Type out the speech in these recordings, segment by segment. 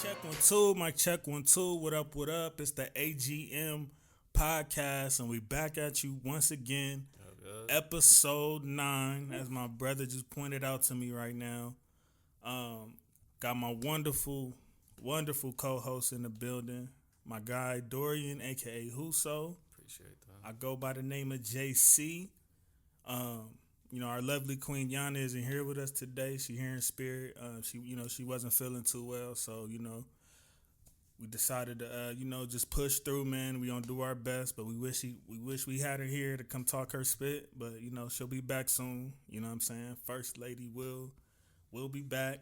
check 1 2, mic check 1 2. What up? What up? It's the AGM podcast, and we back at you once again. Episode 9, as my brother just pointed out to me right now. Got my wonderful co-host in the building. My guy Dorian, aka Huso. Appreciate that. I go by the name of JC. Our lovely Queen Yana isn't here with us today. She here in spirit. She wasn't feeling too well, so we decided to just push through, man. We gonna do our best, but we wish we had her here to come talk her spit. But she'll be back soon. You know what I'm saying? First Lady will be back.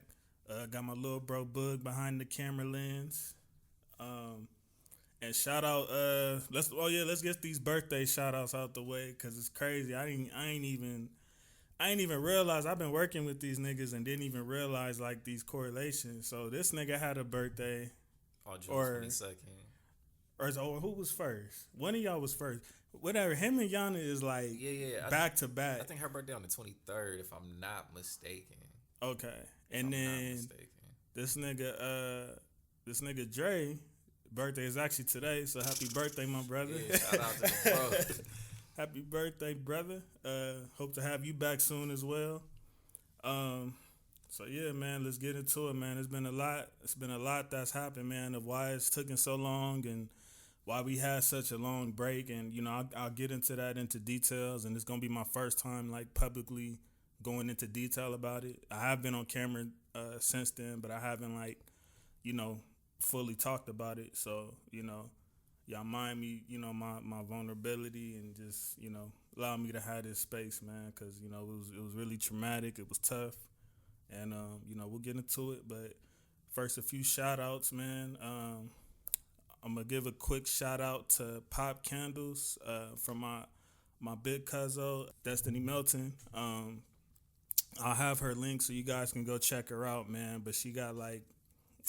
Got my little bro Bug behind the camera lens. And shout out, let's get these birthday shout outs out the way, cause it's crazy. I ain't even realize I've been working with these niggas and didn't even realize like these correlations. So this nigga had a birthday. June 22nd. Or who was first? One of y'all was first. Whatever. Him and Yana is like back to back. I think her birthday on the 23rd, if I'm not mistaken. Okay. And then this nigga Dre birthday is actually today, so happy birthday, my brother. Yeah, shout out to the bro. Happy birthday, brother. Hope to have you back soon as well. So yeah, man, let's get into it, man. It's been a lot that's happened, man, of why it's taking so long and why we had such a long break. And I'll get into details, and it's gonna be my first time like publicly going into detail about it. I have been on camera since then, but I haven't fully talked about it. So y'all mind me, my vulnerability, and just allow me to have this space, man, because it was really traumatic. It was tough, and we'll get into it. But first, a few shout outs, man. I'm gonna give a quick shout out to Pop Candles from my big cousin Destiny Melton. I'll have her link so you guys can go check her out, man. But she got like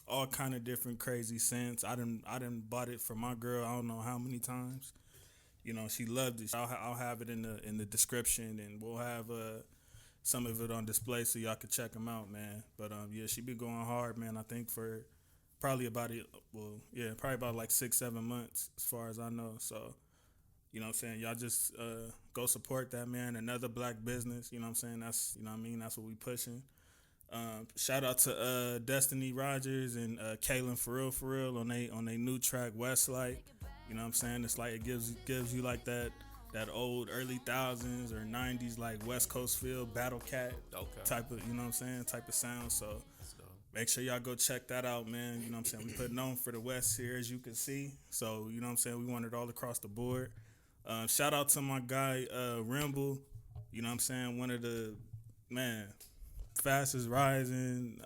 all kind of different crazy scents. I done bought it for my girl. I don't know how many times. She loved it. I'll have it in the description, and we'll have some of it on display so y'all can check them out, man. But she been going hard, man. I think for probably about like 6-7 months as far as I know. So what I'm saying, y'all just go support that, man. Another black business. You know what I'm saying? That's that's what we pushing. Shout out to Destiny Rogers and Kaylin for real on they new track Westlight. You know what I'm saying? It's like it gives you like that old early 2000s or 90s like West Coast feel, Battle Cat type of, type of sound. So make sure y'all go check that out, man. You know what I'm saying? We putting on for the West here, as you can see. So what I'm saying? We want it all across the board. Shout out to my guy Rimble. You know what I'm saying? One of the fastest rising,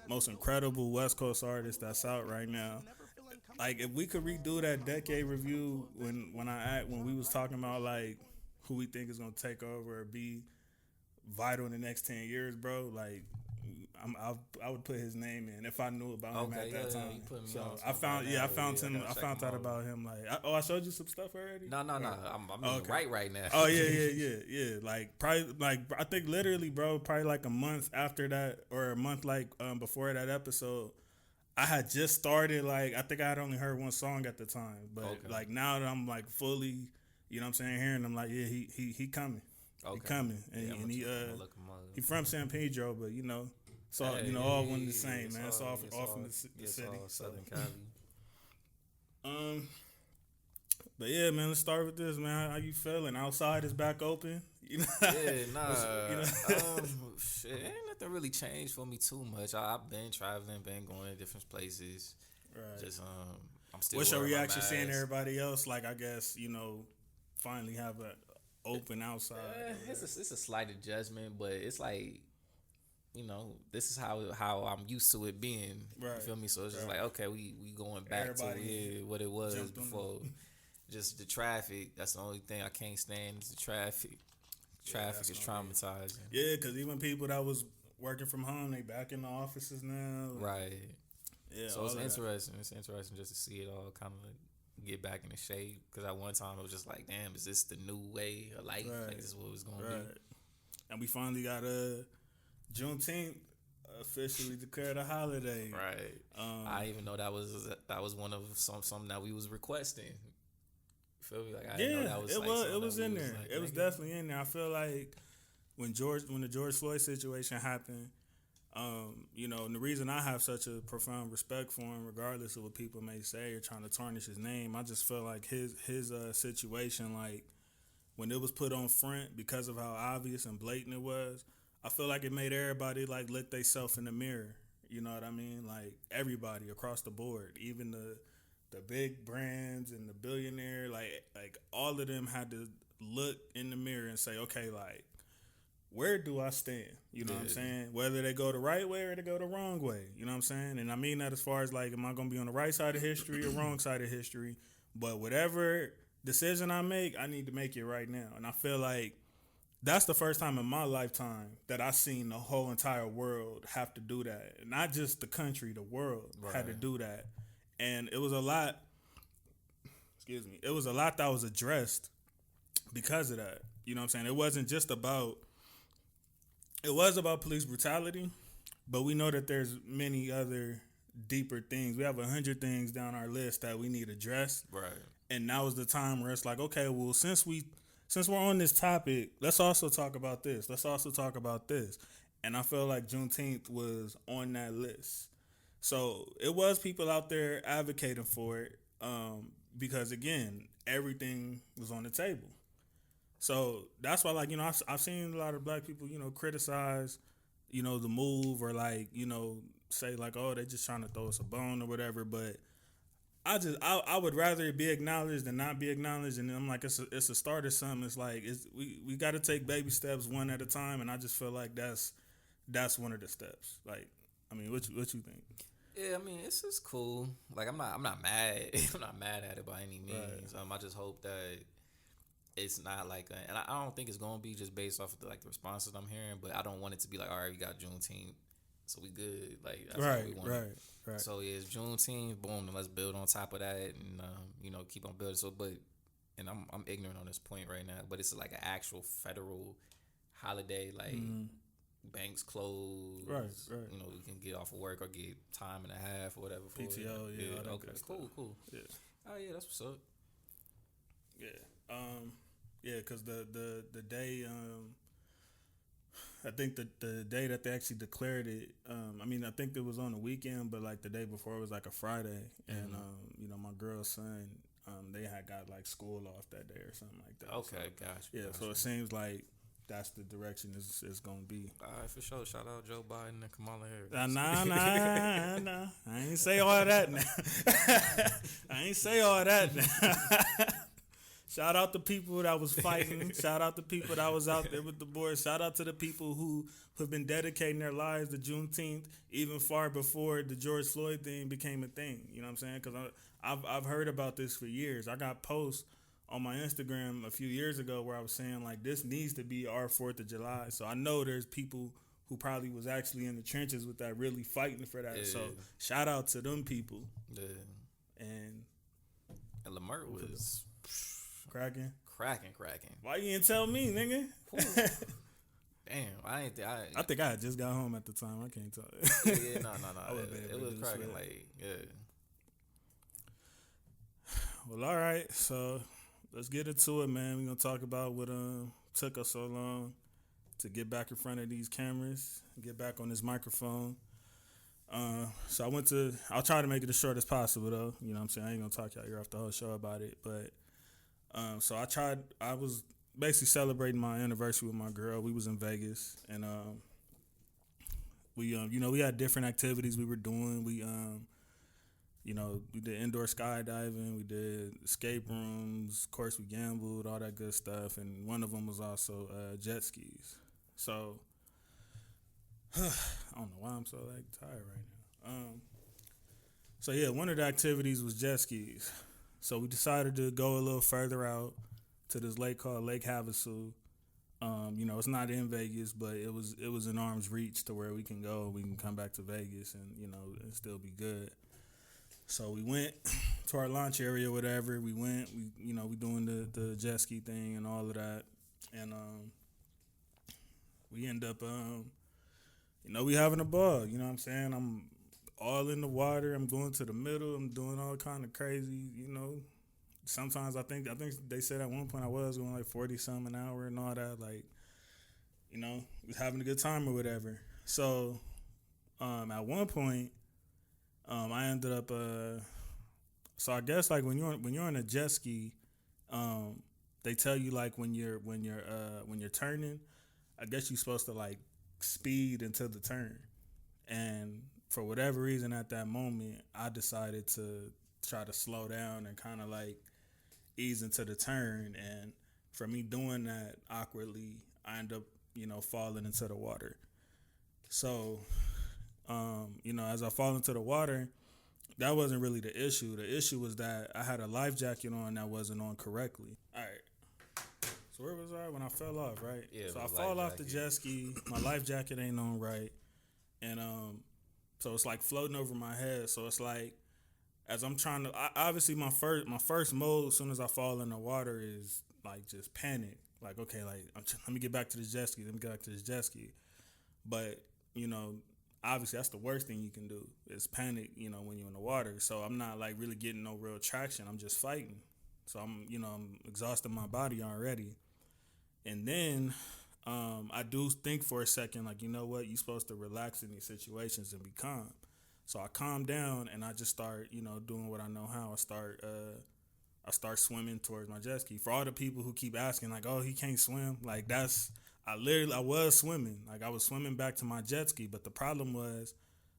most incredible West Coast artist that's out right now. Like, if we could redo that decade review when we was talking about like who we think is gonna take over or be vital in the next 10 years, bro. Like, I would put his name in if I knew about him at that time. So I found out about him. Like, I showed you some stuff already. No. I'm right now. Oh yeah. Like probably I think literally, bro. Probably like a month after that, or a month before that episode, I had just started. Like, I think I had only heard one song at the time, but like now that I'm like fully, hearing him, like, yeah, he coming. Okay. He coming, and he from San Pedro, but so all one the same, man. It's all from the city, Southern Cali. But yeah, man, let's start with this, man. How you feeling? Outside is back open. Yeah, nah. Shit, ain't nothing really changed for me too much. I've been traveling, been going to different places. Right. Just I'm still. What's your reaction seeing everybody else? Like, I guess finally have an open outside. It's a slight adjustment, but it's like, this is how I'm used to it being. Right. You feel me? So it's just like, okay, we going back to what it was before. Just the traffic. That's the only thing I can't stand is the traffic. Traffic is traumatizing. Yeah, because even people that was working from home, they back in the offices now. Right. Yeah. So it's interesting. It's interesting just to see it all kind of get back in the shape. Because at one time it was just like, damn, is this the new way of life? Right. Like, this is what it's going to be. And we finally got Juneteenth officially declared a holiday. Right. I even know that was one of something that we was requesting. You feel me? Like I didn't know that was it was in there. It was definitely in there. I feel like when the George Floyd situation happened, you know, and the reason I have such a profound respect for him, regardless of what people may say or trying to tarnish his name, I just feel like his situation, like when it was put on front because of how obvious and blatant it was, I feel like it made everybody like look themselves in the mirror. You know what I mean? Like everybody across the board, even the big brands and the billionaire, like all of them had to look in the mirror and say, okay, like, where do I stand? You know what I'm saying? Whether they go the right way or they go the wrong way. You know what I'm saying? And I mean that as far as like, am I going to be on the right side of history or wrong side of history? But whatever decision I make, I need to make it right now. And I feel like that's the first time in my lifetime that I seen the whole entire world have to do that. Not just the country, the world had to do that. And it was a lot, it was a lot that was addressed because of that. You know what I'm saying? It wasn't just about, it was about police brutality, but we know that there's many other deeper things. We have 100 things down our list that we need addressed. Right. And now is the time where it's like, okay, well, since we're on this topic, let's also talk about this. Let's also talk about this. And I feel like Juneteenth was on that list. So it was people out there advocating for it because, again, everything was on the table. So that's why, like, you know, I've seen a lot of black people, you know, criticize, you know, the move or, like, you know, say, like, oh, they're just trying to throw us a bone or whatever. But I would rather it be acknowledged than not be acknowledged. And I'm like, it's a start or something. It's like, we got to take baby steps one at a time. And I just feel like that's one of the steps. Like, I mean, what you think? Yeah, I mean, it's just cool. Like, I'm not mad. I'm not mad at it by any means. Right. I just hope that it's not like, and I don't think it's gonna be just based off of the responses I'm hearing. But I don't want it to be like, all right, we got Juneteenth, so we good. Like, that's what we want. Right. So yeah, it's Juneteenth. Boom, then let's build on top of that, and you know, keep on building. So, but, and I'm ignorant on this point right now, but it's like an actual federal holiday, like. Mm-hmm. Banks closed. Right. You know, we can get off of work or get time and a half or whatever. For PTO, yeah. Okay, cool. Yeah. Oh yeah, that's what's up. Yeah. Yeah, because the day, I think the day that they actually declared it, I mean, I think it was on the weekend, but like the day before it was like a Friday, and you know, my girl's son, they had got like school off that day or something like that. Okay, so, gotcha. Yeah, so it seems like that's the direction it's going to be. All right, for sure. Shout out Joe Biden and Kamala Harris. Nah. I ain't say all that now. Shout out the people that was fighting. Shout out the people that was out there with the boys. Shout out to the people who have been dedicating their lives to Juneteenth even far before the George Floyd thing became a thing. You know what I'm saying? Because I've heard about this for years. I got posts on my Instagram a few years ago where I was saying, like, this needs to be our 4th of July. So I know there's people who probably was actually in the trenches with that, really fighting for that. Yeah. So shout out to them people. Yeah. And Lamert was cracking. Why you didn't tell me, nigga? Damn, I think I had just got home at the time. I can't tell. Yeah, no. It was cracking, like, yeah. Well, all right, so let's get into it, man. We're going to talk about what took us so long to get back in front of these cameras, get back on this microphone. So I'll try to make it as short as possible, though. You know what I'm saying? I ain't going to talk y'all ear off the whole show about it. But so I was basically celebrating my anniversary with my girl. We was in Vegas, and we, you know, we had different activities we were doing. You know, we did indoor skydiving, we did escape rooms, of course we gambled, all that good stuff, and one of them was also jet skis. So, I don't know why I'm so like tired right now. So yeah, one of the activities was jet skis. So we decided to go a little further out to this lake called Lake Havasu. You know, it's not in Vegas, but it was in arm's reach to where we can go, we can come back to Vegas and, you know, and still be good. So we went to our launch area, whatever. We doing the jet ski thing and all of that. And we end up we having a ball. You know what I'm saying? I'm all in the water. I'm going to the middle. I'm doing all kind of crazy. Sometimes I think they said at one point I was going like 40 some an hour and all that. Like, was having a good time or whatever. So, at one point, I ended up. So I guess like when you're on a jet ski, they tell you like when you're turning, I guess you're supposed to like speed into the turn. And for whatever reason at that moment, I decided to try to slow down and kind of like ease into the turn. And for me doing that awkwardly, I end up, falling into the water. So, as I fall into the water, that wasn't really the issue. The issue was that I had a life jacket on that wasn't on correctly. All right. So where was I when I fell off, right? Yeah. So I fall off the jet ski. My life jacket ain't on right. And so it's like floating over my head. So it's like as I'm trying to obviously my first mode as soon as I fall in the water is like just panic. Like, okay, like let me get back to the jet ski. Let me get back to this jet ski. But, obviously that's the worst thing you can do is panic, when you're in the water. So I'm not like really getting no real traction. I'm just fighting. So I'm exhausting my body already. And then I do think for a second, like, you know what, you're supposed to relax in these situations and be calm. So I calm down and I just start, doing what I know how. I start swimming towards my jet ski. For all the people who keep asking, like, oh, he can't swim, like I was swimming. Like I was swimming back to my jet ski, but the problem was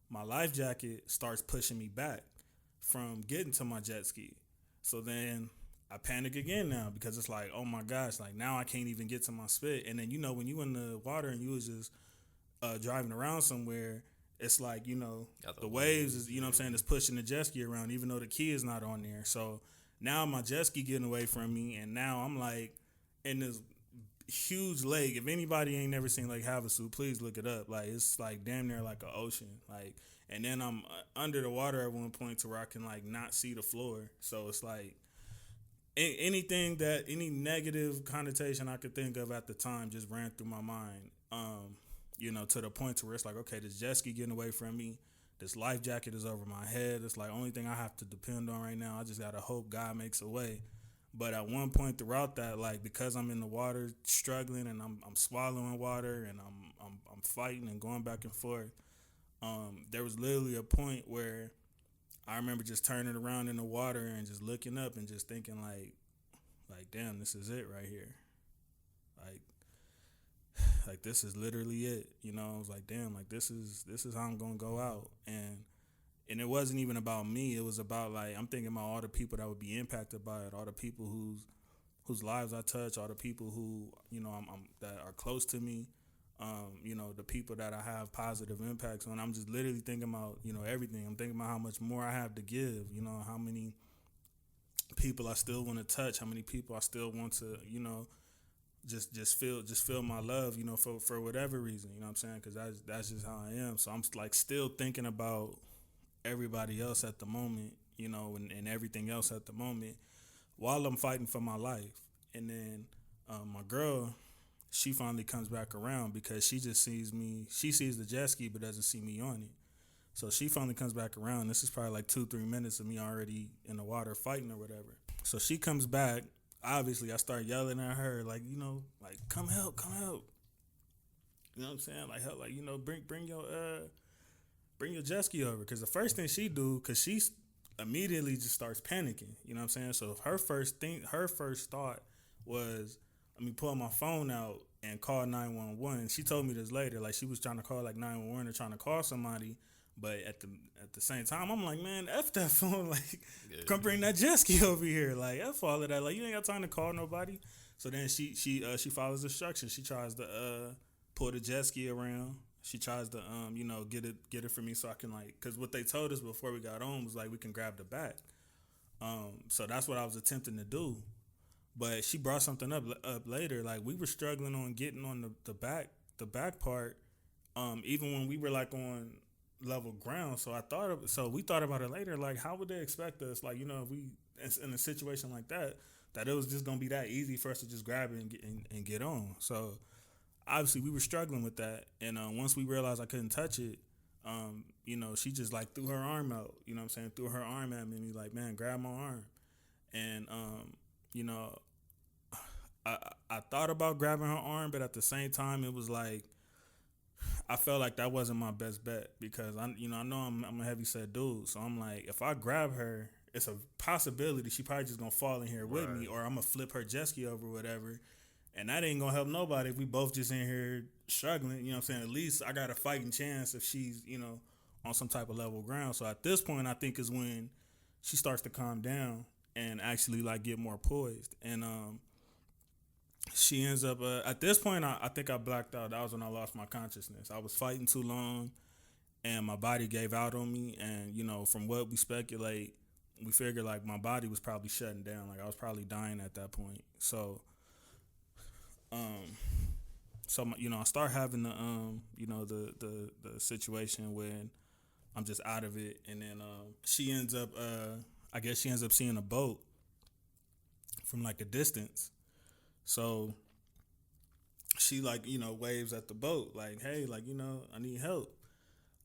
my life jacket starts pushing me back from getting to my jet ski. So then I panic again now because it's like, oh my gosh, like now I can't even get to my spit. And then, when you in the water and you was just driving around somewhere, it's like, the waves is, what I'm saying, is pushing the jet ski around even though the key is not on there. So now my jet ski getting away from me and now I'm like in this huge lake. If anybody ain't never seen Lake Havasu, please look it up. Like it's like damn near like an ocean. Like, and then I'm under the water at one point to where I can like not see the floor. So it's like any negative connotation I could think of at the time just ran through my mind. To the point to where it's like, okay, this jet ski getting away from me. This life jacket is over my head. It's like only thing I have to depend on right now. I just gotta hope God makes a way. But at one point throughout that, like because I'm in the water struggling and I'm swallowing water and I'm fighting and going back and forth, there was literally a point where I remember just turning around in the water and just looking up and just thinking like damn, this is it right here. Like this is literally it. I was like, damn, like this is how I'm gonna go out. And it wasn't even about me. It was about like I'm thinking about all the people that would be impacted by it, all the people whose lives I touch, all the people who I'm that are close to me, the people that I have positive impacts on. I'm just literally thinking about everything. I'm thinking about how much more I have to give. How many people I still want to touch, how many people I still want to just feel my love, for whatever reason. You know what I'm saying? Because that's just how I am. So I'm like still thinking about everybody else at the moment, and everything else at the moment while I'm fighting for my life. And then my girl, she finally comes back around because she just sees me. She sees the jet ski but doesn't see me on it. So she finally comes back around. This is probably like 2-3 minutes of me already in the water fighting or whatever. So she comes back. Obviously, I start yelling at her like, like come help. You know what I'm saying? Like help, like bring your jet ski over. Because the first thing she do, because she immediately just starts panicking. You know what I'm saying? So her first thought was, let me pull my phone out and call 911. She told me this later. Like she was trying to call like 911 or trying to call somebody. But at the same time, I'm like, man, F that phone. Like, come bring that jet ski over here. Like, F all of that. Like, you ain't got time to call nobody. So then she follows instructions. She tries to pull the jet ski around. She tries to get it for me so I can like, because what they told us before we got on was like we can grab the back. So that's what I was attempting to do. But she brought something up later. Like we were struggling on getting on the back part. Even when we were like on level ground. So we thought about it later. Like, how would they expect us? Like, if we in a situation like that it was just gonna be that easy for us to just grab it and get on. So obviously we were struggling with that, and once we realized I couldn't touch it, she just like threw her arm out. You know what I'm saying? Threw her arm at me, like, man, grab my arm, and you know, I thought about grabbing her arm, but at the same time, it was like I felt like that wasn't my best bet because I know I'm a heavyset dude, so I'm like, if I grab her, it's a possibility she probably just gonna fall in here with me, or I'm gonna flip her jet ski over, or whatever, and that ain't gonna help nobody if we both just in here struggling. You know what I'm saying? At least I got a fighting chance if she's on some type of level ground. So at this point, I think is when she starts to calm down and actually like get more poised, and she ends up at this point I think I blacked out. That was when I lost my consciousness. I was fighting too long and my body gave out on me, and from what we speculate, we figured like my body was probably shutting down, like I was probably dying at that point. So I start having the situation when I'm just out of it, and then she ends up I guess she ends up seeing a boat from like a distance. So she like, waves at the boat like, hey, like, I need help.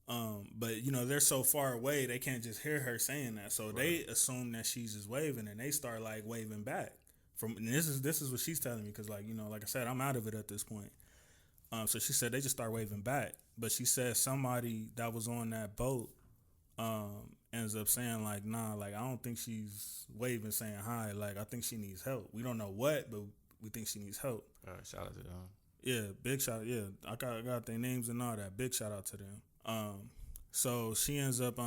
But they're so far away, they can't just hear her saying that. So they assume that she's just waving, and they start like waving back. And this is what she's telling me, because like, like I said, I'm out of it at this point. So she said they just start waving back. But she said somebody that was on that boat ends up saying like, nah, like I don't think she's waving saying hi. Like I think she needs help. We don't know what, but we think she needs help. All right, shout out to them. Yeah, big shout out. Yeah, I got their names and all that. Big shout out to them. So she ends up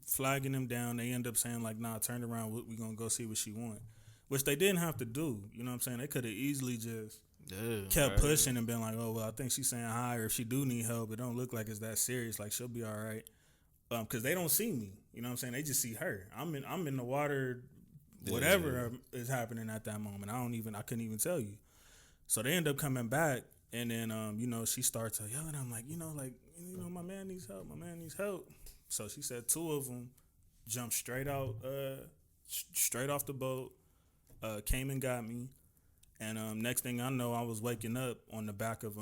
flagging them down. They end up saying like, nah, turn around. We gonna go see what she want. Which they didn't have to do. You know what I'm saying? They could have easily just kept pushing and been like, oh, well, I think she's saying hi, or if she do need help, it don't look like it's that serious. Like she'll be all right. Because they don't see me. You know what I'm saying? They just see her. I'm in the water. Whatever is happening at that moment, I couldn't even tell you. So they end up coming back, and then she starts yelling. I'm like, my man needs help. My man needs help. So she said two of them jumped straight out, straight off the boat, came and got me, and next thing I know, I was waking up on the back of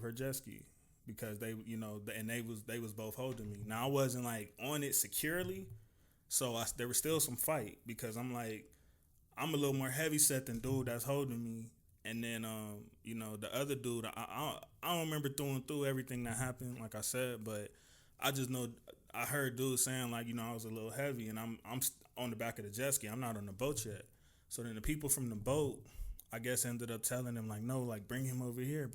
her jet ski, because they was both holding me. Now I wasn't like on it securely. So there was still some fight, because I'm like, I'm a little more heavy set than dude that's holding me. And then, the other dude, I don't remember through everything that happened, like I said, but I just know I heard dude saying like, I was a little heavy, and I'm on the back of the jet ski. I'm not on the boat yet. So then the people from the boat, I guess, ended up telling them like, no, like bring him over here.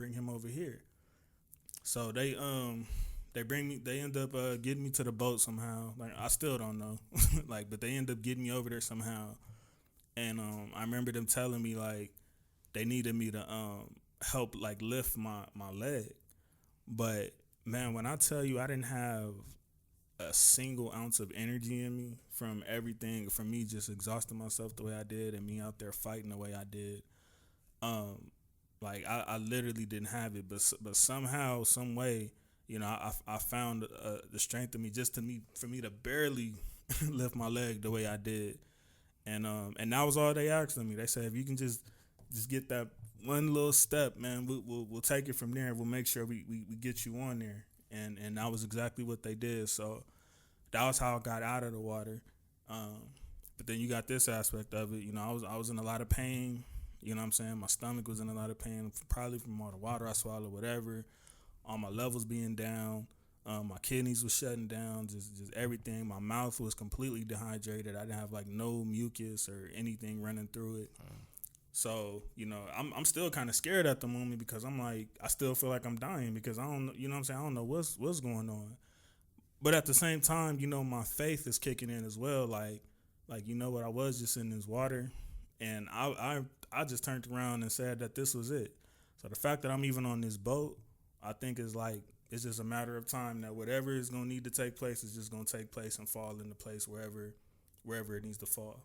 So they end up getting me to the boat somehow. Like I still don't know, like, but they end up getting me over there somehow. And I remember them telling me like they needed me to help like lift my leg. But man, when I tell you I didn't have a single ounce of energy in me from everything, from me just exhausting myself the way I did, and me out there fighting the way I did, like I literally didn't have it. But somehow, some way, I found the strength in me for me to barely lift my leg the way I did, and that was all they asked of me. They said, if you can just get that one little step, man, we'll take it from there. We'll make sure we get you on there, and that was exactly what they did. So that was how I got out of the water. But then you got this aspect of it. I was in a lot of pain. You know what I'm saying? My stomach was in a lot of pain, probably from all the water I swallowed, whatever. All my levels being down. My kidneys was shutting down, just everything. My mouth was completely dehydrated. I didn't have like no mucus or anything running through it. So, I'm still kind of scared at the moment, because I'm like, I still feel like I'm dying, because I don't, you know what I'm saying? I don't know what's going on. But at the same time, my faith is kicking in as well. Like, what, I was just in this water, and I just turned around and said that this was it. So the fact that I'm even on this boat, I think is like, it's just a matter of time that whatever is going to need to take place is just going to take place and fall into place wherever it needs to fall.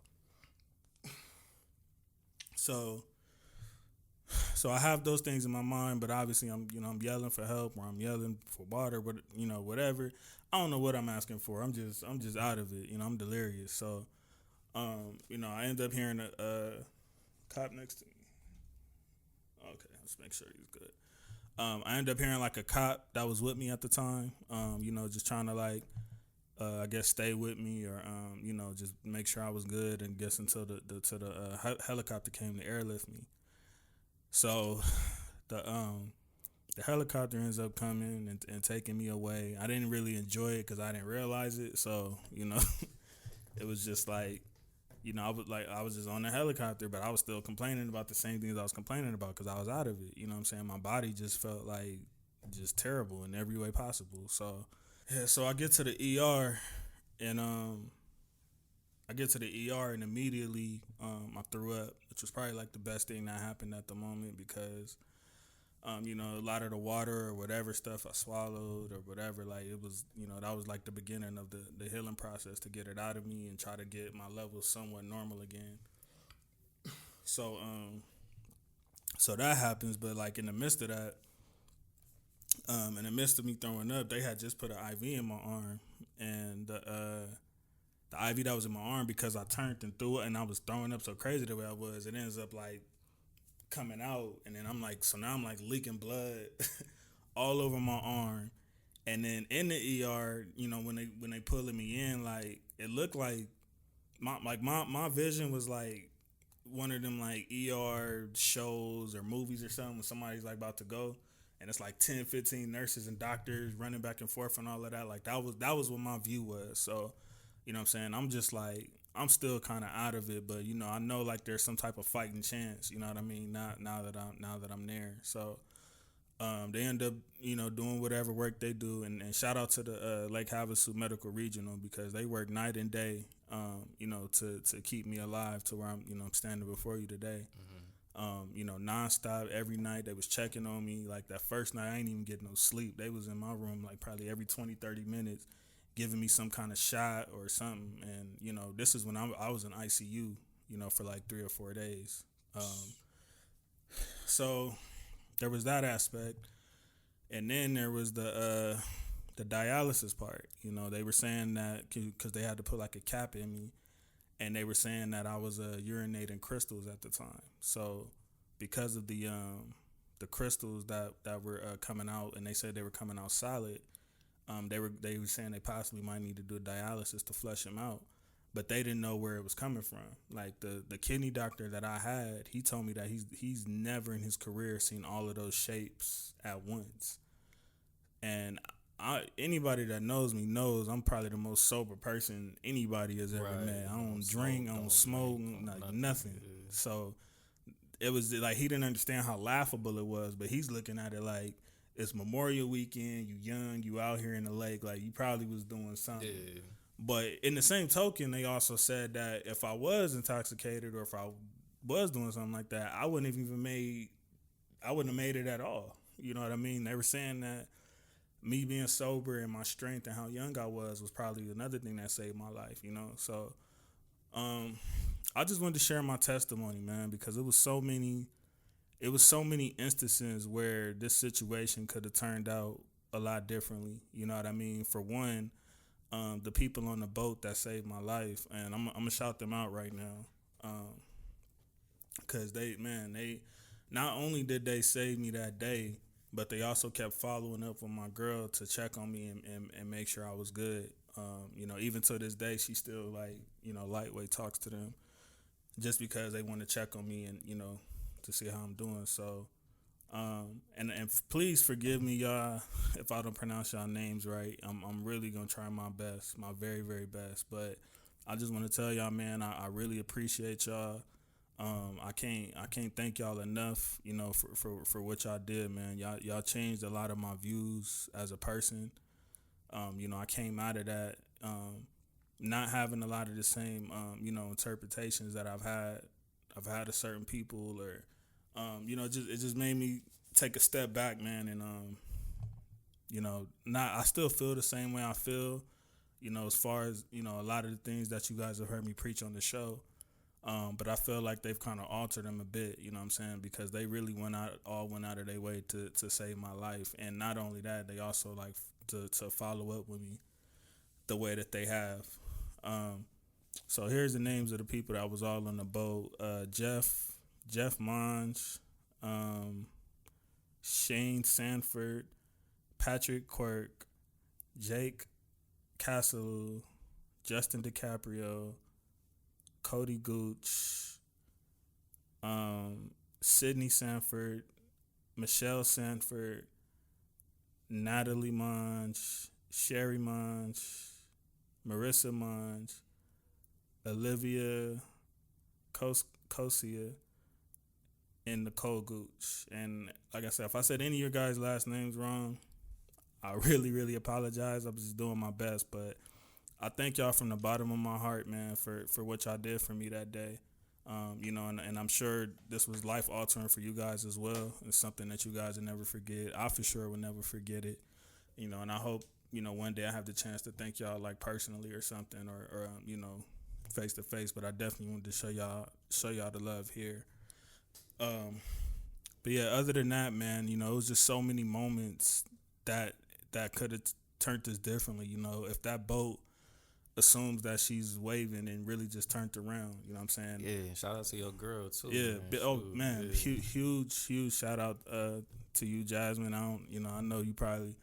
So I have those things in my mind, but obviously I'm yelling for help, or I'm yelling for water, but whatever. I don't know what I'm asking for. I'm just out of it. I'm delirious. So, I end up hearing a cop next to me. Okay, let's make sure he's good. I ended up hearing like a cop that was with me at the time, just trying to like, I guess stay with me or, just make sure I was good and guess until the helicopter came to airlift me. So the helicopter ends up coming and taking me away. I didn't really enjoy it because I didn't realize it. So, it was just like, I was just on the helicopter, but I was still complaining about the same things I was complaining about because I was out of it. You know what I'm saying? My body just felt like just terrible in every way possible. So, yeah, so I get to the ER and immediately I threw up, which was probably like the best thing that happened at the moment because a lot of the water or whatever stuff I swallowed or whatever, like it was, that was like the beginning of the healing process to get it out of me and try to get my levels somewhat normal again. So, so that happens, but like in the midst of that, in the midst of me throwing up, they had just put an IV in my arm, and the IV that was in my arm, because I turned and threw it, and I was throwing up so crazy the way I was, it ends up like coming out, and then I'm like leaking blood all over my arm, and then in the ER, when they pulling me in, like it looked like my vision was like one of them like ER shows or movies or something when somebody's like about to go, and it's like 10, 15 nurses and doctors running back and forth and all of that. Like that was what my view was. So, you know what I'm saying? I'm just like, I'm still kind of out of it, but I know like there's some type of fighting chance. You know what I mean? Now that I'm there. So, they end up doing whatever work they do, and shout out to the Lake Havasu Medical Regional because they work night and day, to keep me alive to where I'm standing before you today. Nonstop every night they was checking on me. Like that first night I ain't even get no sleep. They was in my room like probably every 20, 30 minutes giving me some kind of shot or something. And, this is when I was in ICU, for like 3 or 4 days. So there was that aspect. And then there was the dialysis part. They were saying that because they had to put like a cap in me, and they were saying that I was urinating crystals at the time. So because of the crystals that were coming out, and they said they were coming out solid, they were saying they possibly might need to do dialysis to flush them out, but they didn't know where it was coming from. Like the kidney doctor that I had, he told me that he's never in his career seen all of those shapes at once. And anybody that knows me knows I'm probably the most sober person anybody has ever met. I don't drink, I don't smoke, like nothing. So it was like he didn't understand how laughable it was, but he's looking at it like it's Memorial Weekend, you young, you out here in the lake, like you probably was doing something. Yeah. But in the same token, they also said that if I was intoxicated or if I was doing something like that, I wouldn't have made it at all. You know what I mean? They were saying that me being sober and my strength and how young I was probably another thing that saved my life, So I just wanted to share my testimony, man, because it was so many instances where this situation could have turned out a lot differently. You know what I mean? For one, the people on the boat that saved my life, and I'm gonna shout them out right now, because they not only did they save me that day, but they also kept following up with my girl to check on me and make sure I was good. Even to this day, she still like, lightweight talks to them just because they want to check on me and, to see how I'm doing. So, and please forgive me, y'all, if I don't pronounce y'all names right. I'm really going to try my best, my very, very best. But I just want to tell y'all, man, I really appreciate y'all. I can't thank y'all enough, for what y'all did, man. Y'all changed a lot of my views as a person. I came out of that not having a lot of the same interpretations that I've had of certain people, or it just made me take a step back, man, and I still feel the same way I feel, as far as a lot of the things that you guys have heard me preach on the show. But I feel like they've kind of altered them a bit, you know what I'm saying? Because they really went out of their way to save my life. And not only that, they also like to follow up with me the way that they have. So here's the names of the people that was all on the boat. Jeff Monge, Shane Sanford, Patrick Quirk, Jake Castle, Justin DiCaprio, Cody Gooch, Sydney Sanford, Michelle Sanford, Natalie Monge, Sherry Monge, Marissa Monge, Olivia Kosia, and Nicole Gooch. And like I said, if I said any of your guys' last names wrong, I really, really apologize. I'm just doing my best. But I thank y'all from the bottom of my heart, man, for what y'all did for me that day. And I'm sure this was life altering for you guys as well. It's something that you guys will never forget. I for sure will never forget it. And I hope, one day I have the chance to thank y'all like personally or something or face to face. But I definitely wanted to show y'all the love here. But yeah, other than that, man, it was just so many moments that could have turned this differently. If that boat assumes that she's waving and really just turned around, you know what I'm saying? Yeah, shout out to your girl too. Yeah, man. Huge shout out to you, Jasmine. I know you probably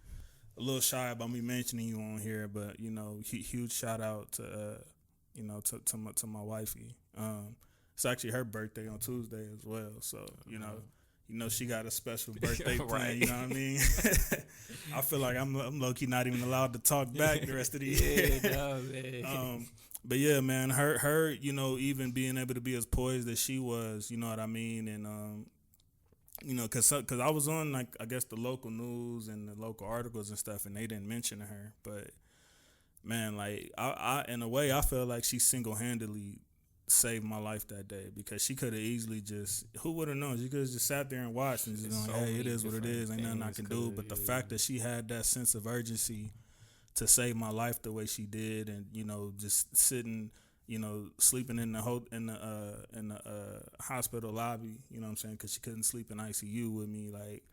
a little shy about me mentioning you on here, but huge shout out to to my wifey. It's actually her birthday on Tuesday as well, so she got a special birthday plan. Right. You know what I mean? I feel like I'm low key not even allowed to talk back the rest of the year. Man. But yeah, man, her even being able to be as poised as she was, you know what I mean, and cause I was on like I guess the local news and the local articles and stuff, and they didn't mention her, but man, like I in a way I feel like she single-handedly saved my life that day, because she could have easily just, who would have known? She could have just sat there and watched and just gone, hey, it is what it is, ain't nothing I can do. But the fact that she had that sense of urgency to save my life the way she did, and just sitting, sleeping in the hospital lobby, you know what I'm saying, because she couldn't sleep in ICU with me, like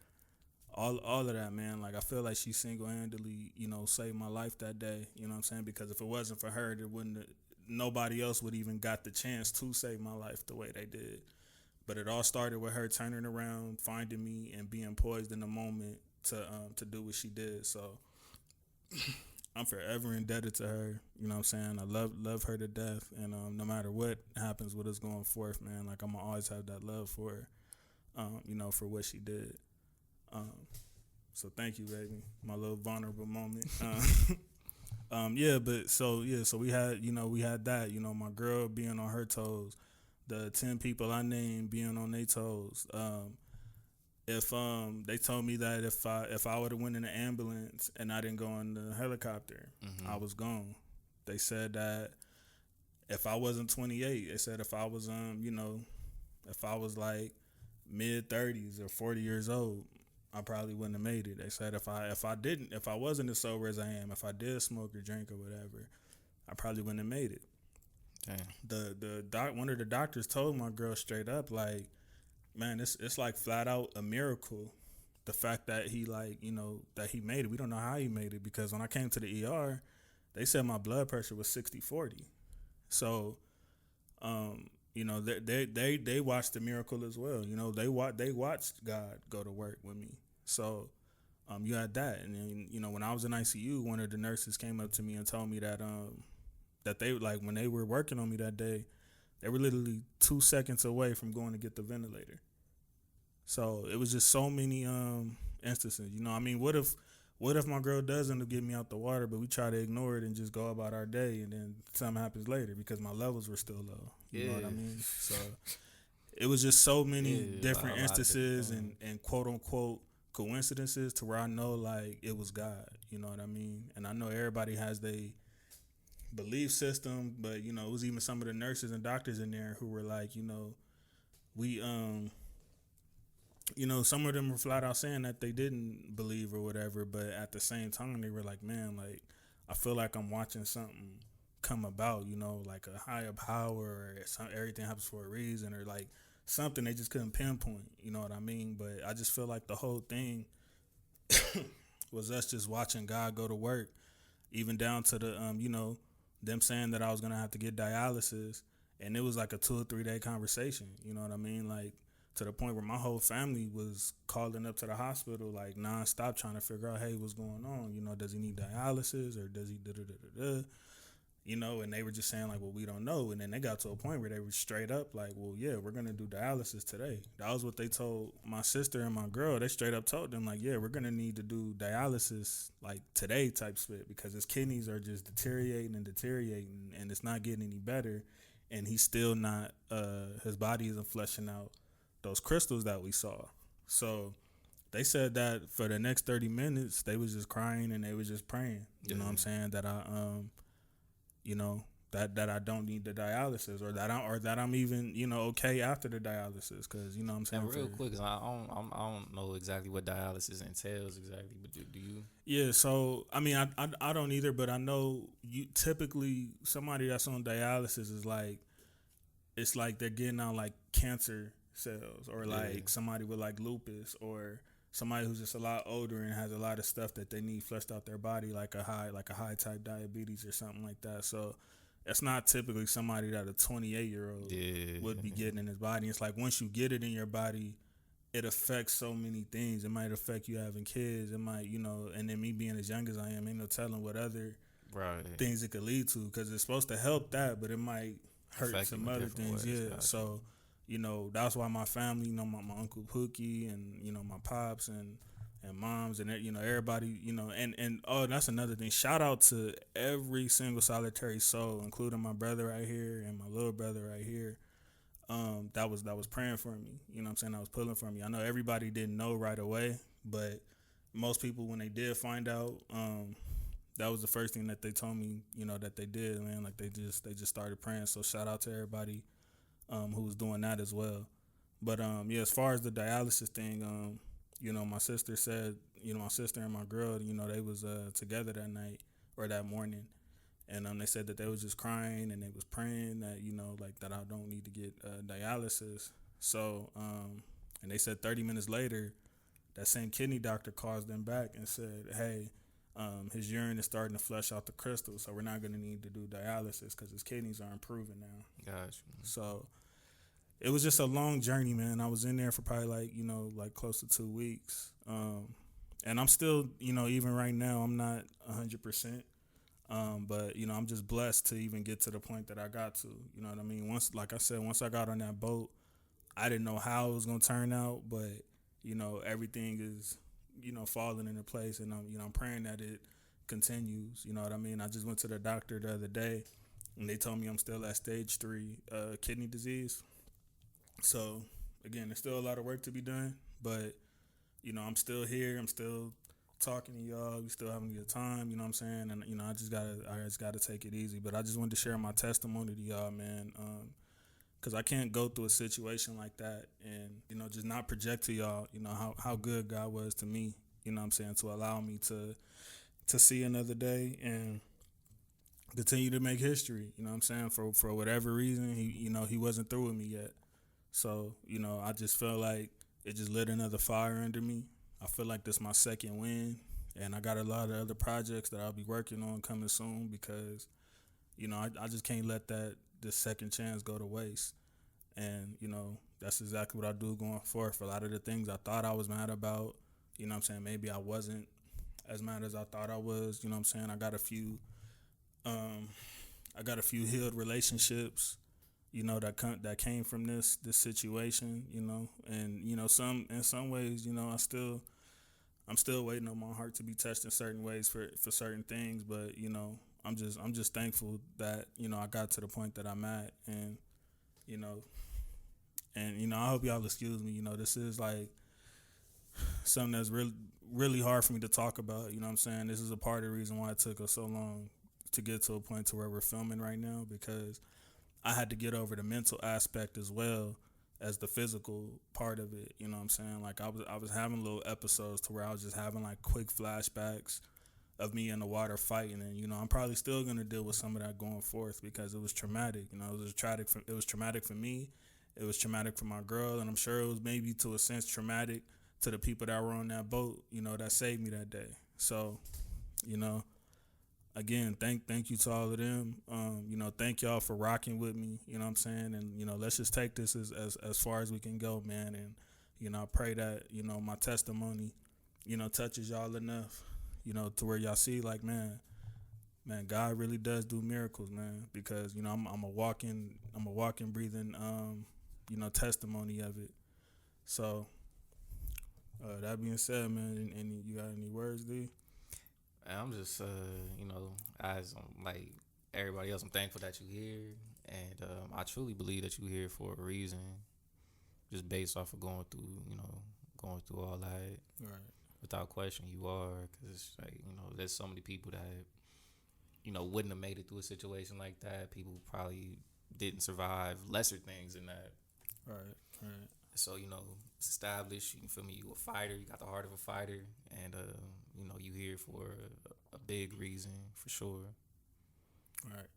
all of that, man. Like I feel like she single-handedly, saved my life that day, you know what I'm saying, because if it wasn't for her, nobody else would even got the chance to save my life the way they did. But it all started with her turning around, finding me, and being poised in the moment to do what she did. So I'm forever indebted to her. You know what I'm saying? I love her to death. And no matter what happens with us going forth, man, like I'm gonna always have that love for her, for what she did. So thank you, baby. My little vulnerable moment. So we had that, my girl being on her toes, the 10 people I named being on their toes. If they told me that if I would have went in the ambulance and I didn't go in the helicopter, I was gone. They said that if I wasn't 28, they said if I was if I was like mid 30s or 40 years old, I probably wouldn't have made it. They said if I wasn't as sober as I am, if I did smoke or drink or whatever, I probably wouldn't have made it. Damn. One of the doctors told my girl straight up, like, man, it's like flat out a miracle, the fact that he that he made it. We don't know how he made it, because when I came to the ER, they said my blood pressure was 60/40. So they watched the miracle as well. They watched God go to work with me. So you had that. And then, when I was in ICU, one of the nurses came up to me and told me that that they, like, when they were working on me that day, they were literally 2 seconds away from going to get the ventilator. So it was just so many instances. What if my girl does end up getting me out the water, but we try to ignore it and just go about our day, and then something happens later because my levels were still low. You know what I mean? So it was just so many different instances and quote unquote coincidences to where I know like it was God. You know what I mean? And I know everybody has their belief system, but it was even some of the nurses and doctors in there who were like, we some of them were flat out saying that they didn't believe or whatever, but at the same time they were like, man, like I feel like I'm watching something come about, like a higher power, or everything happens for a reason, or like something they just couldn't pinpoint, you know what I mean? But I just feel like the whole thing was us just watching God go to work, even down to the them saying that I was gonna have to get dialysis, and it was like a 2 or 3 day conversation, you know what I mean? Like to the point where my whole family was calling up to the hospital like nonstop trying to figure out, hey, what's going on? You know, does he need dialysis or does he da-da-da-da-da? You know, and they were just saying like, well, we don't know. And then they got to a point where they were straight up like, well, yeah, we're going to do dialysis today. That was what they told my sister and my girl. They straight up told them like, yeah, we're going to need to do dialysis like today type spit because his kidneys are just deteriorating and it's not getting any better. And he's still not, his body isn't fleshing out those crystals that we saw. So they said that for the next 30 minutes, they was just crying and they was just praying. You know what I'm saying? That you know, that I don't need the dialysis or that I'm even, you know, okay after the dialysis. Cause you know what I'm saying? And real quick, cause I don't know exactly what dialysis entails exactly, but do you? Yeah. So, I mean, I don't either, but I know you typically somebody that's on dialysis is like, it's like they're getting out like cancer cells or like somebody with like lupus or somebody who's just a lot older and has a lot of stuff that they need fleshed out their body like a high type diabetes or something like that. So that's not typically somebody that a 28-year-old would be getting in his body. It's like once you get it in your body, it affects so many things. It might affect you having kids. It might, you know, and then me being as young as I am, ain't no telling what other things it could lead to because it's supposed to help that, but it might hurt some other things. Ways, so you know, that's why my family, you know, my Uncle Pookie and, you know, my pops and moms and, you know, everybody, you know, and oh, that's another thing. Shout out to every single solitary soul, including my brother right here and my little brother right here. That was praying for me. You know what I'm saying? That was pulling for me. I know everybody didn't know right away, but most people, when they did find out, that was the first thing that they told me, you know, that they did, man. Like they just started praying. So shout out to everybody who was doing that as well. But yeah, as far as the dialysis thing, you know, my sister said, you know, my sister and my girl, you know, they was together that night or that morning, and they said that they was just crying and they was praying that, you know, like that I don't need to get dialysis. So and they said 30 minutes later, that same kidney doctor calls them back and said, hey, his urine is starting to flush out the crystals, so we're not going to need to do dialysis because his kidneys are improving now. Gotcha. So it was just a long journey, man. I was in there for probably like, you know, like close to 2 weeks. And I'm still, you know, even right now, I'm not 100%. But, you know, I'm just blessed to even get to the point that I got to. You know what I mean? Once, like I said, once I got on that boat, I didn't know how it was going to turn out, but, you know, everything is, you know, falling into place, and I'm praying that it continues. You know what I mean? I just went to the doctor the other day, and they told me I'm still at stage 3 kidney disease. So again, there's still a lot of work to be done, but you know, I'm still here. I'm still talking to y'all. We still having a good time. You know what I'm saying? And you know, I just gotta take it easy. But I just wanted to share my testimony to y'all, man. Because I can't go through a situation like that and, you know, just not project to y'all, you know, how good God was to me, you know what I'm saying, to allow me to see another day and continue to make history, you know what I'm saying, for whatever reason, he wasn't through with me yet. So, you know, I just felt like it just lit another fire under me. I feel like this is my second win, and I got a lot of other projects that I'll be working on coming soon because, you know, I just can't let this second chance go to waste. And, you know, that's exactly what I do going forward. For a lot of the things I thought I was mad about, you know what I'm saying, maybe I wasn't as mad as I thought I was, you know what I'm saying. I got a few healed relationships, you know, that came from this situation, you know. And, you know, in some ways, you know, I'm still waiting on my heart to be touched in certain ways for certain things, but, you know, I'm just thankful that, you know, I got to the point that I'm at. And, you know, I hope y'all excuse me, you know, this is like something that's really, really hard for me to talk about, you know what I'm saying? This is a part of the reason why it took us so long to get to a point to where we're filming right now, because I had to get over the mental aspect as well as the physical part of it, you know what I'm saying? Like I was having little episodes to where I was just having like quick flashbacks of me in the water fighting, and, you know, I'm probably still going to deal with some of that going forth because it was traumatic, you know. It was traumatic for me. It was traumatic for my girl, and I'm sure it was maybe to a sense traumatic to the people that were on that boat, you know, that saved me that day. So, you know, again, thank you to all of them. Thank y'all for rocking with me. You know what I'm saying? And let's just take this as far as we can go, man. And I pray that my testimony, touches y'all enough, to where y'all see like, man, God really does do miracles, man. Because I'm a walking, breathing, testimony of it. So, that being said, man, any you got any words, D? I'm just, as like everybody else, I'm thankful that you're here, and I truly believe that you're here for a reason, just based off of going through all that. Right. Without question, you are, because it's like, there's so many people that, wouldn't have made it through a situation like that. People probably didn't survive lesser things than that. Right. So, it's established, you feel me, you a fighter, you got the heart of a fighter, and, you here for a big reason, for sure. Right.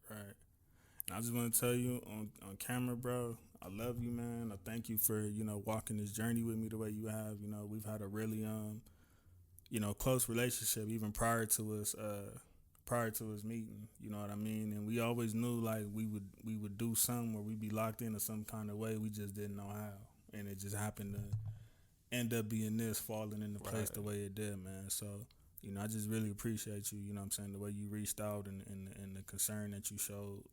And I just want to tell you on camera, bro, I love you, man. I thank you for, walking this journey with me the way you have. We've had a really, close relationship even prior to us meeting, you know what I mean? And we always knew like we would do something where we'd be locked into some kind of way. We just didn't know how. And it just happened to end up being this, falling into place the way it did, man. So, I just really appreciate you, you know what I'm saying, the way you reached out and the concern that you showed,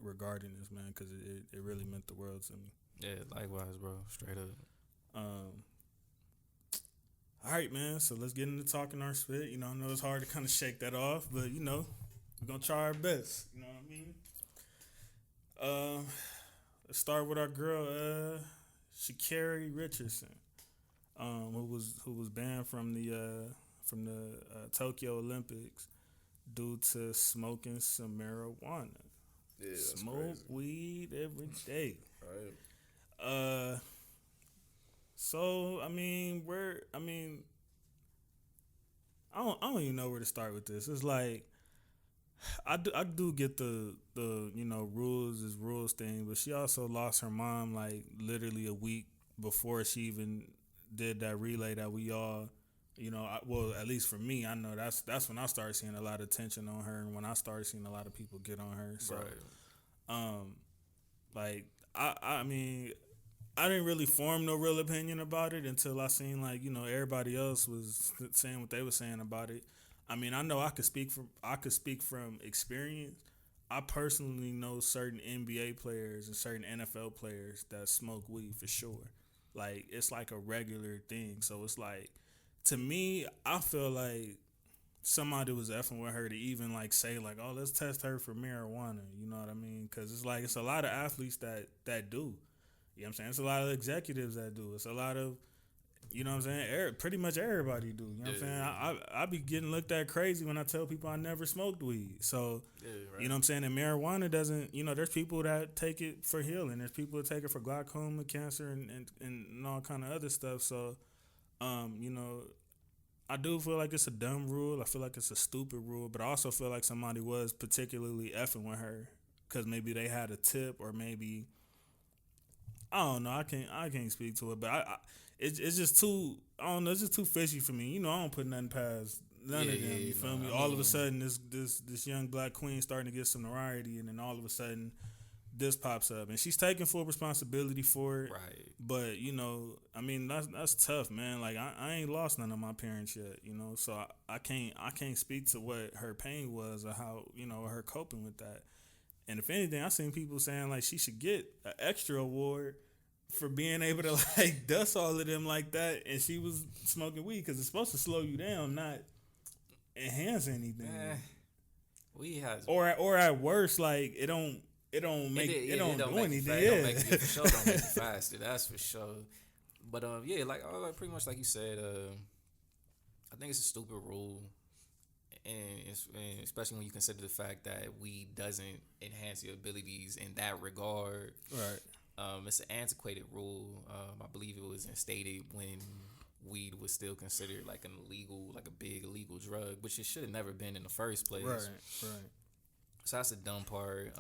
regarding this, man, because it really meant the world to me. Yeah, likewise, bro. Straight up. All right, man, so let's get into talking our spit. I know it's hard to kind of shake that off, but, we're going to try our best. You know what I mean? Let's start with our girl, Sha'Carri Richardson, who was banned from the Tokyo Olympics due to smoking some marijuana. Yeah, smoke crazy. Weed every day. Right. So I don't even know where to start with this. It's like I do get the rules is rules thing, but she also lost her mom like literally a week before she even did that relay that we all, well, at least for me, I know that's when I started seeing a lot of attention on her, and when I started seeing a lot of people get on her. So, like I mean, I didn't really form no real opinion about it until I seen like everybody else was saying what they were saying about it. I mean, I know I could speak from experience. I personally know certain NBA players and certain NFL players that smoke weed for sure. Like it's like a regular thing. So it's like, to me, I feel like somebody was effing with her to even like say like, oh, let's test her for marijuana. You know what I mean? Because it's like it's a lot of athletes that do. You know what I'm saying? It's a lot of executives that do. It's a lot of, you know what I'm saying? Pretty much everybody do. You know what I'm saying? I be getting looked at crazy when I tell people I never smoked weed. So, you know what I'm saying? And marijuana doesn't, there's people that take it for healing. There's people that take it for glaucoma, cancer, and all kind of other stuff. So, I do feel like it's a dumb rule. I feel like it's a stupid rule. But I also feel like somebody was particularly effing with her because maybe they had a tip, or maybe, I don't know. I can't speak to it, but it's just too, I don't know. It's just too fishy for me. I don't put nothing past none of them. You feel me? All of a sudden, this young black queen starting to get some notoriety, and then all of a sudden, this pops up, and she's taking full responsibility for it. Right. But I mean, that's tough, man. Like I ain't lost none of my parents yet. So I can't speak to what her pain was or how her coping with that. And if anything, I seen people saying like she should get an extra award for being able to like dust all of them like that, and she was smoking weed because it's supposed to slow you down, not enhance anything. Weed has, or at worst, like it don't do anything. Yeah, don't make you, for sure don't make you faster. That's for sure. But like pretty much like you said, I think it's a stupid rule. And especially when you consider the fact that weed doesn't enhance your abilities in that regard. Right. It's an antiquated rule. I believe it was instated when weed was still considered like a big illegal drug, which it should have never been in the first place. Right. So that's the dumb part.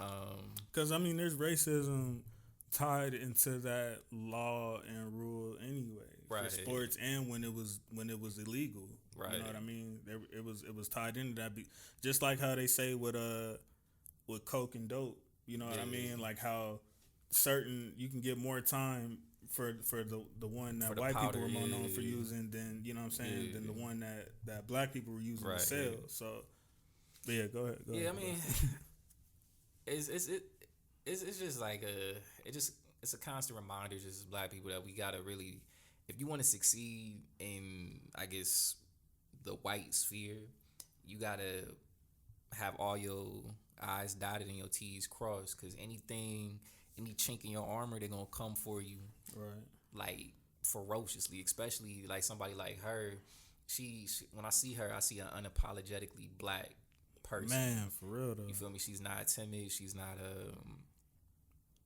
Because I mean, there's racism tied into that law and rule anyway, right, for sports, and when it was illegal. Right. You know what I mean? It was tied into that. Just like how they say with coke and dope. You know what I mean? Like how certain you can get more time for the one that white powder, people were more known for using than, you know what I'm saying, than the one that black people were using to sell. Yeah. So, but yeah, go ahead. I mean, it's just like it's a constant reminder, just as black people, that we gotta really, if you want to succeed in, I guess, the white sphere, you gotta have all your I's dotted and your T's crossed, because any chink in your armor, they're gonna come for you, right? Like ferociously, especially like somebody like her. She when I see her, I see an unapologetically black person. Man, for real though. You feel me? She's not timid. She's not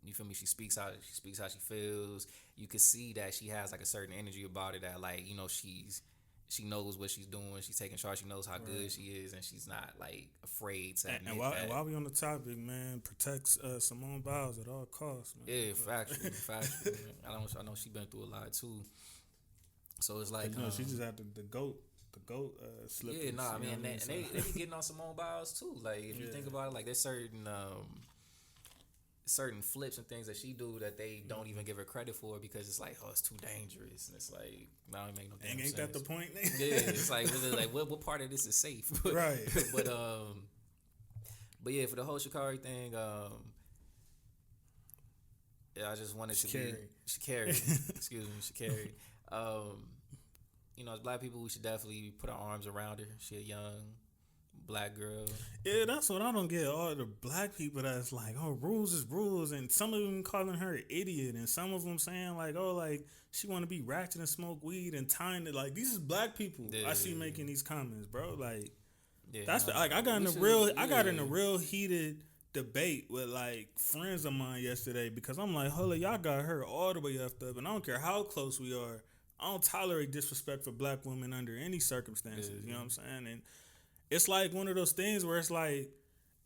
you feel me? She speaks how she feels. You can see that she has like a certain energy about it, that like, you know, she knows what she's doing. She's taking charge. She knows how good she is, and she's not like afraid to admit that. And while we on the topic, man, protects Simone Biles at all costs, man. Yeah, factual. I know she been through a lot too. So it's like, she just had the goat slip. Yeah, I mean, and they be getting on Simone Biles too. Like if you think about it, like there's certain flips and things that she do that they don't even give her credit for, because it's like, oh, it's too dangerous, and it's like, no, it make no damn sense. Ain't that the point? Yeah, it's like, what part of this is safe? Right. But yeah, for the whole Sha'Carri thing, yeah, I just wanted to be Sha'Carri. Excuse me, Sha'Carri. You know, as black people, we should definitely put our arms around her. She a young black girl. Yeah, that's what I don't get. All the black people that's like, oh, rules is rules, and some of them calling her an idiot, and some of them saying like, oh, like she want to be ratchet and smoke weed and tying it. Like, these is black people I see making these comments, bro. Like, that's like I got in a real heated debate with like friends of mine yesterday, because I'm like, hold on, y'all got her all the way effed up, and I don't care how close we are. I don't tolerate disrespect for black women under any circumstances. You know what I'm saying? And it's like one of those things where it's like,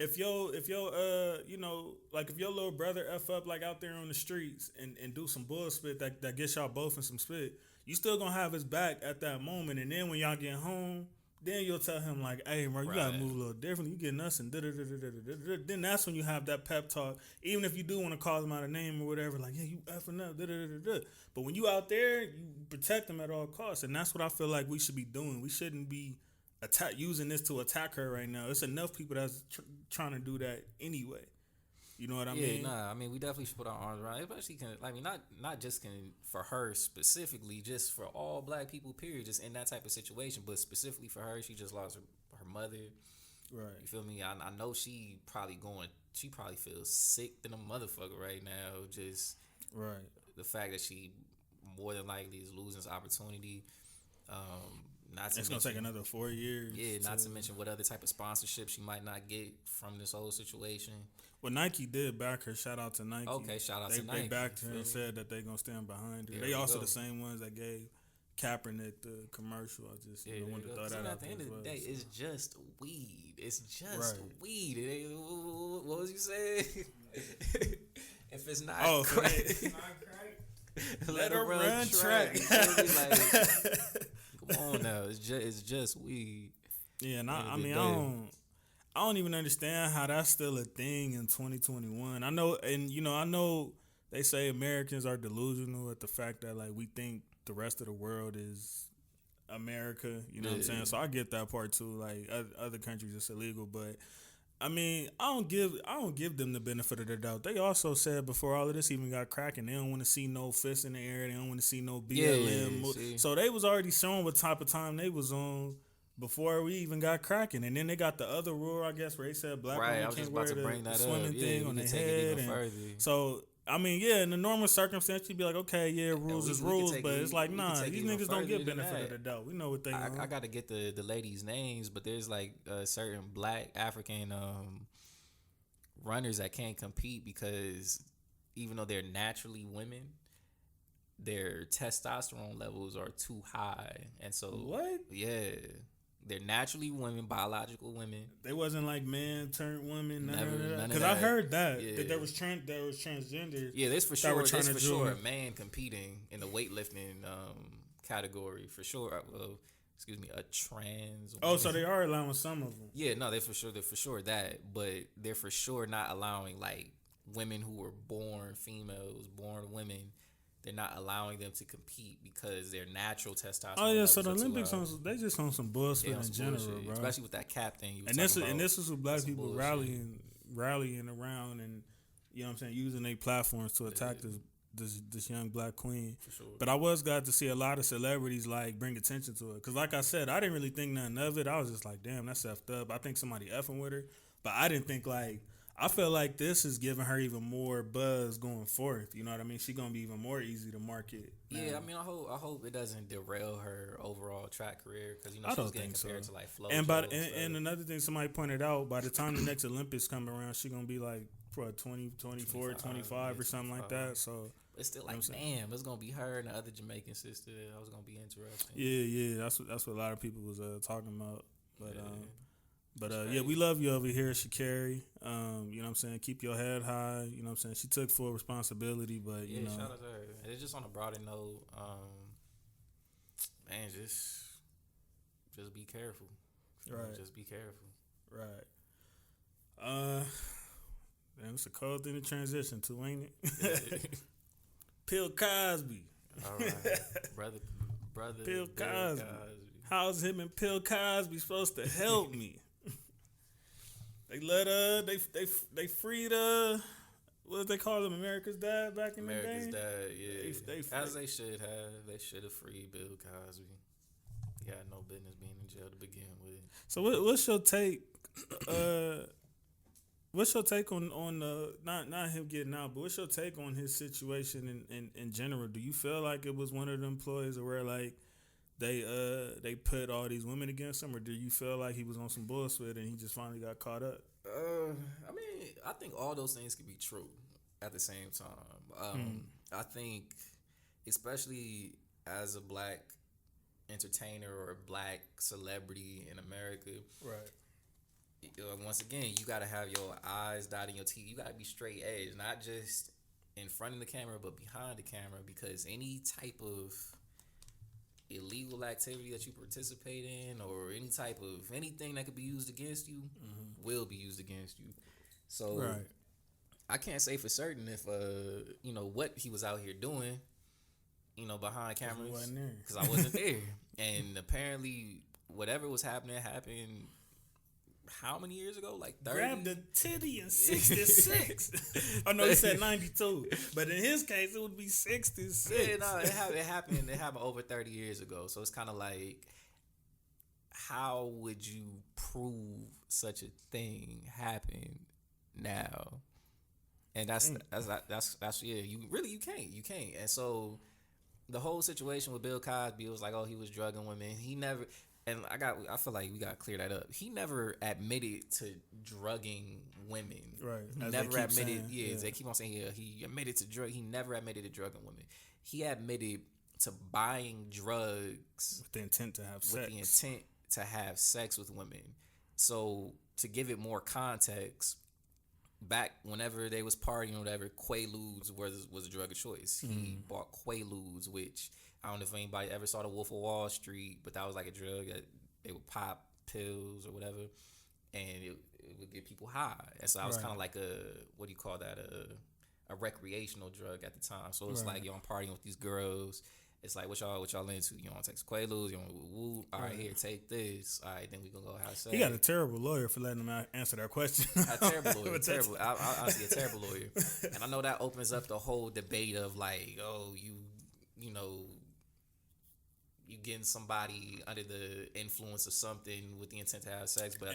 if your little brother F up like out there on the streets and do some bullshit that gets y'all both in some spit, you still gonna have his back at that moment. And then when y'all get home, then you'll tell him like, hey, bro, you gotta move a little different. You getting us and da-da-da-da-da-da-da. Then that's when you have that pep talk. Even if you do want to call them out a name or whatever, like, yeah, you effing up, da-da-da-da-da. But when you out there, you protect them at all costs. And that's what I feel like we should be doing. We shouldn't be using this to attack her right now. It's enough people that's trying to do that anyway. You know what I mean? Yeah, I mean, we definitely should put our arms around it, especially not just for her specifically, just for all black people, period, just in that type of situation, but specifically for her. She just lost her mother. Right. You feel me? I know she probably feels sick than a motherfucker right now. Just right. The fact that she more than likely is losing this opportunity. It's gonna take another 4 years. Yeah, not to mention what other type of sponsorship she might not get from this whole situation. Well, Nike did back her. Shout out to Nike. Okay, shout out to Nike. They backed her and said that they're gonna stand behind her. They also the same ones that gave Kaepernick the commercial. I just wanted to throw that out. At the end of the day, it's just weed. It's just weed. It ain't, what was you saying? If it's not crack, it's not crack. Let her run track. Come on now, it's just weed. Yeah, and I don't even understand how that's still a thing in 2021. I know they say Americans are delusional at the fact that like we think the rest of the world is America. You know what I'm saying? So I get that part too. Like other countries, it's illegal, but I mean, I don't give them the benefit of the doubt. They also said before all of this even got cracking, they don't want to see no fists in the air. They don't want to see no BLM. So they was already showing what type of time they was on before we even got cracking. And then they got the other rule, I guess, where they said black women can't wear the swimming thing on their head. So, I mean, yeah, in the normal circumstance, you'd be like, okay, yeah, rules is rules. But it's like, nah, these niggas don't get benefit of the doubt. We know what they I got to get the ladies' names, but there's like certain black African runners that can't compete because even though they're naturally women, their testosterone levels are too high. And so, what? Yeah. They're naturally women, biological women. They wasn't like man turned women. Because I heard that there was transgender. Yeah, there's for sure a man competing in the weightlifting category for sure. Well, a trans woman. Oh, so they are allowing some of them. Yeah, no, they're for sure that, but they're for sure not allowing like women who were born females, born women. They're not allowing them to compete because their natural testosterone. Oh yeah, so the Olympics they just on some bullshit in general, bro. Especially with that cap thing. And this is what black people rallying around, and you know what I'm saying, using their platforms to attack this young black queen. For sure. But I was glad to see a lot of celebrities like bring attention to it, because like I said, I didn't really think nothing of it. I was just like, damn, that's effed up. I think somebody effing with her, but I didn't think like. I feel like this is giving her even more buzz going forth. You know what I mean? She's gonna be even more easy to market. Yeah, I mean, I hope it doesn't derail her overall track career, because you know she's getting compared to like Flo. And another thing somebody pointed out, by the time the next Olympics come around, she's gonna be like 20, 24, 25 or something like that. So it's still like, damn, it's gonna be her and the other Jamaican sister. That was gonna be interesting. Yeah, that's what a lot of people was talking about. But yeah, we love you over here, Sha'Carri. You know what I'm saying? Keep your head high. You know what I'm saying? She took full responsibility, but you know. Shout out to her. And it's just on a broader note, man, just be careful. Right. Just be careful. Right. Man, it's a cold thing to transition to, ain't it? Bill Cosby. All right. Brother Bill Cosby. How's him and Bill Cosby supposed to help me? They they freed what did they call him? America's Dad back in the day? America's Dad, yeah. As they should have. They should have freed Bill Cosby. He had no business being in jail to begin with. So what's your take? What's your take on not him getting out, but what's your take on his situation in general? Do you feel like it was one of the employees where like they put all these women against him, or do you feel like he was on some bullshit and he just finally got caught up? I mean, I think all those things could be true at the same time. I think, especially as a black entertainer or a black celebrity in America, right? Once again, you got to have your eyes dotted, your T's. You got to be straight edge, not just in front of the camera, but behind the camera, because any type of illegal activity that you participate in, or any type of anything that could be used against you, will be used against you. So I can't say for certain if what he was out here doing, behind cameras, because I wasn't there. And apparently whatever was happening happened how many years ago? Like 30? Grabbed the titty in 66. Oh no, he said 92. But in his case, it would be 66. Yeah, no, it happened. It happened over 30 years ago. So it's kind of like, how would you prove such a thing happened now? And that's you can't. And so the whole situation with Bill Cosby, it was like, oh, he was drugging women. He never. And I feel like we gotta clear that up. He never admitted to drugging women. Right. He never admitted. They keep on saying he admitted to drug. He never admitted to drugging women. He admitted to buying drugs with the intent to have sex. With the intent to have sex with women. So to give it more context, back whenever they was partying or whatever, Quaaludes was a drug of choice. He bought Quaaludes, which I don't know if anybody ever saw The Wolf of Wall Street, but that was like a drug that they would pop pills or whatever, and it would get people high. And so I was kind of like a recreational drug at the time. So it's like, yo, I'm partying with these girls. It's like, what y'all into? You want to take some Quaaludes? You want woo? All right, here, take this. All right, then we gonna go have sex. He got a terrible lawyer for letting him answer that question. A terrible lawyer, terrible. I see a terrible lawyer, and I know that opens up the whole debate of like, oh, you know. You getting somebody under the influence of something with the intent to have sex, but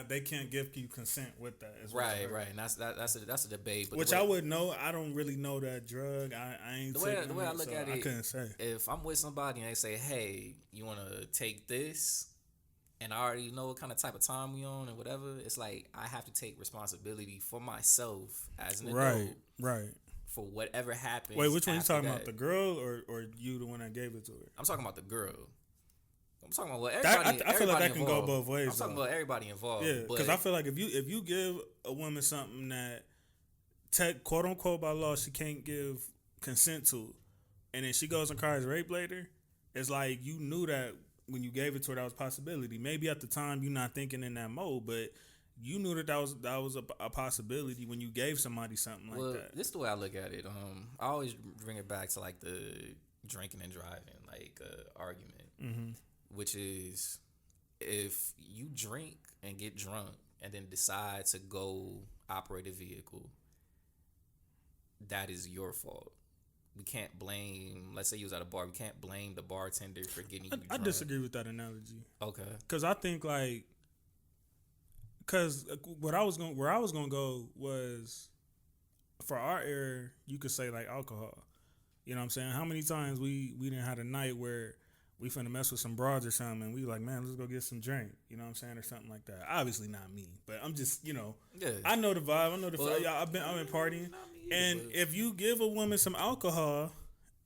they can't give you consent with that. Right, and that's a debate. But which I would know. I don't really know that drug. I ain't. The way I look at it, I couldn't say. If I'm with somebody and they say, "Hey, you want to take this," and I already know what kind of type of time we on and whatever, it's like I have to take responsibility for myself as an adult. Right. For whatever happens. Wait, which one you talking about? The girl or you, the one that gave it to her? I'm talking about the girl. I'm talking about everybody. I feel like that can go both ways. I'm talking about everybody involved. Yeah, because I feel like if you give a woman something that, quote unquote by law, she can't give consent to, and then she goes and cries rape later, it's like you knew that when you gave it to her, that was a possibility. Maybe at the time you're not thinking in that mode, but you knew that was a possibility when you gave somebody something like that. This is the way I look at it. I always bring it back to like the drinking and driving like argument, which is if you drink and get drunk and then decide to go operate a vehicle, that is your fault. We can't blame, let's say you was at a bar, we can't blame the bartender for getting you drunk. I disagree with that analogy. Okay. Because I think where I was going to go was, for our era, you could say like alcohol. You know what I'm saying? How many times we didn't have a night where we finna mess with some broads or something and we like, man, let's go get some drink. You know what I'm saying? Or something like that. Obviously not me, but I'm just, I know the vibe. I know the vibe. I've been partying. And if you give a woman some alcohol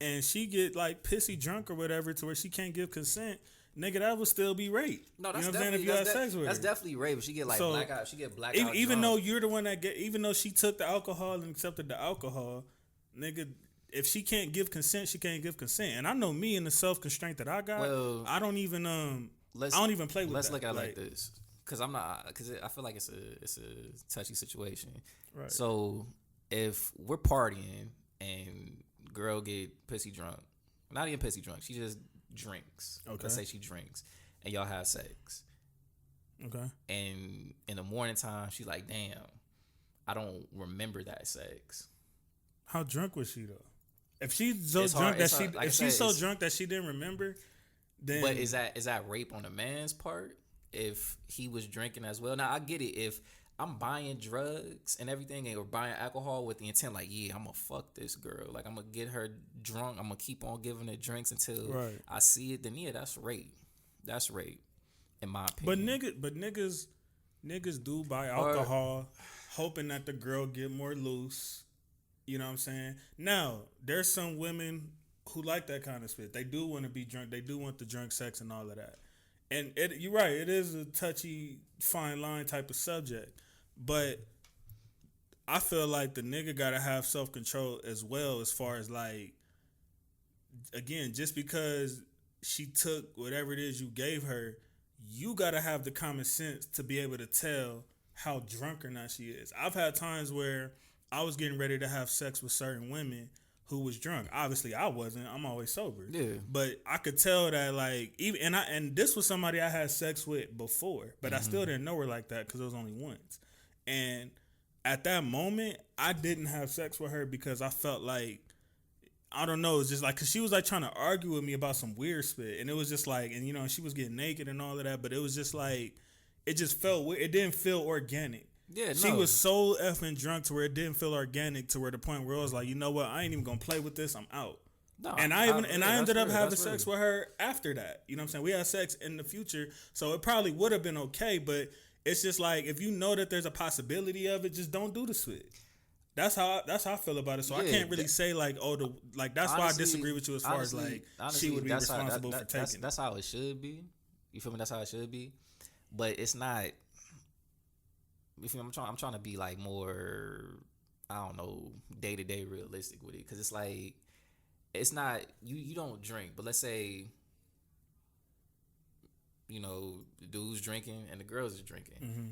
and she get like pissy drunk or whatever to where she can't give consent, nigga, that would still be rape. No, that's you know definitely, if you had sex with her. That's definitely rape. But she get like blackout. She get blackout. Even though you're the one that even though she took the alcohol and accepted the alcohol, nigga, if she can't give consent, she can't give consent. And I know me and the self constraint that I got. Well, I don't even I don't even play with. Let's that. Look at it like this, because I feel like it's a touchy situation. Right. So if we're partying and girl get pissy drunk, not even pissy drunk, she just drinks. Okay. Let's say she drinks and y'all have sex. Okay. And in the morning time, she's like, damn, I don't remember that sex. How drunk was she though? If she's so drunk that she didn't remember, then. But is that rape on a man's part? If he was drinking as well. Now I get it. If I'm buying drugs and everything, or buying alcohol with the intent, like, yeah, I'm gonna fuck this girl, like I'm gonna get her drunk, I'm gonna keep on giving her drinks until I see it, then yeah, that's rape. That's rape, in my opinion. But niggas do buy alcohol, hoping that the girl get more loose. You know what I'm saying? Now, there's some women who like that kind of shit. They do want to be drunk. They do want the drunk sex and all of that. And you're right. It is a touchy, fine line type of subject. But I feel like the nigga got to have self-control as well, as far as like, again, just because she took whatever it is you gave her, you got to have the common sense to be able to tell how drunk or not she is. I've had times where I was getting ready to have sex with certain women who was drunk. Obviously, I wasn't. I'm always sober. Yeah. But I could tell that, like, even and this was somebody I had sex with before, but I still didn't know her like that because it was only once. And at that moment, I didn't have sex with her because I felt like, I don't know, it's just like, because she was like trying to argue with me about some weird shit, and it was just like, and she was getting naked and all of that, but it was just like, it just felt weird. It didn't feel organic. Yeah, she was so effing drunk to where it didn't feel organic, to where the point where I was like, you know what, I ain't even gonna play with this. I'm out. No, and I ended up having sex with her after that. You know what I'm saying? We had sex in the future, so it probably would have been okay. But it's just like, if you know that there's a possibility of it, just don't do the shit. That's how I feel about it. So I can't really say like, that's why I disagree with you as far as like, she would be responsible for taking. That's how it should be. You feel me? That's how it should be. But it's not. You feel me? I'm trying to be like more, I don't know, day to day realistic with it, because it's like, it's not, you don't drink, but let's say, the dude's drinking and the girls are drinking. Mm-hmm.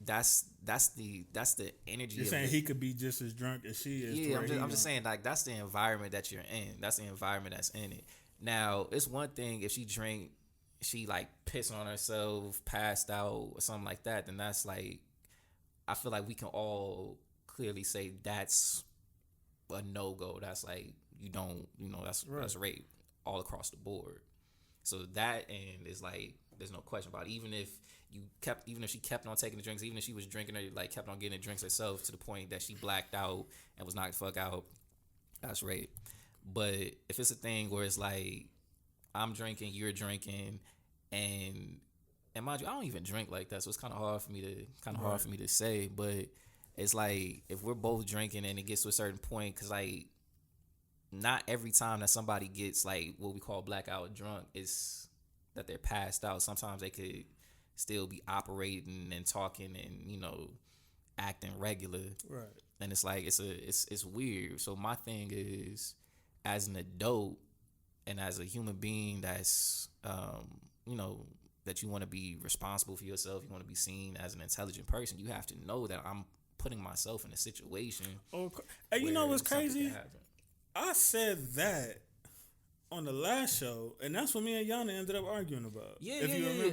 That's the energy. You're saying he could be just as drunk as she is. Yeah, I'm just saying, like, that's the environment that you're in. That's the environment that's in it. Now, it's one thing if she drink, she like pissed on herself, passed out or something like that, then that's like, I feel like we can all clearly say that's a no-go. That's like, you don't, that's rape all across the board. So that end is like, there's no question about it. Even if she kept on taking the drinks, even if she was drinking or like kept on getting the drinks herself to the point that she blacked out and was knocked the fuck out, that's rape. But if it's a thing where it's like, I'm drinking, you're drinking, and mind you, I don't even drink like that, so it's kind of hard for me to say. But it's like, if we're both drinking and it gets to a certain point, because like, not every time that somebody gets like what we call blackout drunk is that they're passed out. Sometimes they could still be operating and talking and acting regular. Right. And it's like, it's weird. So my thing is, as an adult, and as a human being that's you know, that you want to be responsible for yourself, you want to be seen as an intelligent person, you have to know that I'm putting myself in a situation. Oh, hey, you know what's crazy? I said that on the last show, and that's what me and Yana ended up arguing about. Yeah.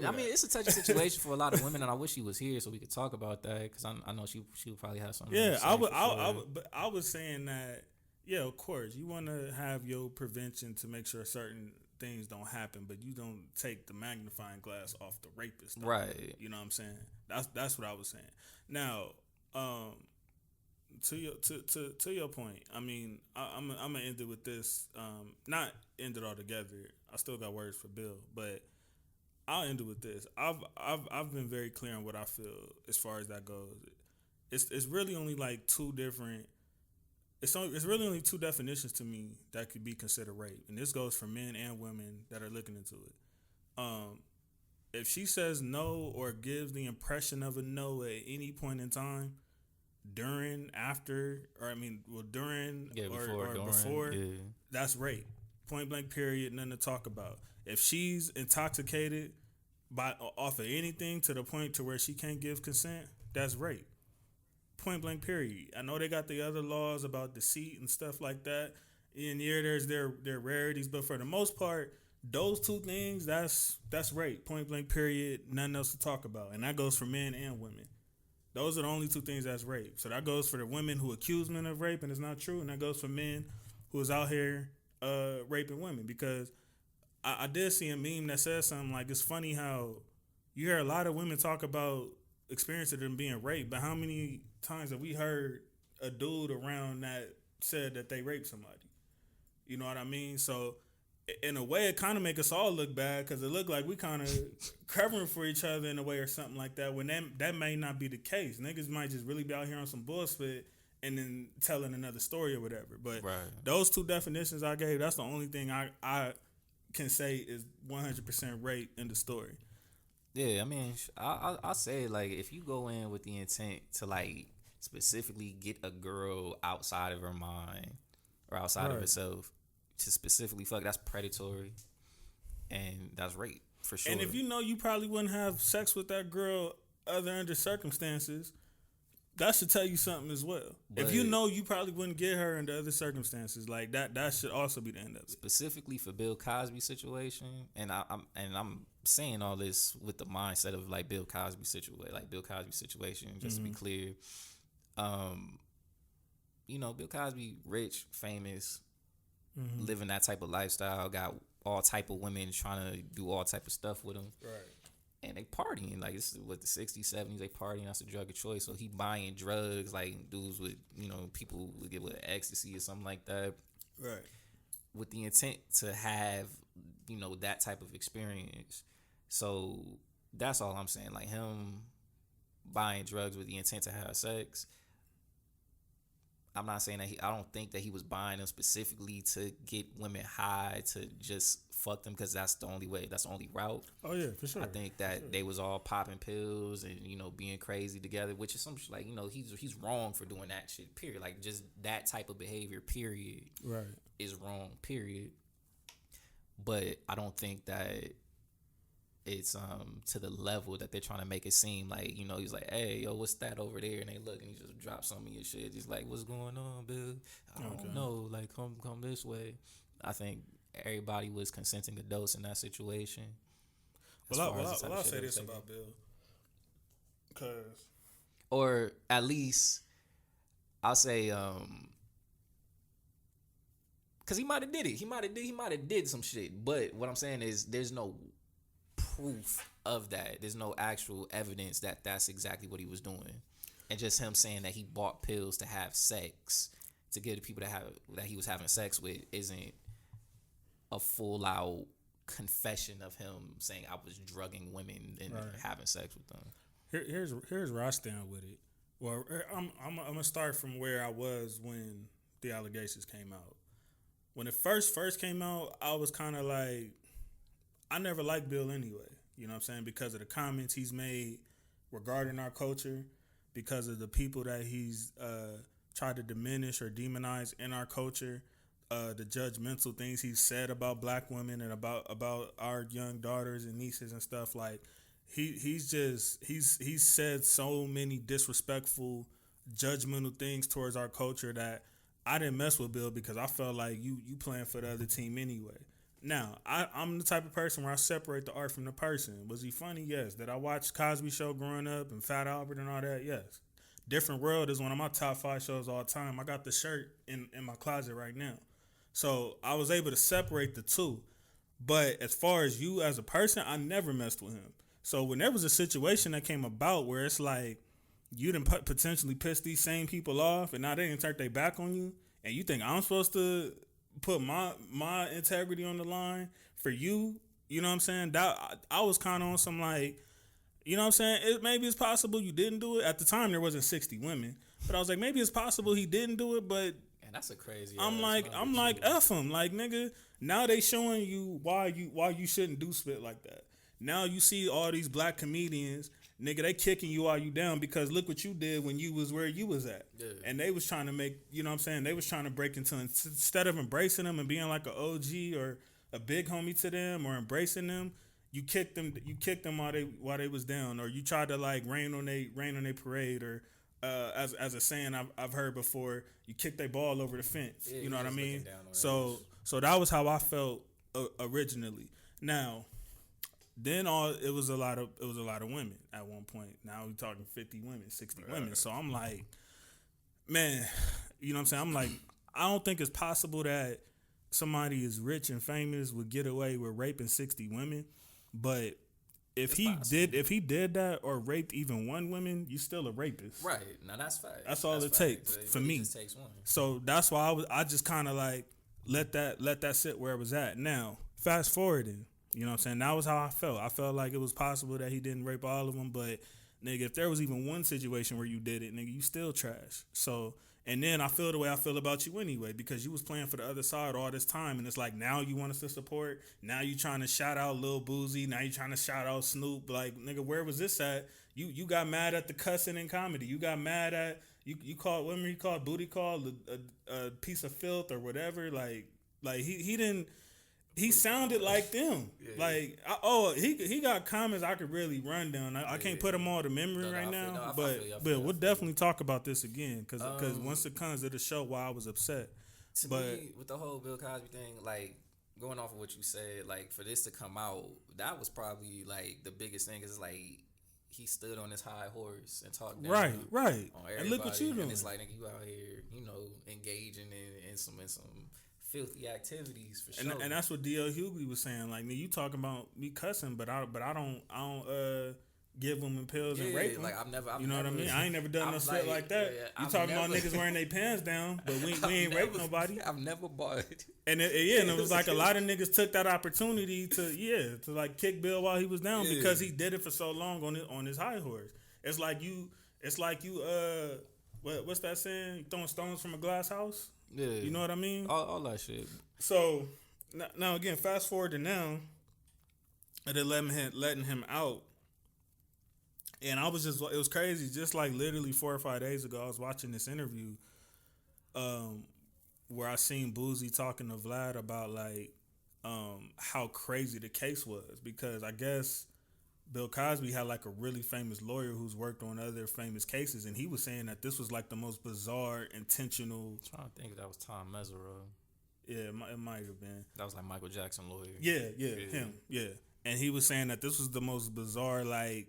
I mean, it's a touchy situation for a lot of women, and I wish she was here so we could talk about that, because I know she would probably have something. Yeah, I was saying that. Yeah, of course, you want to have your prevention to make sure certain things don't happen, but you don't take the magnifying glass off the rapist. Right. You know what I'm saying? That's what I was saying. Now, to your point, I mean, I'm gonna end it with this. Not end it all together. I still got words for Bill, but I'll end it with this. I've been very clear on what I feel as far as that goes. It's really only like two different. It's really only two definitions to me that could be considered rape, and this goes for men and women that are looking into it. If she says no or gives the impression of a no at any point in time, during, after, or during before, that's rape. Point blank, period. Nothing to talk about. If she's intoxicated off of anything to the point to where she can't give consent, that's rape. Point blank, period. I know they got the other laws about deceit and stuff like that. And yeah, there's their rarities, but for the most part, those two things, that's rape. Point blank, period. Nothing else to talk about. And that goes for men and women. Those are the only two things that's rape. So that goes for the women who accuse men of rape and it's not true, and that goes for men who is out here raping women. Because I did see a meme that says something like, it's funny how you hear a lot of women talk about experience of them being raped, but how many times have we heard a dude around that said that they raped somebody? You know what I mean? So in a way, it kind of make us all look bad, because it look like we kind of covering for each other in a way or something like that, when that may not be the case. Niggas might just really be out here on some bullshit and then telling another story or whatever. But those two definitions I gave, that's the only thing I can say is 100% rape in the story. Yeah, I mean, I say, like, if you go in with the intent to, like, specifically get a girl outside of her mind or outside of herself to specifically fuck, that's predatory, and that's rape for sure. And if you know you probably wouldn't have sex with that girl under circumstances, that should tell you something as well. But if you know you probably wouldn't get her under other circumstances, like that should also be the end of it. Specifically for Bill Cosby situation, and I'm saying all this with the mindset of like Bill Cosby situation, just to be clear. You know, Bill Cosby, rich, famous, living that type of lifestyle, got all type of women trying to do all type of stuff with him. Right. And they partying, like, this is what, the 60s, 70s, they partying, that's a drug of choice. So he buying drugs, like dudes with, you know, people would get with ecstasy or something like that. Right. With the intent to have, you know, that type of experience. So that's all I'm saying. Like, him buying drugs with the intent to have sex. I'm not saying that I don't think that he was buying them specifically to get women high to just fuck them, because that's the only way. That's the only route. Oh yeah, for sure. I think that they was all popping pills and, you know, being crazy together, which is some like, you know, he's wrong for doing that shit. Period. Like, just that type of behavior. Period. Right. Is wrong. Period. But I don't think that it's to the level that they're trying to make it seem like, you know, he's like, hey, yo, what's that over there? And they look and he just drops some of your shit. He's like, what's going on, Bill? I don't know. Like, come this way. I think everybody was consenting adults in that situation. Well, I'll say this about Bill. Or at least I'll say, because he might have did it. He might have did some shit. But what I'm saying is there's no proof of that. There's no actual evidence that that's exactly what he was doing. And just him saying that he bought pills to have sex, to get the people that he was having sex with, isn't a full out confession of him saying I was drugging women and having sex with them. Here's where I stand with it. Well, I'm gonna start from where I was when the allegations came out. When it first came out, I was kind of like, I never liked Bill anyway. You know what I'm saying? Because of the comments he's made regarding our culture, because of the people that he's tried to diminish or demonize in our culture. the judgmental things he said about black women and about our young daughters and nieces and stuff. Like he's said so many disrespectful, judgmental things towards our culture that I didn't mess with Bill because I felt like you playing for the other team anyway. Now, I'm the type of person where I separate the art from the person. Was he funny? Yes. Did I watch Cosby Show growing up and Fat Albert and all that? Yes. Different World is one of my top 5 shows all time. I got the shirt in my closet right now. So I was able to separate the two. But as far as you as a person, I never messed with him. So when there was a situation that came about where it's like you done potentially piss these same people off and now they didn't turn their back on you and you think I'm supposed to put my integrity on the line for you, you know what I'm saying? That I was kind of on some like, you know what I'm saying? Maybe it's possible you didn't do it. At the time, there wasn't 60 women, but I was like, maybe it's possible he didn't do it. But and that's a crazy. I'm like, F him, like nigga. Now they showing you why you shouldn't do spit like that. Now you see all these black comedians, nigga, they kicking you while you down because look what you did when you was where you was at. Yeah. And they was trying to make, you know what I'm saying? They was trying to break into, instead of embracing them and being like an OG or a big homie to them or embracing them, you kicked them while they was down, or you tried to like rain on their parade, or as a saying I've heard before, you kicked their ball over the fence. Yeah, you know what I mean? So that was how I felt originally. Now, then it was a lot of women at one point. Now we're talking 50 women, 60 women. So I'm like, man, you know what I'm saying? I'm like, I don't think it's possible that somebody is rich and famous would get away with raping 60 women. But if he did that or raped even one woman, you still a rapist. Right. Now that's fact. That's all it takes for me. Just takes one. So that's why I just kind of like let that sit where it was at. Now, fast forwarding, you know what I'm saying? That was how I felt. I felt like it was possible that he didn't rape all of them, but nigga, if there was even one situation where you did it, nigga, you still trash. So, and then I feel the way I feel about you anyway, because you was playing for the other side all this time, and it's like now you want us to support. Now you trying to shout out Lil Boozy. Now you trying to shout out Snoop. Like, nigga, where was this at? You got mad at the cussing in comedy. You got mad at you called women. You called booty call a piece of filth or whatever. Like he didn't. He sounded like them. Yeah, like he got comments I could really run down. I can't put them all to memory right now, but we'll definitely talk about this again because once it comes to the show, why I was upset. To me, with the whole Bill Cosby thing, like going off of what you said, like for this to come out, that was probably like the biggest thing. Cause it's like he stood on his high horse and talked down right. On everybody, and look what you doing. And it's like, nigga, you out here, you know, engaging in some filthy activities for sure. And that's what D.L. Hughley was saying. Like, you talking about me cussing, but I don't give women pills and rape them. Like I've you know never, what I mean? I ain't never done no shit like that. You talking about niggas wearing their pants down, but we ain't raped nobody. I've never bought it. And it was like a lot of niggas took that opportunity to like kick Bill while he was down because he did it for so long on his high horse. It's like you what's that saying? You throwing stones from a glass house? Yeah, you know what I mean. All that shit. So now again, fast forward to now, and then letting him out, and it was crazy. Just like literally 4 or 5 days ago, I was watching this interview, where I seen Boozy talking to Vlad about like, how crazy the case was because I guess Bill Cosby had like a really famous lawyer who's worked on other famous cases, and he was saying that this was like the most bizarre, intentional. I'm trying to think if that was Tom Mesereau. Yeah, it might have been. That was like Michael Jackson lawyer. Yeah, him. Yeah, and he was saying that this was the most bizarre, like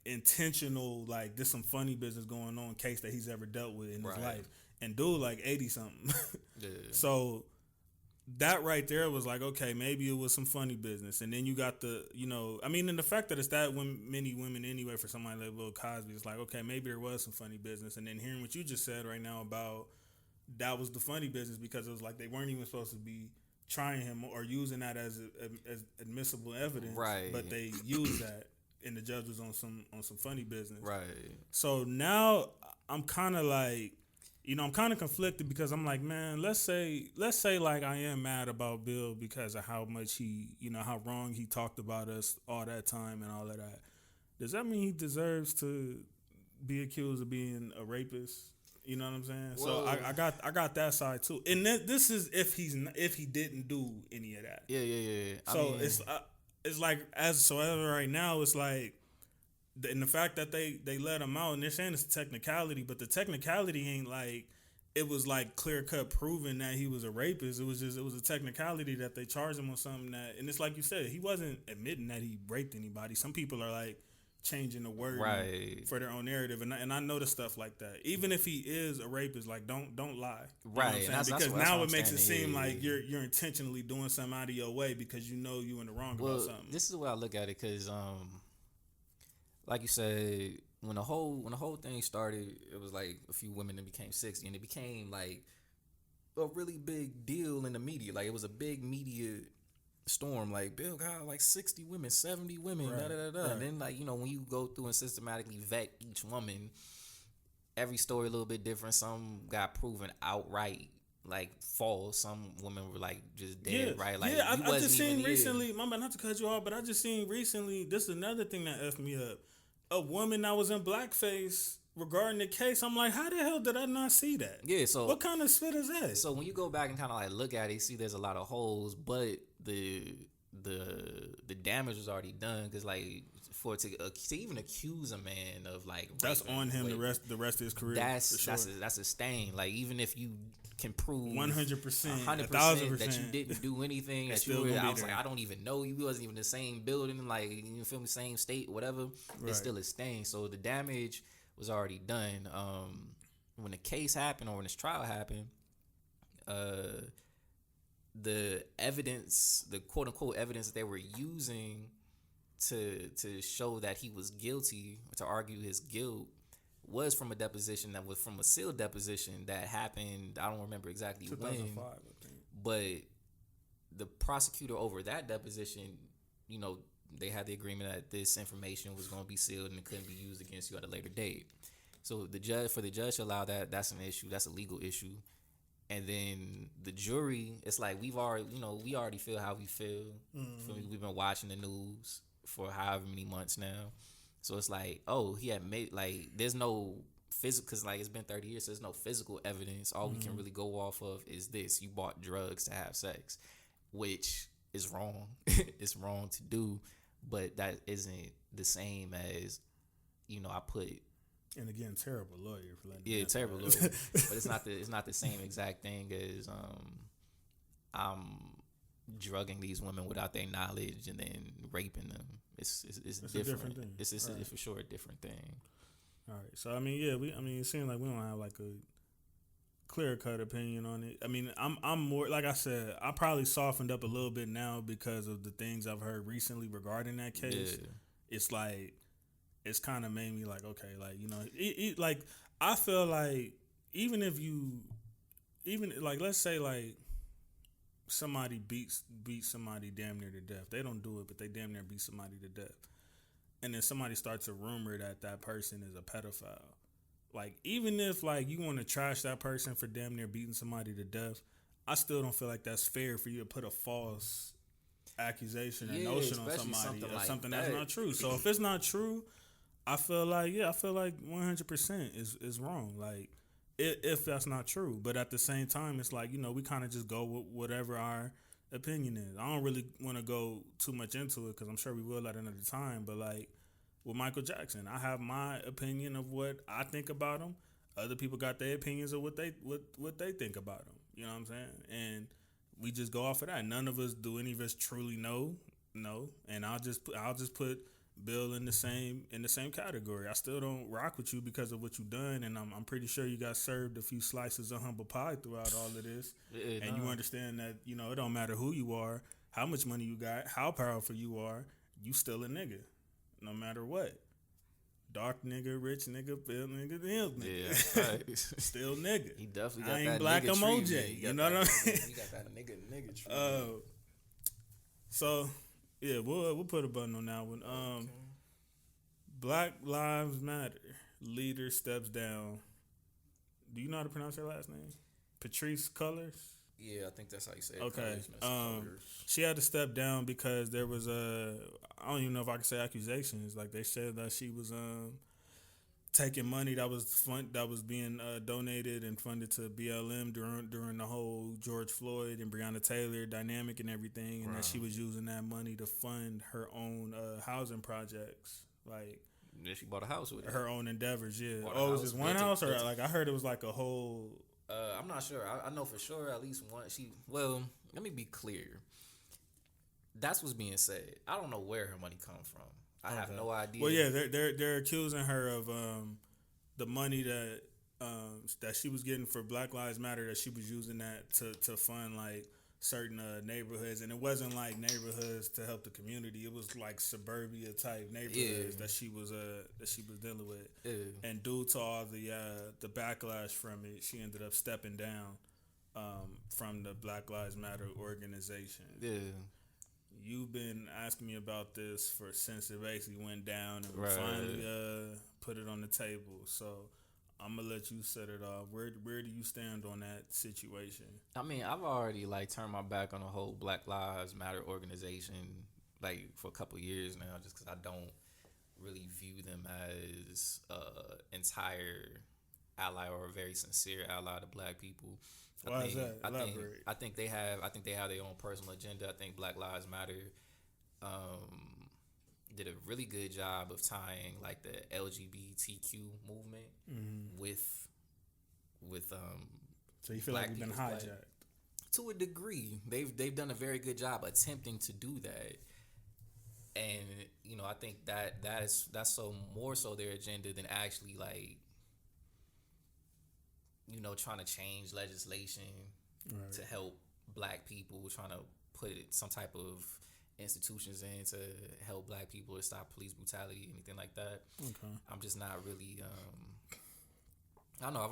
intentional, like there's some funny business going on case that he's ever dealt with in his life, and dude like 80 something. Yeah. So that right there was like, okay, maybe it was some funny business. And then you got and the fact that it's that many women anyway for somebody like Bill Cosby, it's like, okay, maybe there was some funny business. And then hearing what you just said right now about that was the funny business because it was like they weren't even supposed to be trying him or using that as admissible evidence. Right. But they used that and the judge was on some funny business. Right. So now I'm kind of like, I'm kind of conflicted because I'm like, man, let's say like I am mad about Bill because of how much he, how wrong he talked about us all that time and all of that. Does that mean he deserves to be accused of being a rapist? You know what I'm saying? Well, so I got that side too. And this is if he didn't do any of that. Yeah. So it's like as of right now, it's like, and the fact that they let him out, and they're saying it's a technicality, but the technicality ain't like it was like clear cut proving that he was a rapist. It was a technicality that they charged him on something that, and it's like you said, he wasn't admitting that he raped anybody. Some people are like changing the word for their own narrative, and I notice stuff like that. Even if he is a rapist, like don't lie, right? Because now it makes it seem like you're intentionally doing something out of your way because you know you in the wrong about something. This is the way I look at it, because like you said, when the whole thing started, it was like a few women that became 60, and it became like a really big deal in the media. Like it was a big media storm. Like Bill got like 60 women, 70 women, right. And then like, you know, when you go through and systematically vet each woman, every story a little bit different. Some got proven outright like false. Some women were like just dead, right? Like I just seen recently. My bad, not to cut you off, but I just seen recently. This is another thing that effed me up. A woman that was in blackface regarding the case. I'm like, how the hell did I not see that? Yeah. So what kind of spit is that? So when you go back and kind of like look at it, you see there's a lot of holes, but the damage was already done, because like for it to even accuse a man of like that's on him the rest of his career. That's a stain. Like even if you can prove 100%, 100% that you didn't do anything, that you were, I was like, I don't even know you. Wasn't even in the same building, like you feel me, same state, whatever. Right. It's still a stain. So the damage was already done. When the case happened, or when this trial happened, the evidence, the quote unquote evidence that they were using to show that he was guilty, to argue his guilt, was from a deposition that was from a sealed deposition that happened. I don't remember exactly 2005, when, I think. But the prosecutor over that deposition, you know, they had the agreement that this information was going to be sealed and it couldn't be used against you at a later date. So the judge to allow that, that's an issue. That's a legal issue. And then the jury, it's like we already feel how we feel. Mm-hmm. We've been watching the news for however many months now. So it's like, oh, he had made, like, there's no physical, because like it's been 30 years, so there's no physical evidence. All we can really go off of is this: you bought drugs to have sex, which is wrong. It's wrong to do, but that isn't the same as, you know, I put. And again, terrible lawyer for letting. Yeah, terrible lawyer, but it's not the same exact thing as I'm drugging these women without their knowledge and then raping them. It's different. A different thing. It's for sure a different thing. All right. So I mean, it seems like we don't have like a clear cut opinion on it. I mean, I'm more, like I said, I probably softened up a little bit now because of the things I've heard recently regarding that case. Yeah. It's like, it's kind of made me like, okay, like, you know, like I feel like even like let's say like somebody beats somebody damn near to death. They don't do it, but they damn near beat somebody to death. And then somebody starts a rumor that person is a pedophile. Like, even if like you want to trash that person for damn near beating somebody to death, I still don't feel like that's fair for you to put a false accusation or notion on somebody or something that's not true. So if it's not true, I feel like 100% is wrong. Like, if that's not true. But at the same time, it's like, you know, we kind of just go with whatever our opinion is. I don't really want to go too much into it because I'm sure we will at another time. But like with Michael Jackson, I have my opinion of what I think about him. Other people got their opinions of what they think about him. You know what I'm saying? And we just go off of that. None of us do any of us truly know. And I'll just put Bill in the same category. I still don't rock with you because of what you've done, and I'm pretty sure you got served a few slices of humble pie throughout all of this. You understand that, you know, it don't matter who you are, how much money you got, how powerful you are, you still a nigga, no matter what. Dark nigga, rich nigga, Bill nigga, Bill nigga. Yeah, right. Still nigga. He definitely got I ain't that black, nigga I'm tree, OJ. You know what I mean? He got that nigga tree. So. Yeah, we'll put a button on that one. Okay. Black Lives Matter. Leader steps down. Do you know how to pronounce her last name? Patrisse Cullors? Yeah, I think that's how you say it. Okay. She had to step down because there was I don't even know if I can say accusations. Like, they said that she was taking money that was being donated and funded to BLM during the whole George Floyd and Breonna Taylor dynamic and everything, and that she was using that money to fund her own housing projects, like. Yeah, she bought a house with it. Her own endeavors, yeah. Oh, it was just one house, or like I heard it was like a whole. I'm not sure. I know for sure at least one. Well, let me be clear. That's what's being said. I don't know where her money come from. I have no idea. Well, yeah, they're accusing her of the money that she was getting for Black Lives Matter, that she was using that to fund like certain neighborhoods, and it wasn't like neighborhoods to help the community. It was like suburbia type neighborhoods that she was dealing with. Yeah. And due to all the backlash from it, she ended up stepping down from the Black Lives Matter organization. Yeah. You've been asking me about this since it basically went down, and we finally put it on the table. So I'm gonna let you set it off. Where do you stand on that situation? I mean, I've already like turned my back on the whole Black Lives Matter organization like for a couple of years now, just because I don't really view them as entire ally or a very sincere ally to Black people. Why is that? Elaborate. I think they have their own personal agenda. I think Black Lives Matter did a really good job of tying like the LGBTQ movement with so you feel Black like you've been hijacked to a degree. They've done a very good job attempting to do that, and you know I think that's so more so their agenda than actually like you know trying to change legislation to help Black people, trying to put some type of institutions in to help Black people or stop police brutality, anything like that. Okay. I'm just not really. I don't know.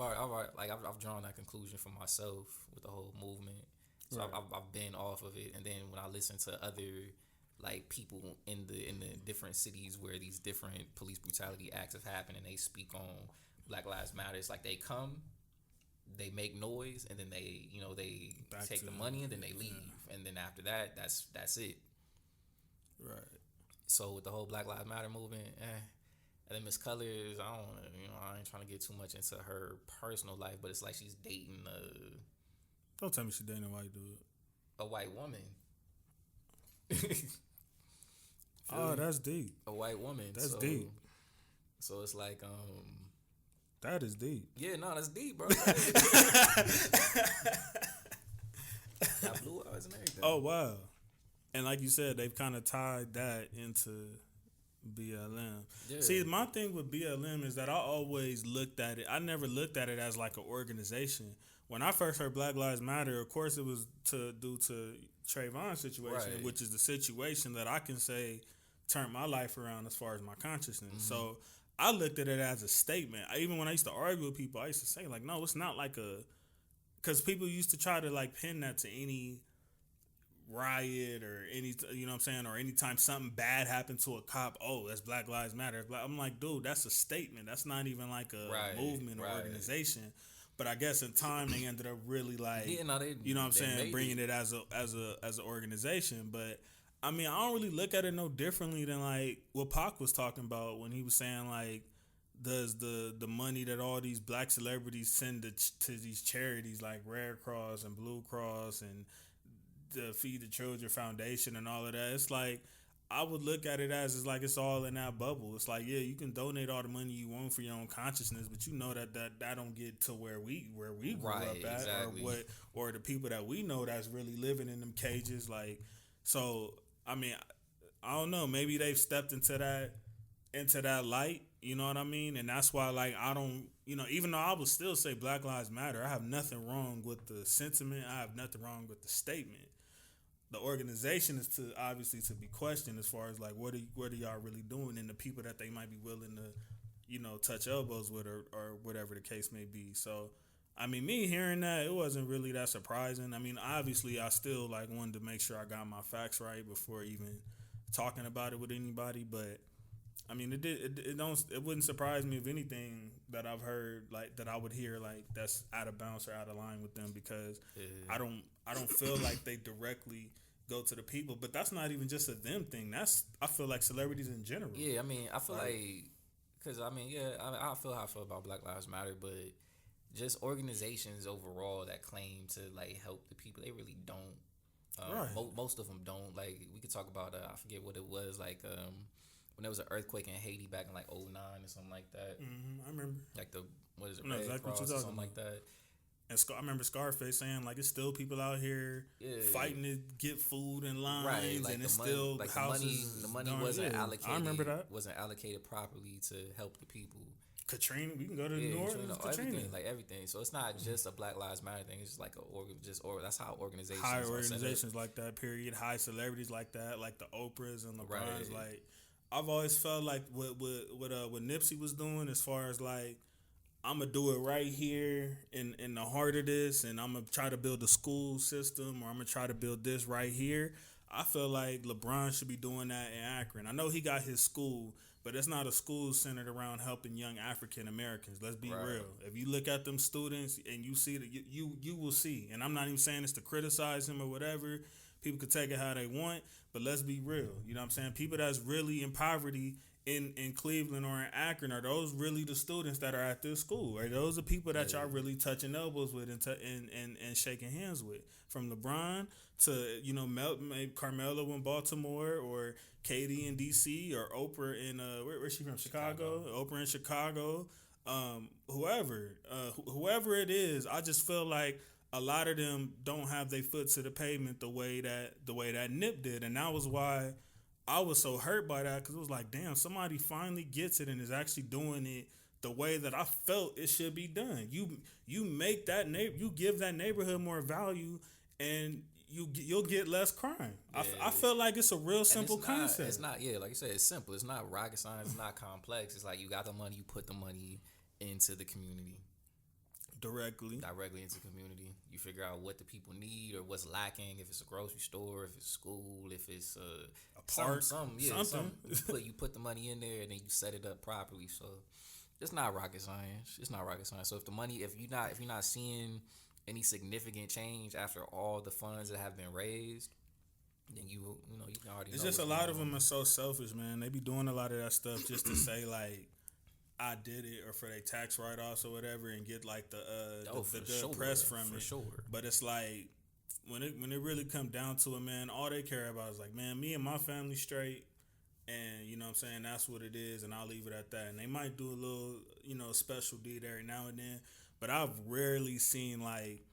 I've drawn that conclusion for myself with the whole movement. So I've been off of it, and then when I listen to other like people in the different cities where these different police brutality acts have happened, and they speak on Black Lives Matter, it's like they come, they make noise, and then they take the money, and then they leave, and then after that, that's it. Right. So with the whole Black Lives Matter movement, and then Miss Cullors, I ain't trying to get too much into her personal life, but it's like she's dating Don't tell me she's dating a white dude. A white woman. Oh, that's deep. A white woman. That's deep. So it's like that is deep. Yeah, no, that's deep, bro. Got blue eyes and everything. Oh wow. And like you said, they've kind of tied that into BLM. Yeah. See, my thing with BLM is that I always looked at it. I never looked at it as like an organization. When I first heard Black Lives Matter, of course, it was due to Trayvon's situation, which is the situation that I can say turned my life around as far as my consciousness. Mm-hmm. So I looked at it as a statement. Even when I used to argue with people, I used to say like, no, it's not like because people used to try to like pin that to any riot or any, you know what I'm saying, or anytime something bad happened to a cop, oh, that's Black Lives Matter. I'm like, dude, that's a statement. That's not even like a movement or organization. But I guess in time they ended up really like, you know what I'm saying, bringing it as an organization. But I mean, I don't really look at it no differently than like what Pac was talking about when he was saying like, does the money that all these Black celebrities send to these charities like Red Cross and Blue Cross and the Feed the Children Foundation and all of that, it's like I would look at it as it's all in that bubble. It's like, yeah, you can donate all the money you want for your own consciousness, but you know that don't get to where we grew up at, exactly. or the people that we know that's really living in them cages. Like, so I mean, I don't know. Maybe they've stepped into that light. You know what I mean? And that's why, like, I don't, even though I would still say Black Lives Matter, I have nothing wrong with the sentiment. I have nothing wrong with the statement. The organization is obviously to be questioned as far as like what are y'all really doing, and the people that they might be willing to touch elbows with or whatever the case may be. So I mean, me hearing that, it wasn't really that surprising. I mean, obviously I still like wanted to make sure I got my facts right before even talking about it with anybody, but I mean it wouldn't surprise me if anything that I've heard like that I would hear like that's out of bounds or out of line with them, because I don't feel like they directly go to the people. But that's not even just a them thing. I feel like celebrities in general. Yeah, I mean, I feel like because I mean, yeah, I feel how I feel about Black Lives Matter, but just organizations overall that claim to like help the people, they really don't. Right. Most of them don't. Like we could talk about, I forget what it was, like when there was an earthquake in Haiti back in like 2009 or something like that. Mm-hmm, I remember. Like what is it? No, Red exactly Cross or something like that. And I remember Scarface saying like it's still people out here fighting to get food and lines, right? Like and it's money, still like houses. The money wasn't allocated. I remember that wasn't allocated properly to help the people. Katrina, we can go to the north. Katrina, everything. So it's not just a Black Lives Matter thing. It's just like that's how organizations. High organizations like that. Period. High celebrities like that, like the Oprahs and LeBrons. Right. Like I've always felt like what Nipsey was doing, as far as like, I'm gonna do it right here in the heart of this, and I'm gonna try to build a school system, or I'm gonna try to build this right here. I feel like LeBron should be doing that in Akron. I know he got his school, but it's not a school centered around helping young African Americans. Let's be real. If you look at them students and you see that, you will see. And I'm not even saying this to criticize him or whatever. People could take it how they want, but let's be real. You know what I'm saying? People that's really in poverty in Cleveland or in Akron, are those really the students that are at this school? Right? Those are people that y'all really touching elbows with and shaking hands with. From LeBron to, you know, maybe Carmelo in Baltimore, or Katie in DC, or Oprah in where's she from? Chicago. Oprah in Chicago. Whoever it is, I just feel like a lot of them don't have their foot to the pavement the way that Nip did, and that was why I was so hurt by that, because it was like, damn, somebody finally gets it and is actually doing it the way that I felt it should be done. You make that you give that neighborhood more value, and you'll get less crime. Yeah. I feel like it's a real simple concept. It's not, like you said, it's simple. It's not rocket science. It's not complex. It's like you got the money, you put the money into the community. Directly into the community. You figure out what the people need or what's lacking. If it's a grocery store, if it's school, if it's a park, something. You put the money in there and then you set it up properly. So it's not rocket science. So if you're not seeing any significant change after all the funds that have been raised, then you can already. It's just a lot of them are so selfish, man. They be doing a lot of that stuff just to say like, I did it, or for their tax write-offs or whatever, and get like the good press from it. For sure. But it's like when it really come down to it, man, all they care about is like, man, me and my family straight, and you know what I'm saying, that's what it is, and I'll leave it at that. And they might do a little, special deed every now and then, but I've rarely seen like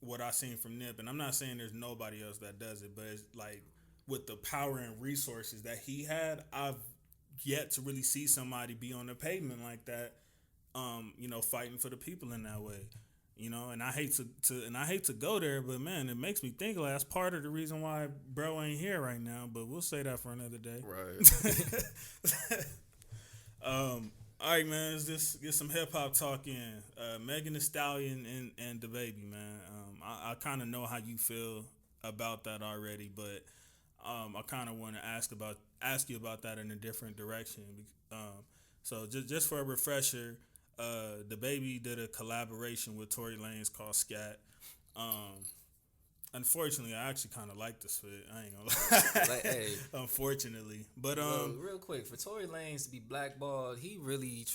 what I seen from Nip, and I'm not saying there's nobody else that does it, but it's like with the power and resources that he had, I've yet to really see somebody be on the pavement like that, fighting for the people in that way, and I hate to go there, but man, it makes me think like that's part of the reason why bro ain't here right now, but we'll say that for another day. Right. All right, man, let's just get some hip hop talk in. Megan Thee Stallion and the baby, man. I kind of know how you feel about that already, but I kind of want to ask you about that in a different direction. So just for a refresher, the baby did a collaboration with Tory Lanez called Scat. Unfortunately, I actually kind of like this fit. I ain't gonna lie. Unfortunately, but real quick, for Tory Lanez to be blackballed, he really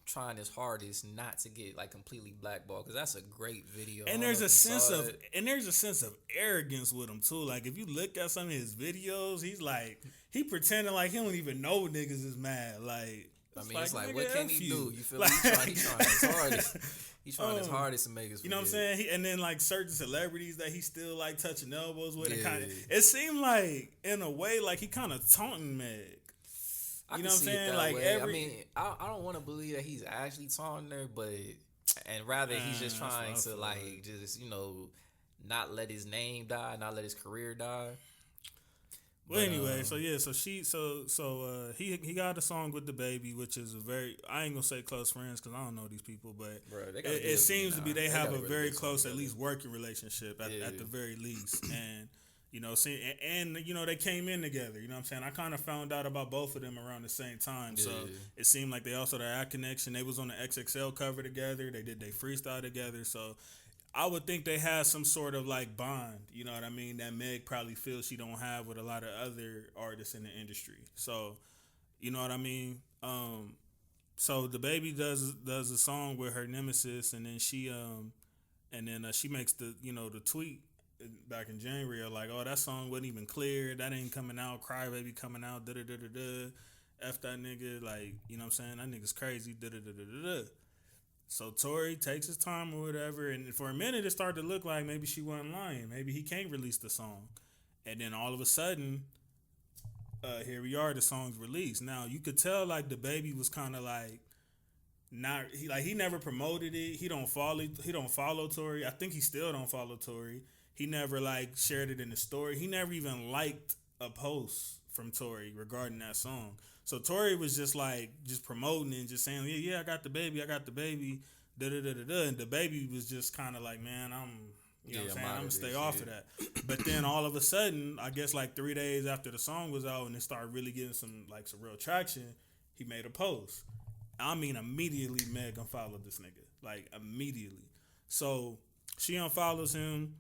trying his hardest not to get like completely blackballed, because that's a great video. And there's a sense of arrogance with him too. Like if you look at some of his videos, he pretending like he don't even know niggas is mad. Like it's like what can he do? You feel like he's trying his hardest. He's trying his hardest to make us. You know what I'm saying? And then like certain celebrities that he still like touching elbows with. Yeah. It seemed like in a way like he kind of taunting Meg. You know what I'm saying? Like I don't want to believe that he's actually taunting her, and rather he's just trying to like just not let his name die, not let his career die. Well, anyway, he got a song with the baby, which is I ain't gonna say close friends because I don't know these people, but it seems to be they have a very close, at least working relationship at the very least, and. They came in together. You know what I'm saying? I kind of found out about both of them around the same time. So it seemed like they also had a connection. They was on the XXL cover together. They did their freestyle together. So I would think they had some sort of like bond. You know what I mean? That Meg probably feels she don't have with a lot of other artists in the industry. So, you know what I mean? So the baby does a song with her nemesis, and then she makes the the tweet back in January like, oh, that song wasn't even clear, that ain't coming out, Cry Baby coming out, da da da da da, f that nigga, like, you know what I'm saying, that nigga's crazy, da da da da da da. So Tory takes his time or whatever, and for a minute it started to look like maybe she wasn't lying, maybe he can't release the song, and then all of a sudden, here we are, the song's released. Now you could tell like the baby was kind of like not he never promoted it. He don't follow Tory. I think he still don't follow Tory. He never like shared it in the story. He never even liked a post from Tory regarding that song. So Tory was just promoting it and just saying, yeah, I got the baby, da da da da da. And the baby was just kind of like, man, I'm gonna stay off of that. But then all of a sudden, I guess like 3 days after the song was out and it started really getting some real traction, he made a post. I mean, immediately Meg unfollowed this nigga, like immediately. So she unfollows him.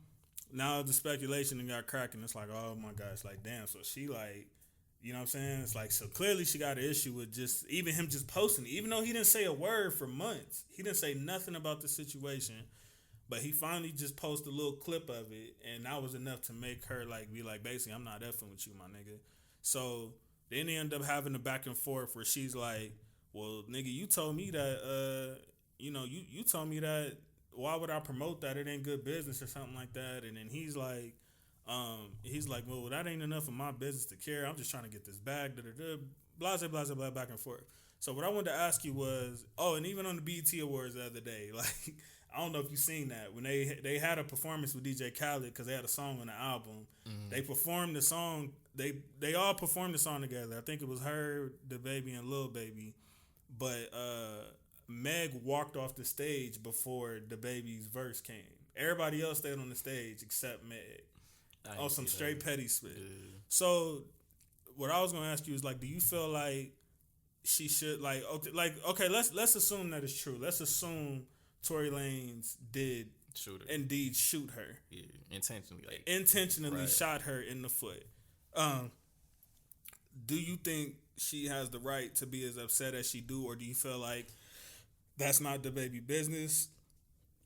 Now the speculation got cracking. It's like, oh my God, it's like, damn. So she like, you know what I'm saying? It's like, so clearly she got an issue with just even him just posting it, even though he didn't say a word for months. He didn't say nothing about the situation, but he finally just posted a little clip of it, and that was enough to make her like be like, basically, I'm not effing with you, my nigga. So then they end up having a back and forth where she's like, well, nigga, you told me that, you told me that, why would I promote that? It ain't good business or something like that. And then he's like, well, that ain't enough of my business to care. I'm just trying to get this bag, blah, blah, blah, blah, back and forth. So what I wanted to ask you was, and even on the BET Awards the other day, like, I don't know if you seen that when they had a performance with DJ Khaled because they had a song on the album. Mm-hmm. They performed the song. They all performed the song together. I think it was her, the baby, and Lil Baby. But Meg walked off the stage before the baby's verse came. Everybody else stayed on the stage except Meg. On some straight petty spit. Yeah. So what I was gonna ask you is like, do you feel like she should okay, let's assume that it's true. Let's assume Tory Lanez did indeed shoot her. Yeah, intentionally. Intentionally shot her in the foot. Do you think she has the right to be as upset as she do, or do you feel like that's not the baby business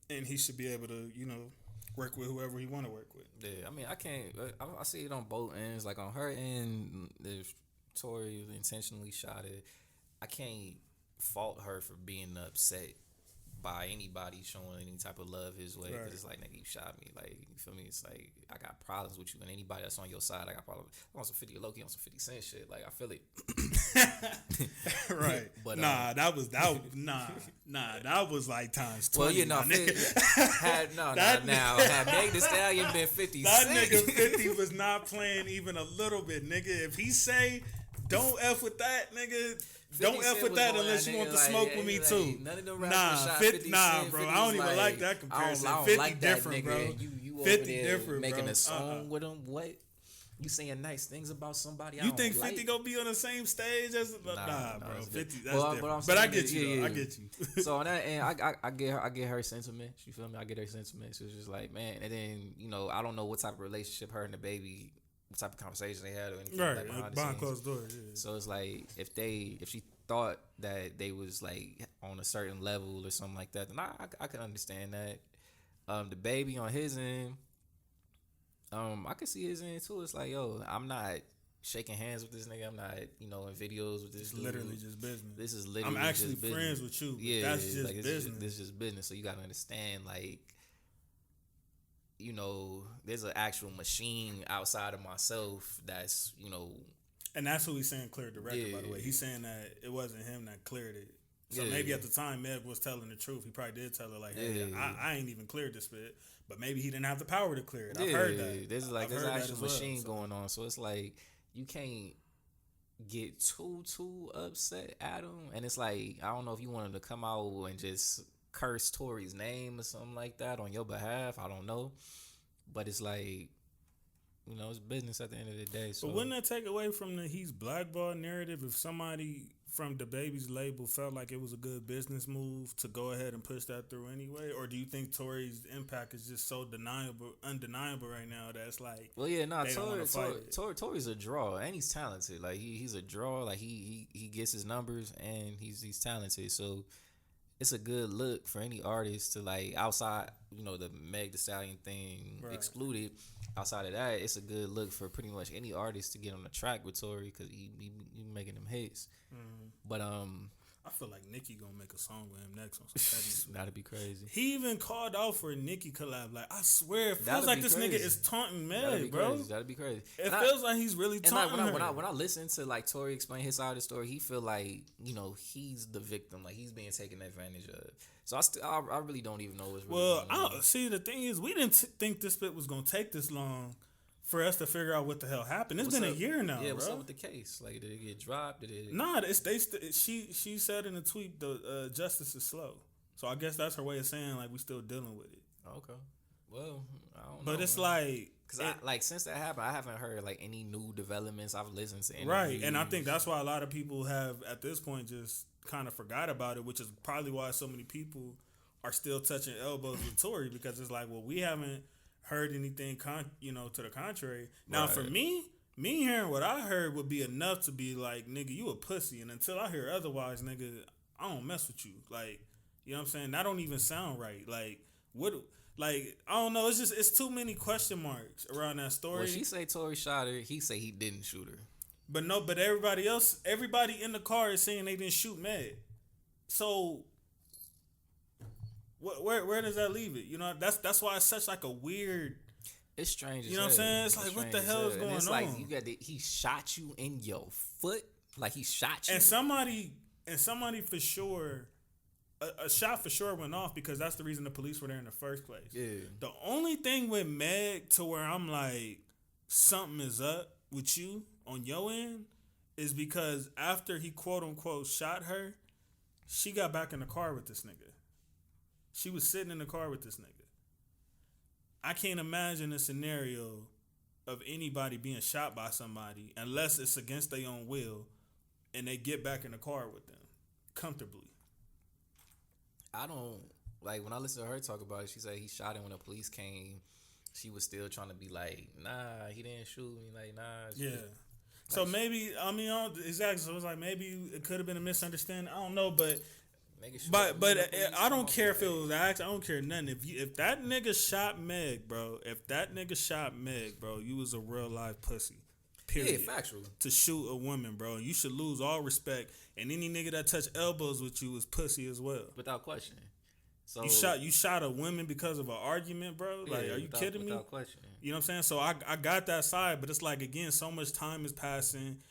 and he should be able to, work with whoever he want to work with? Yeah, I mean, I see it on both ends. Like on her end, if Tory intentionally shot it, I can't fault her for being upset by anybody showing any type of love his way, because it's like, nigga, you shot me, like, you feel me? It's like, I got problems with you, and anybody that's on your side, I got problems. I'm on some 50 low-key on some 50 Cent shit, like, I feel it. Right. But that was like times 20. Well, had Meg Thee Stallion been 50 that Cent, nigga 50 was not playing even a little bit, nigga. If he say don't F with that, nigga, don't F with that unless you want to smoke with me too. None of them rappers shot 50 Cent. Bro. I don't even like that comparison. I don't 50 like different, that, nigga. bro. You 50 over there different, making bro. a song with him? What? You saying nice things about somebody? You think 50 gonna be on the same stage as bro? 50, that's different. But I get you. I get you. So on that end, I get her sentiment. You feel me? I get her sentiment. So it's just like, man, and then I don't know what type of relationship her and the baby, what type of conversation they had or anything like behind closed doors. Yeah. So it's like if she thought that they was like on a certain level or something like that, then I can understand that. The baby on his end, I can see his end too. It's like, yo, I'm not shaking hands with this nigga. I'm not, in videos with this dude. Literally just business. This is literally I'm actually just friends with you. Yeah, that's just business. This is just business. So you gotta understand, like, there's an actual machine outside of myself that's, And that's who he's saying cleared the record, by the way. He's saying that it wasn't him that cleared it. So maybe at the time Meg was telling the truth. He probably did tell her, like, hey, I ain't even cleared this bit. But maybe he didn't have the power to clear it. I've heard that. There's an actual machine going on. So it's like, you can't get too upset at him. And it's like, I don't know if you wanted to come out and just curse Tory's name or something like that on your behalf. I don't know. But it's like, it's business at the end of the day. So. But wouldn't that take away from the he's blackballed narrative if somebody from the Baby's label felt like it was a good business move to go ahead and push that through anyway, or do you think Tory's impact is just so undeniable right now that it's like, well, yeah, nah, Tory's a draw and he's talented. Like he's a draw. Like he gets his numbers and he's talented. So it's a good look for any artist to, like, outside, you know, the Meg Thee Stallion thing excluded. Outside of that, it's a good look for pretty much any artist to get on the track with Tory because he making them hits. Mm-hmm. But I feel like Nicki gonna make a song with him next on some petty. That'd be crazy. He even called out for a Nicki collab. Like, I swear, it feels like this nigga is taunting Meg, bro. That'd be crazy. It feels like he's really taunting her. When I listen to, like, Tory explain his side of the story, he feel like, you know, he's the victim. Like, he's being taken advantage of. So I really don't even know what's really going on. See, the thing is, we didn't think this bit was gonna take this long for us to figure out what the hell happened. It's been a year now, yeah, bro. what's up with the case? Like, did it get dropped? Nah, she said in a tweet the justice is slow. So I guess that's her way of saying, like, we still dealing with it. Okay. Well, I don't know. But it's like, because since that happened, I haven't heard like any new developments. I've listened to interviews. Right, and I think that's why a lot of people have at this point just kind of forgot about it, which is probably why so many people are still touching elbows with Tory, because it's like, well, we haven't heard anything to the contrary. Now, for me hearing what I heard would be enough to be like, nigga, you a pussy, and until I hear otherwise, nigga, I don't mess with you. Like, you know what I'm saying? That don't even sound right. Like, what? Like, I don't know. It's too many question marks around that story. Well, she say Tory shot her. He say he didn't shoot her. But everybody in the car is saying they didn't shoot Meg. So where does that leave it? You know, that's why it's such like a weird. It's strange. You know what I'm saying? It's like, what the hell is going on? It's like he shot you in your foot. Like, he shot you. And somebody for sure. A shot for sure went off because that's the reason the police were there in the first place. Yeah. The only thing with Meg to where I'm like, something is up with you on your end is because after he quote unquote shot her, she got back in the car with this nigga. She was sitting in the car with this nigga. I can't imagine a scenario of anybody being shot by somebody unless it's against their own will and they get back in the car with them comfortably. I don't, like, when I listen to her talk about it, she said he shot him when the police came. She was still trying to be like, nah, he didn't shoot me. Like, nah. Yeah. So maybe, exactly. So it's like, maybe it could have been a misunderstanding. I don't know, but I don't care if it was accident. I don't care nothing. If that nigga shot Meg, bro, you was a real life pussy. Period. Yeah, factual. To shoot a woman, bro. You should lose all respect. And any nigga that touch elbows with you is pussy as well. Without question. So you shot a woman because of an argument, bro? Like, are you kidding me? Without question. You know what I'm saying? So I got that side, but it's like, again, so much time is passing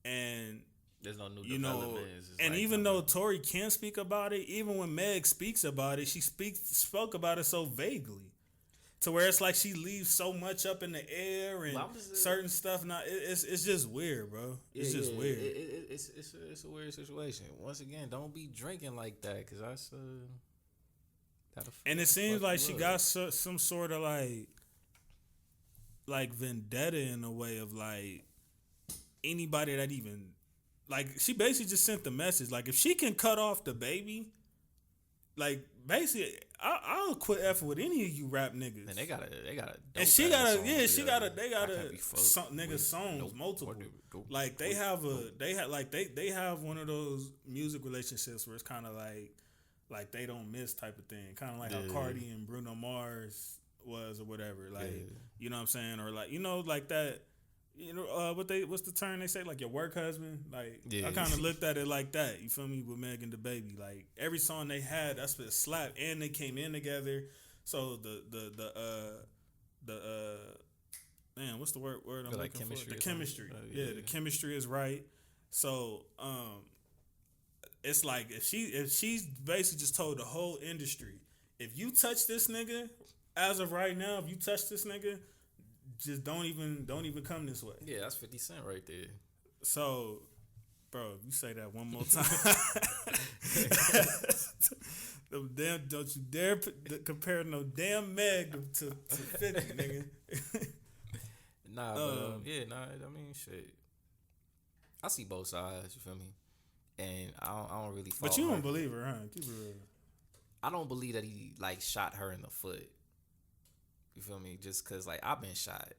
and there's no new developments. And like, even though Tory can speak about it, even when Meg speaks about it, she spoke about it so vaguely. To where it's like she leaves so much up in the air and certain stuff. Not it's just weird, bro. It's just weird. It's a weird situation. Once again, don't be drinking like that, because that's and it seems like she got some sort of like vendetta in a way of like anybody that even like, she basically just sent the message like, if she can cut off the baby, like, basically, I'll quit effing with any of you rap niggas. And they got and she got niggas songs multiple. Like, they have one of those music relationships where it's kind of like they don't miss type of thing, kind of like how Cardi and Bruno Mars was or whatever. Like, you know what I'm saying, or like, you know, like that. You know, what's the term they say? Like, your work husband? Like, I kind of looked at it like that. You feel me? With Meg and the Baby. Like, every song they had, that's a slap. And they came in together. So, man, what's the word I'm looking for? The chemistry. The chemistry is right. So, it's like, if she's basically just told the whole industry, if you touch this nigga, as of right now, if you touch this nigga, just don't even come this way. Yeah, that's 50 Cent right there. So, bro, if you say that one more time, don't you dare compare no damn Meg to 50, nigga. I mean, shit. I see both sides, you feel me? and I don't really. But you don't believe her, huh? Keep it real. I don't believe that he like shot her in the foot. You feel me? Just cause like I've been shot,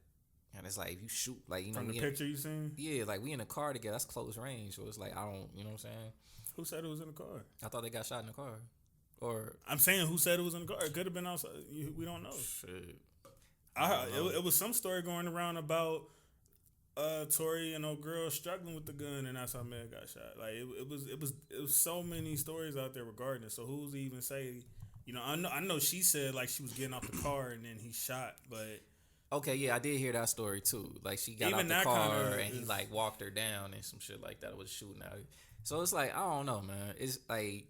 and it's like if you shoot like from the picture you seen. Yeah, like we in a car together. That's close range, so it's like I don't. You know what I'm saying? Who said it was in the car? I thought they got shot in the car. Or I'm saying who said it was in the car? It could have been outside. We don't know. Shit. It was some story going around about Tory and old girl struggling with the gun, and that's how Meg got shot. Like it was so many stories out there regarding it. So who's even say? You know, I know she said like she was getting off the car and then he shot, but okay, yeah, I did hear that story too. Like she got out the car and he like walked her down and some shit like that. Was shooting at her. So it's like I don't know, man. It's like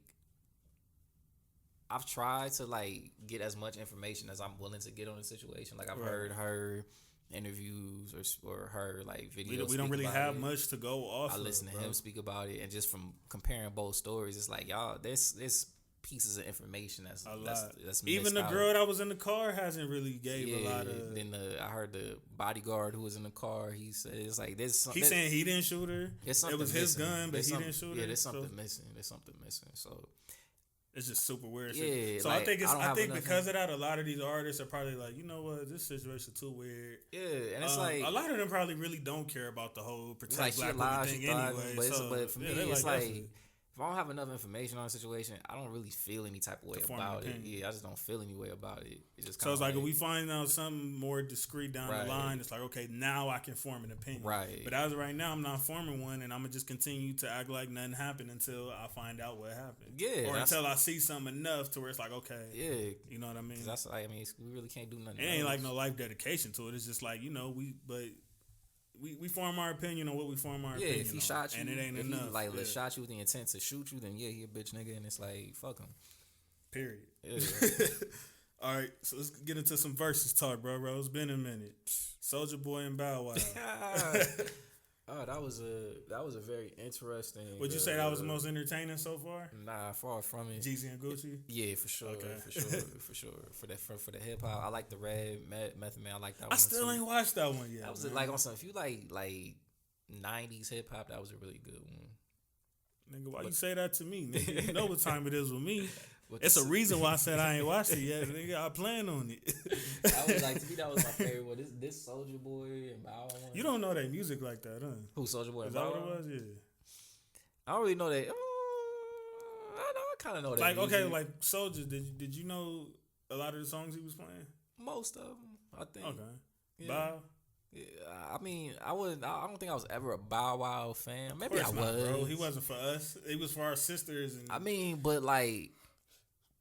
I've tried to like get as much information as I'm willing to get on the situation. Like I've heard her interviews or her like videos. We don't really have much to go off. I listen to him speak about it, and just from comparing both stories, it's like y'all, there's pieces of information that's even the girl that was in the car hasn't really gave a lot of. Then I heard the bodyguard who was in the car. He said it's like there's. He's saying he didn't shoot her. It was his gun, but he didn't shoot her. Yeah, there's something missing. There's something missing. So. It's just super weird. Yeah, so like, I think because of that, a lot of these artists are probably like, you know what, this situation too weird. Yeah, and it's like a lot of them probably really don't care about the whole protect like black women thing anyway. But for me, it's like if I don't have enough information on the situation, I don't really feel any type of way about it. Yeah, I just don't feel any way about it. It's just so it's like if we find out something more discreet down the line, it's like okay, now I can form an opinion. Right. But as of right now, I'm not forming one, and I'm gonna just continue to act like nothing happened until I find out what happened. Yeah. Or until I see something enough to where it's like okay. Yeah. You know what I mean? That's like we really can't do nothing. It ain't like no life dedication to it. It's just like we form our opinion on what we form our opinion on. If he shot you, and it ain't enough. He shot you with the intent to shoot you, then yeah, he a bitch nigga, and it's like fuck him. Period. Yeah. All right, so let's get into some verses talk, bro. It's been a minute. Soulja Boy and Bow Wow. Oh, that was a very interesting. Would you say that was the most entertaining so far? Nah, far from it. Jeezy and Gucci. Yeah, for sure. Okay. for sure. For the hip hop, I like the Red Method Man. I like that one. I still ain't watched that one yet. That was like on some. If you like 90s hip hop, that was a really good one. Nigga, why you say that to me? Nigga, you know what time it is with me. It's a reason why I said I ain't watched it yet. Nigga, I plan on it. I was like, to me, that was my favorite one. This Soulja Boy and Bow Wow. You don't know that music like that, huh? Who, Soulja Boy and Bow Wow? Is that that what it was? Yeah. I don't really know that. I kind of know that. Like, music. Okay, like Soulja, did you know a lot of the songs he was playing? Most of them, I think. Okay. Yeah. Bow? Yeah, I mean, I don't think I was ever a Bow Wow fan. Maybe I was. Bro. He wasn't for us. He was for our sisters. And I mean, but like,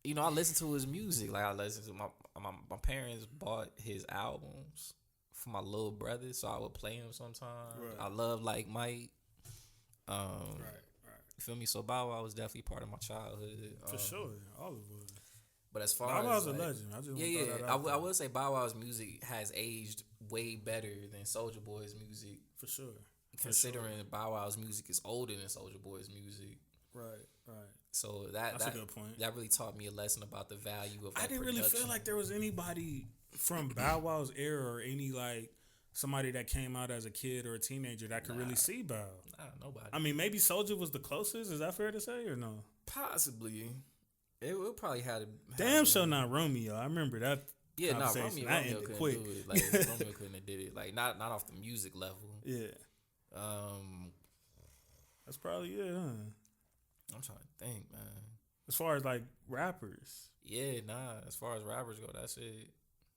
you know, I listened to his music. Like I listened to my parents bought his albums for my little brother, so I would play them sometimes. Right. I love like Mike. Right. You feel me? So Bow Wow was definitely part of my childhood. For sure, all of us. But as far Bow Wow's as a legend. I would say Bow Wow's music has aged way better than Soulja Boy's music. For sure. Considering Bow Wow's music is older than Soulja Boy's music. Right. So that's a good point. That really taught me a lesson about the value of. Like, I didn't really feel like there was anybody from Bow Wow's era or any like somebody that came out as a kid or a teenager that could really see Bow. Nah, nobody. I mean, maybe Soulja was the closest. Is that fair to say or no? Possibly. It probably had. Damn sure not Romeo. I remember that. Yeah, no, Romeo couldn't do it. Like Romeo couldn't have did it. Like not off the music level. Yeah. That's probably it, huh? I'm trying to think, man. As far as like rappers. Yeah, nah. As far as rappers go, that's it.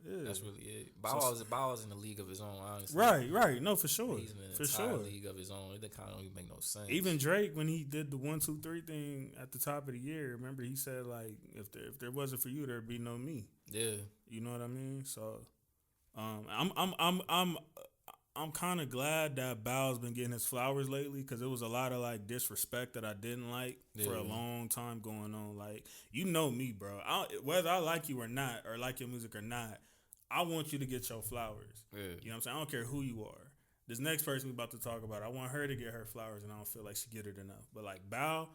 Yeah. That's really it. Bow Wow's in a league of his own, honestly. Right. No, for sure. He's in an entire league of his own. It kind of don't even make no sense. Even Drake, when he did the 1, 2, 3 thing at the top of the year, remember he said like, if there wasn't for you, there'd be no me. Yeah. You know what I mean? So, I'm kind of glad that Bow's been getting his flowers lately because it was a lot of like disrespect that I didn't like for a long time going on. Like, you know me, bro. Whether I like you or not, or like your music or not, I want you to get your flowers. Yeah. You know what I'm saying? I don't care who you are. This next person we about to talk about, I want her to get her flowers, and I don't feel like she get it enough. But like Bow,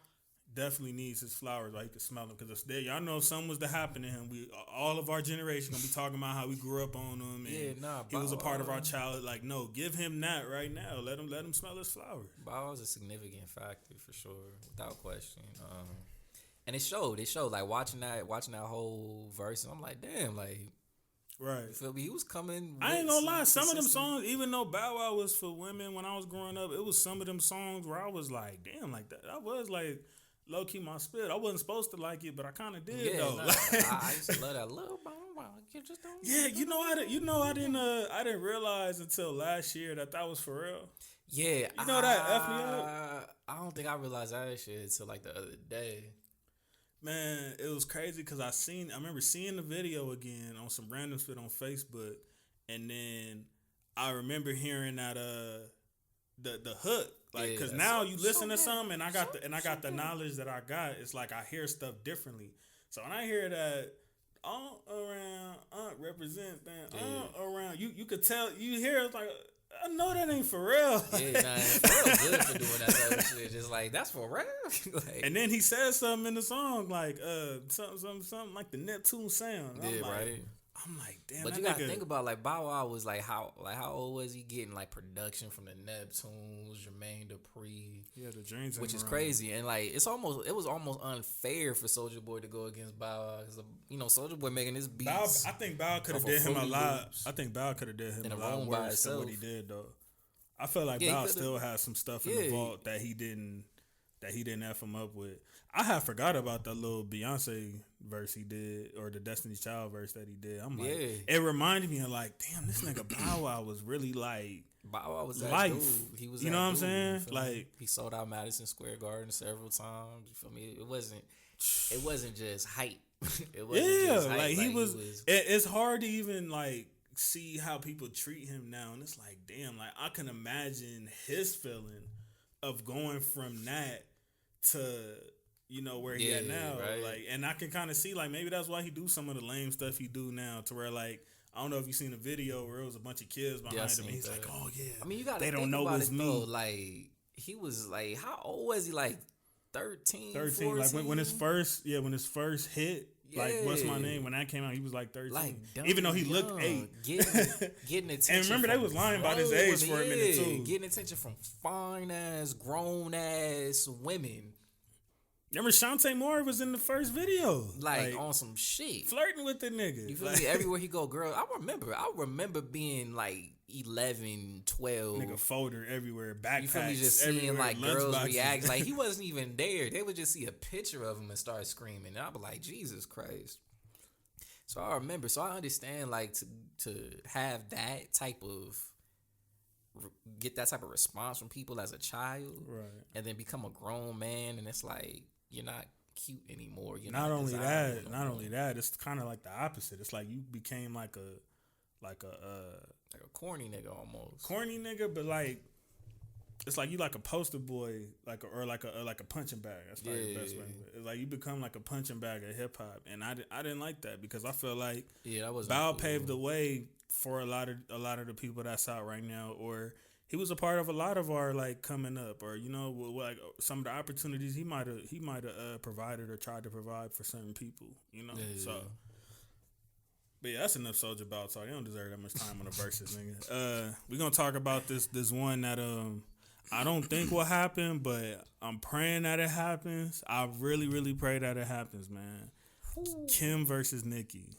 definitely needs his flowers while he can smell them. Because if there, y'all know if something was to happen to him, we all of our generation gonna be talking about how we grew up on him and he was a part of our childhood. Like, no, give him that right now. Let him smell his flowers. Bow was a significant factor for sure, without question. And it showed. Like watching that whole verse, and I'm like, damn, like. Right. You feel me? He was coming. I ain't gonna lie. Some of them songs, even though Bow Wow was for women when I was growing up, it was some of them songs where I was like, damn, like that. I was like, low key my spit. I wasn't supposed to like it, but I kind of did though. I used to love that little Bow Wow. You just don't. Yeah, I didn't realize until last year that was for real. Yeah, you know that F me up. I don't think I realized that shit until like the other day. Man, it was crazy because I remember seeing the video again on some random shit on Facebook, and then I remember hearing that the hook, like, because now you listen to something and I got the knowledge that I got. It's like I hear stuff differently. So when I hear that around represent that around, you could tell, you hear it's like, I know that ain't for real. Yeah, nah, it's real good for doing that type of shit. Just like, that's for real. Like, and then he says something in the song like something like the Neptune sound. Yeah, right. I'm like, damn. But you gotta think about, like, Bow Wow was like how old was he getting like production from the Neptunes, Jermaine Dupri, the dreams, which is crazy. And like it was almost unfair for Soulja Boy to go against Bow Wow because Soulja Boy making his beats. I think Bow could have did him a lot. I think Bow could have did him a lot worse than what he did though. I feel like Bow still has some stuff in the vault that he didn't F him up with. I had forgot about that little Beyonce verse he did, or the Destiny's Child verse that he did. I'm like, it reminded me of like, damn, this nigga Bow Wow was really like, Bow Wow was that life. Dude. He was, you know what I'm saying? Like, he sold out Madison Square Garden several times. You feel me? It wasn't just hype. It wasn't just hype. Like he was. It's hard to even like see how people treat him now, and it's like, damn, like I can imagine his feeling of going from that to, you know, where he at now. Right. Like, and I can kind of see like maybe that's why he do some of the lame stuff he do now, to where like, I don't know if you seen a video where it was a bunch of kids behind him and he's like, oh yeah, I mean, you gotta they think don't know about it's it, me though. Like, he was like, how old was he? Like 13 14? Like when his first hit, like What's My Name, when that came out, he was like 13. Like, even though he looked 8. Getting attention. And remember, they was lying about his age for a minute too. Getting attention from fine ass, grown ass women. Remember Shantae Moore was in the first video. Like on some shit. Flirting with the nigga. You feel me? Everywhere he go, girl. I remember being like 11, 12. Nigga folder everywhere, backpacks. You feel me? Just seeing like girls boxes. react. Like he wasn't even there. They would just see a picture of him and start screaming. And I'd be like, Jesus Christ. So I remember. So I understand, like, to have that type of, get that type of response from people as a child. Right. And then become a grown man. And it's like, you're not cute anymore. You're not only that, it's kind of like the opposite. It's like you became like a corny nigga almost. Corny nigga, but like it's like you like a poster boy, like a punching bag. That's probably the best way. It's like you become like a punching bag of hip hop, and I didn't like that because I feel like that was Bow paved the way for a lot of the people that's out right now, or he was a part of a lot of our like coming up, or you know, like some of the opportunities he might have provided or tried to provide for certain people, you know. So, but yeah, that's enough Soulja about talk. They don't deserve that much time on the verses, nigga. We're gonna talk about this one that I don't think will happen, but I'm praying that it happens. I really, really pray that it happens, man. Kim versus Nicki.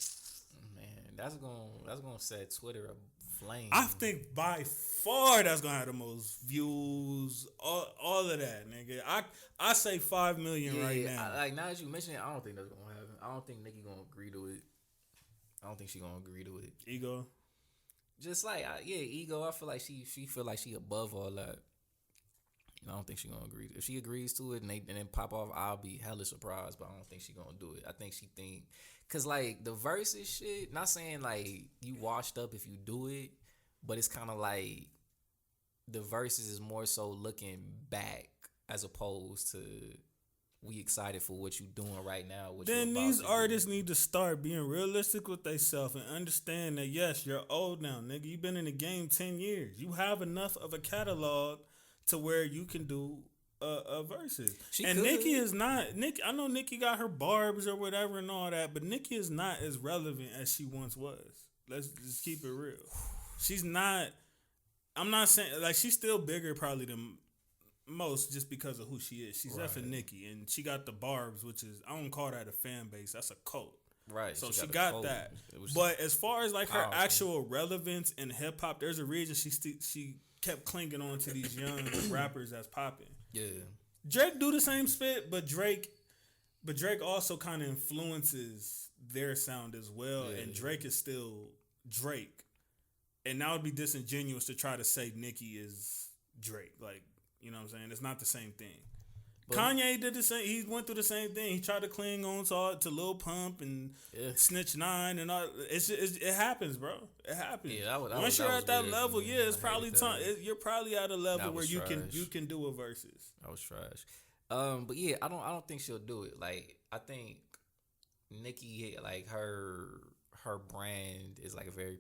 Man, that's gonna set Twitter aflame. I think by far that's gonna have the most views, all of that, nigga. I say 5 million right now. Like now that you mention it, I don't think that's gonna happen. I don't think Nicki gonna agree to it. I don't think she gonna agree to it. Ego. Just like ego. I feel like she feel like she above all that. I don't think she gonna agree. If she agrees to it and then pop off, I'll be hella surprised. But I don't think she gonna do it. I think she think, cause like the verses shit. Not saying like you washed up if you do it, but it's kind of like the verses is more so looking back as opposed to we excited for what you doing right now. Then these artists need to start being realistic with themselves and understand that yes, you're old now, nigga. You've been in the game 10 years. You have enough of a catalog to where you can do verses. She and could. Nicki is not. Nicki, I know Nicki got her barbs or whatever and all that, but Nicki is not as relevant as she once was. Let's just keep it real. She's not. I'm not saying like she's still bigger probably than most just because of who she is. She's definitely Nicki, and she got the barbs, which is I don't call that a fan base. That's a cult. Right. So she got that. But as far as like her actual relevance in hip hop, there's a reason she kept clinging on to these young rappers that's popping. Yeah. Drake do the same spit, but Drake also kind of influences their sound as well. Yeah. And Drake is still Drake. And now it'd be disingenuous to try to say Nicki is Drake. Like, you know what I'm saying? It's not the same thing. But Kanye did the same. He went through the same thing. He tried to cling on to Lil Pump and Snitch 9 and all. It happens, bro. It happens. Yeah, once you're at that level, it's probably time. You're probably at a level where you can do a versus. That was trash. But yeah, I don't think she'll do it. Like I think Nicki, like her brand is like a very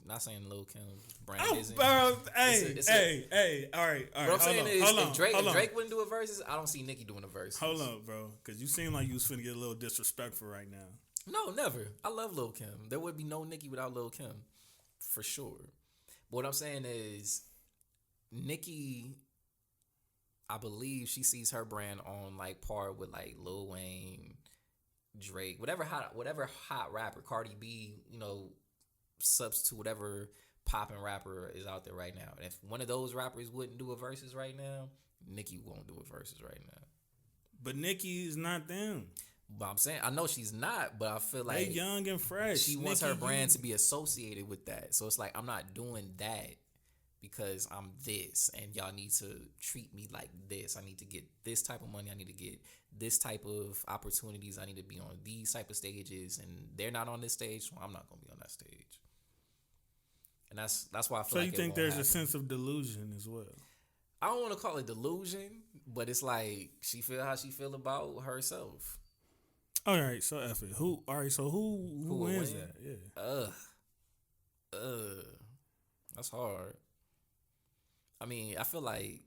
not saying Lil Kim's brand isn't. All right. What I'm saying is, if Drake wouldn't do a versus, I don't see Nicki doing a versus. Hold on, bro, because you seem like you was finna get a little disrespectful right now. No, never. I love Lil Kim. There would be no Nicki without Lil Kim, for sure. But what I'm saying is, Nicki, I believe she sees her brand on like par with like Lil Wayne, Drake, whatever hot rapper, Cardi B, substitute whatever popping rapper is out there right now. And if one of those rappers wouldn't do a versus right now, Nicki won't do a versus right now. But Nicki is not them. But I'm saying, I know she's not, but I feel like they young and fresh. She wants her brand to be associated with that. So it's like, I'm not doing that because I'm this, and y'all need to treat me like this. I need to get this type of money. I need to get this type of opportunities. I need to be on these type of stages, and they're not on this stage, so I'm not going to be on that stage. And that's why I feel like. So you think there's a sense of delusion as well? I don't want to call it delusion, but it's like she feel how she feel about herself. All right, so F it. Who wins that? Yeah. That's hard. I mean, I feel like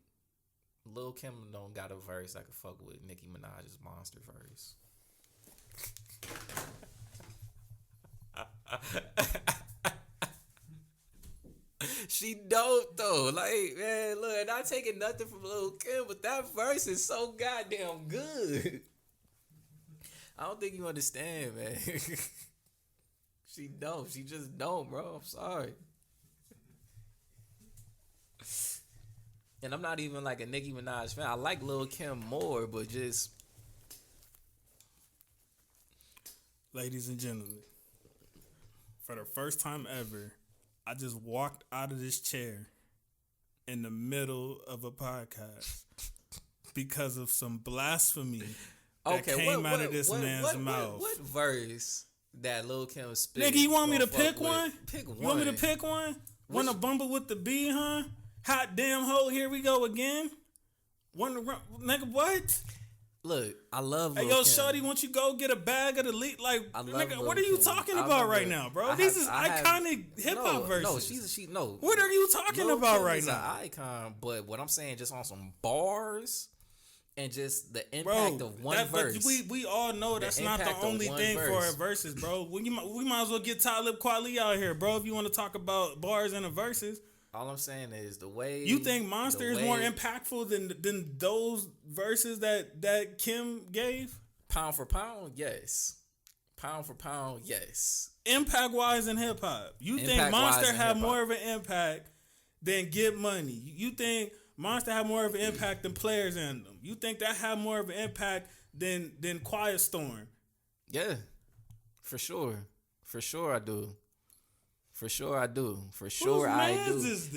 Lil Kim don't got a verse that could fuck with Nicki Minaj's monster verse. She dope though. Like, man, look, not taking nothing from Lil Kim, but that verse is so goddamn good. I don't think you understand, man. She don't. She just don't, bro. I'm sorry. And I'm not even like a Nicki Minaj fan. I like Lil Kim more, but just... Ladies and gentlemen, for the first time ever, I just walked out of this chair in the middle of a podcast because of some blasphemy that came out of this man's mouth. What verse that Lil Kim spit? Nigga, you want me to pick one? Pick one. You want me to pick one? Want to bumble with the B, huh? Hot damn hoe, here we go again. Nigga, what? Look, I love Lil Kim. Hey, yo, Kim. shorty, won't you go get a bag of the lead? Like, nigga, what are you talking about right now, bro? These is iconic hip hop verses. No. What are you talking about right now? An icon, but what I'm saying, just on some bars and just the impact of one verse. We all know that's not the only thing for a verses, bro. We might as well get Talib Kweli out here, bro. If you want to talk about bars and a verses. All I'm saying is the way you think Monster is more impactful than those verses that Kim gave. Pound for pound, yes. Pound for pound, yes. Impact wise in hip hop, you think Monster had more of an impact than Get Money? You think Monster had more of an impact than Players Anthem? You think that had more of an impact than Quiet Storm? Yeah, for sure I do. For sure I do.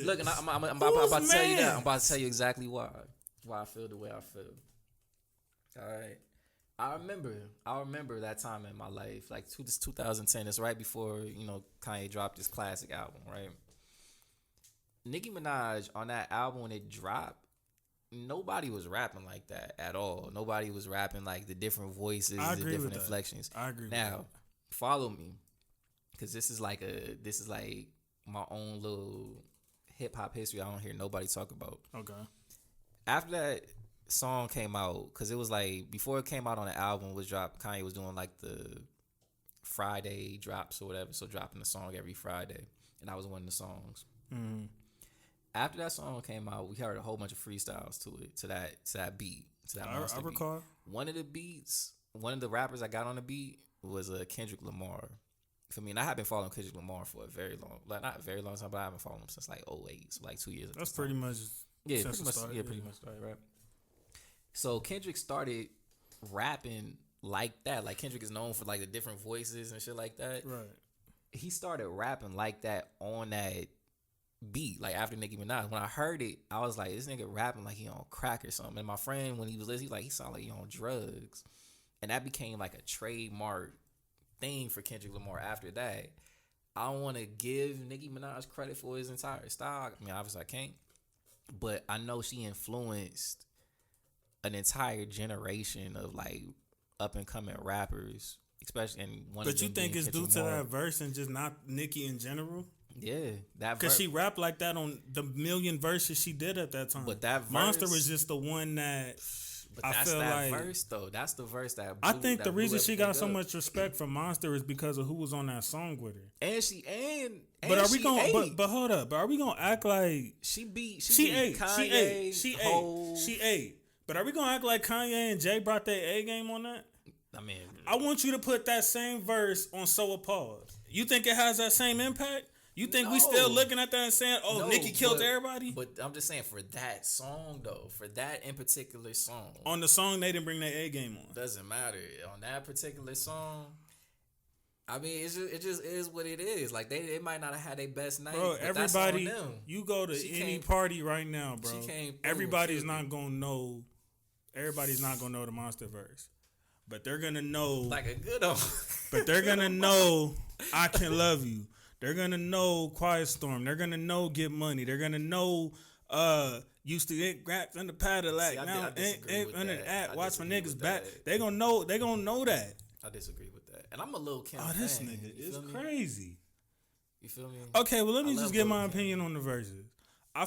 Look, and I'm about to tell you that. I'm about to tell you exactly why I feel the way I feel. All right. I remember that time in my life, like 2010. It's right before, Kanye dropped his classic album, right? Nicki Minaj, on that album when it dropped, nobody was rapping like that at all. Nobody was rapping like the different voices, the different inflections. I agree. Now, follow me. Cause this is like my own little hip hop history I don't hear nobody talk about. Okay. After that, song came out, because it was like before it came out on the album was dropped. Kanye was doing like the Friday drops or whatever, so dropping the song every Friday, and that was one of the songs. Mm-hmm. After that song came out, we heard a whole bunch of freestyles to it, to that beat, to that monster beat. recall. One of the rappers I got on the beat was Kendrick Lamar. For me, and I have been following Kendrick Lamar for a very long, like not a very long time, but I haven't followed him since like 2008, so like 2 years. That's pretty much pretty much started, right? So Kendrick started rapping like that. Like Kendrick is known for like the different voices and shit like that. Right. He started rapping like that on that beat, like after Nicki Minaj. When I heard it, I was like, this nigga rapping like he on crack or something. And my friend, when he was listening, he sounded like he on drugs. And that became like a trademark thing for Kendrick Lamar after that. I don't want to give Nicki Minaj credit for his entire style. I mean, obviously I can't. But I know she influenced an entire generation of like up and coming rappers, especially in one. But you think it's due to that verse and just not Nicki in general? Yeah, that because she rapped like that on the million verses she did at that time. But that verse, Monster was just the one that. But that's that verse though. That's the verse that. I think the reason she got so much respect from Monster is because of who was on that song with her. And but are we gonna? But hold up. But are we gonna act like she ate? Kanye, she ate. But are we gonna act like Kanye and Jay brought their A game on that? I mean, I want you to put that same verse on So Appalled. You think it has that same impact? You think we still looking at that and saying, "Oh, Nicki killed everybody"? But I'm just saying, for that song though, for that in particular song, on the song they didn't bring their A game on. Doesn't matter on that particular song. I mean, it just is what it is. Like they might not have had their best night. Bro, but everybody, that's on them. You go to any party right now, bro. Everybody's not gonna know. Everybody's not gonna know the Monster verse, but they're gonna know like a good one. But they're gonna know I Can Love You. They're gonna know Quiet Storm. They're gonna know Get Money. They're gonna know used to get grabbed in the Cadillac. See, now under the app. Watch my niggas back. That. They gonna know that. I disagree with that. And I'm a little Kim. This fan. nigga is crazy. You feel me? Okay, well let me just get my opinion on the verses. I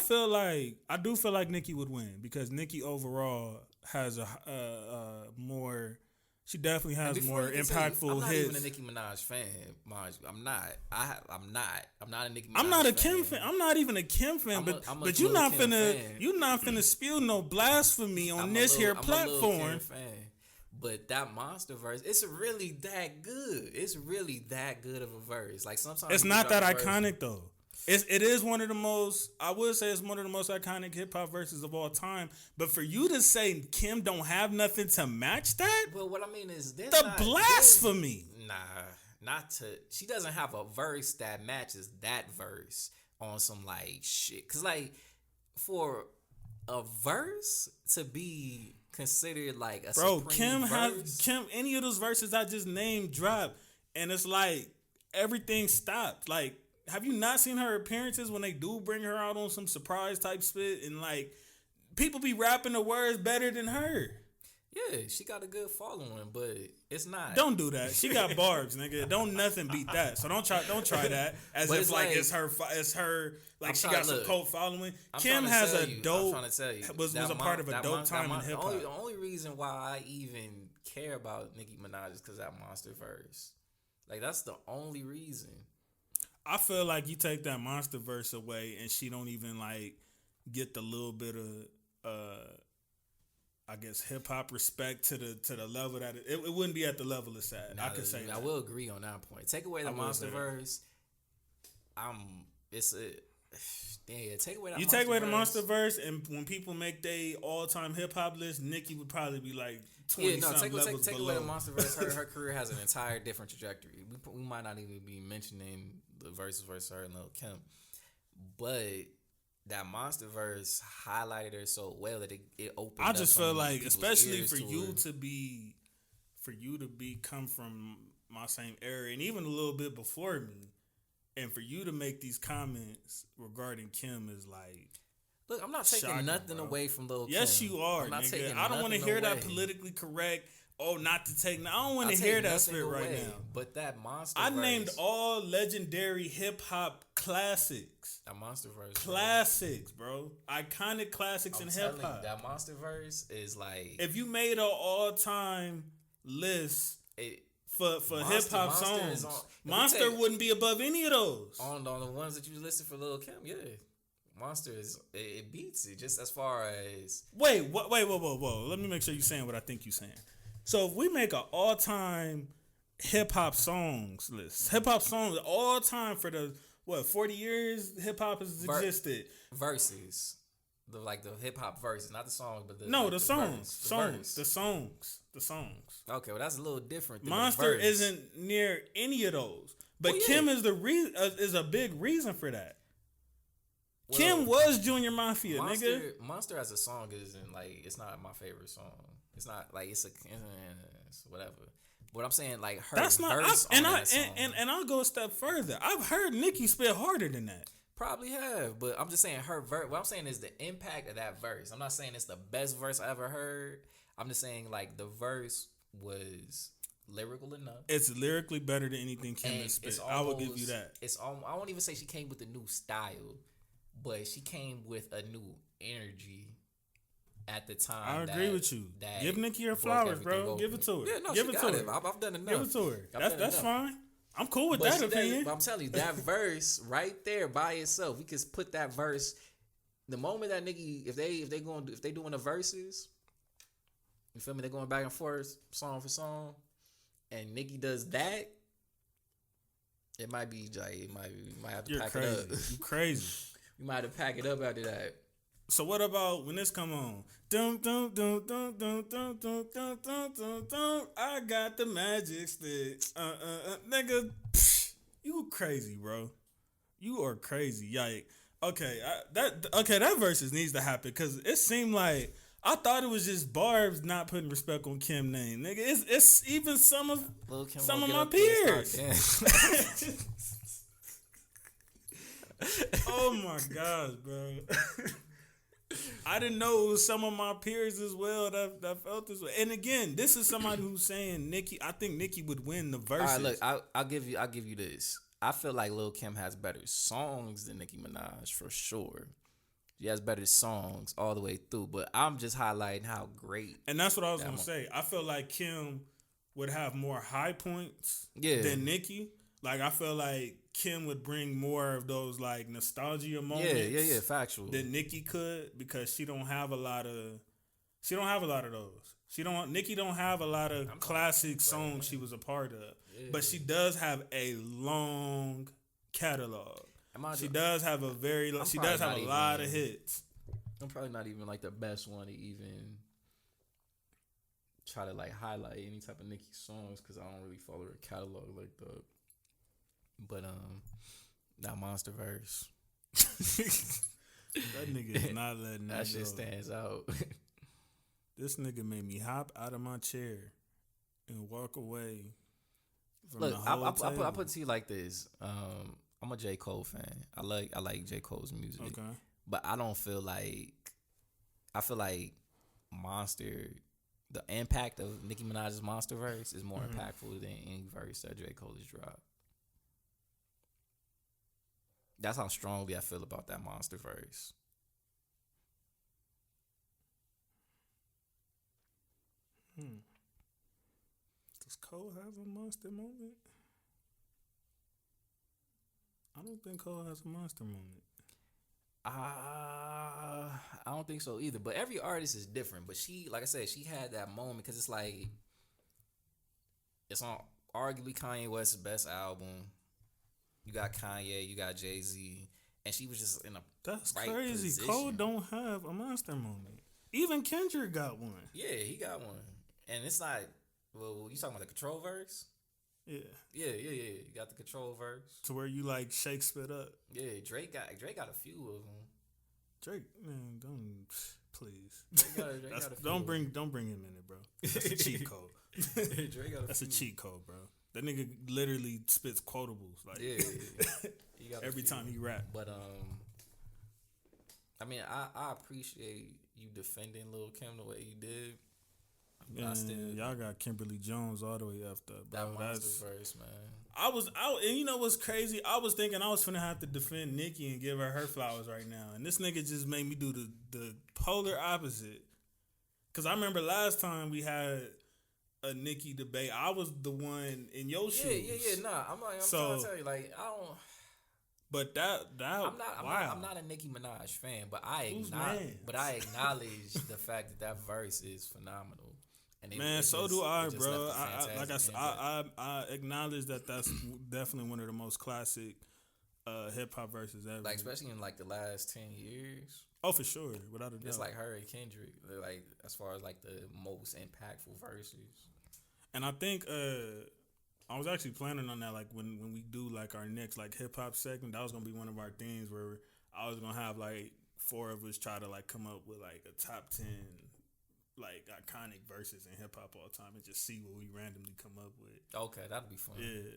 do feel like Nicki would win because Nicki overall has a more. She definitely has more impactful I'm not hits. even a Nicki Minaj fan, I'm not. I'm not a Nicki Minaj. I'm not a Kim fan. I'm not even a Kim fan. But you're not finna spew no blasphemy on this here platform. But that Monster verse, it's really that good. It's really that good of a verse. Like sometimes it's not that iconic though. It is one of the most, I would say it's one of the most iconic hip hop verses of all time. But for you to say Kim don't have nothing to match that, well, what I mean is the blasphemy. She doesn't have a verse that matches that verse on some like shit. Cause like for a verse to be considered like a supreme verse, Kim any of those verses I just named drop, and it's like everything stopped. Like, have you not seen her appearances when they do bring her out on some surprise type spit and like people be rapping the words better than her? Yeah, she got a good following, but it's not. Don't do that. She got barbs, nigga. Don't nothing beat that. So don't try that as if like it's her like she got some cult following. Kim has a dope. I'm trying to tell you, was a part of a dope time in hip hop. The only reason why I even care about Nicki Minaj is because that Monster verse. Like that's the only reason. I feel like you take that Monster verse away and she don't even like get the little bit of I guess hip hop respect to the level that it wouldn't be at the level it's at. I could say I will agree on that point. Take away the Monster verse, take away that. You take away the Monster verse, and when people make their all time hip hop list, Nicki would probably be like 20 something levels below. Take away the Monster verse. Her career has an entire different trajectory. We might not even be mentioning the verses versus her and Lil Kim, but that Monster verse highlighted her so well that it opened. I just feel like, especially for you to come from my same area and even a little bit before me, and for you to make these comments regarding Kim is like. Look, I'm not taking shocking, nothing away from Lil Kim. Yes, you are, nigga. I don't want to hear that politically correct. Oh, not to take. I don't want to hear that spit right now. But that Monster. I named all legendary hip hop classics. That Monster verse. Classics, bro. Iconic classics in hip hop. That Monster verse is like. If you made an all time list for hip hop songs, Monster wouldn't be above any of those. On the ones that you listed for Lil' Kim, yeah. Monster it beats it just as far as. Wait, whoa. Let me make sure you're saying what I think you're saying. So if we make an all time hip hop songs list, hip hop songs all time for the 40 years hip hop has existed. Verses. The hip hop verses, not the songs, but the songs. Okay, well that's a little different. Monster isn't near any of those, but Kim is is a big reason for that. Well, Kim was Junior Mafia, nigga. Monster as a song isn't it's not my favorite song. It's not it's whatever. But I'm saying her that's not. verse and I'll go a step further. I've heard Nicki spit harder than that. Probably have, but I'm just saying her verse. What I'm saying is the impact of that verse. I'm not saying it's the best verse I ever heard. I'm just saying the verse was lyrical enough. It's lyrically better than anything Kim has spit. I will give you that. I won't even say she came with a new style, but she came with a new energy. At the time, I agree with you. Give Nicki her flowers, bro. Give it to her. Yeah, no, give it to her. I've done enough. Give it to her. That's fine. I'm cool with that opinion. But I'm telling you, that verse right there by itself, we could put that verse. The moment that Nicki, if they doing the verses, you feel me? They're going back and forth, song for song, and Nicki does that. It might be you might have to pack it up. You crazy. You might have to pack it up after that. So what about when this come on? Dum dum dum dum dum dum dum dum dum dum dum. I got the magic stick. Nigga, you crazy, bro. You are crazy. Okay, that versus needs to happen because it seemed like I thought it was just Barb's not putting respect on Kim's name, nigga. It's even some of my peers. Oh my gosh, bro. I didn't know it was some of my peers as well that felt this way. And again, this is somebody who's saying Nicki. I think Nicki would win the verses. All right, look, I'll give you this. I feel like Lil' Kim has better songs than Nicki Minaj for sure. She has better songs all the way through, but I'm just highlighting how great. And that's what I was gonna say. I feel like Kim would have more high points than Nicki. I feel like Kim would bring more of those nostalgia moments. Yeah, factual. Than Nicki could because she don't have a lot of those. Nicki don't have a lot of classic songs she was a part of. Yeah. But she does have a long catalog. She does have a lot of hits. I'm probably not even the best one to even try to highlight any type of Nicki songs because I don't really follow her catalog like that. But that Monster verse, that nigga is not letting that shit stands out. This nigga made me hop out of my chair and walk away from Look, the whole table. I put it to you like this. I'm a J. Cole fan. I like J. Cole's music. Okay. But I don't feel like I feel like Monster. The impact of Nicki Minaj's Monster verse is more impactful than any verse that J. Cole has dropped. That's how strongly I feel about that Monster verse. Does Cole have a monster moment? I don't think Cole has a monster moment. I don't think so either. But every artist is different. But she, like I said, she had that moment because it's on arguably Kanye West's best album. You got Kanye, you got Jay-Z, and she was just in a crazy. Position. Cole don't have a monster moment. Even Kendrick got one. Yeah, he got one, and it's not. Well, you talking about the Control verse? Yeah. You got the Control verse to where you shake spit up. Yeah, Drake got a few of them. Drake, man, please. Drake got a few don't bring him in it, bro. That's a cheat code. Drake got That's a cheat code, bro. That nigga literally spits quotables every time he rap. But I mean, I appreciate you defending Lil' Kim the way you did. Man, y'all got Kimberly Jones all the way after, bro. That Monster verse, man. and you know what's crazy? I was thinking I was finna have to defend Nicki and give her flowers right now, and this nigga just made me do the polar opposite. Cause I remember last time we had a Nicki debate, I was the one in your shoes. Yeah. Nah, I'm trying to tell you, like, I don't. But I'm not a Nicki Minaj fan, but I acknowledge the fact that verse is phenomenal. And so do I, bro. I acknowledge that that's definitely one of the most classic hip hop verses ever. Like, especially in like the last 10 years. Oh, for sure, without a doubt. It's like her and Kendrick, like as far as like the most impactful verses. And I think I was actually planning on that. Like when we do like our next like hip hop segment, that was gonna be one of our things where I was gonna have like 4 of us try to like come up with like a top 10 like iconic verses in hip hop all time and just see what we randomly come up with. Okay, that'd be fun. Yeah,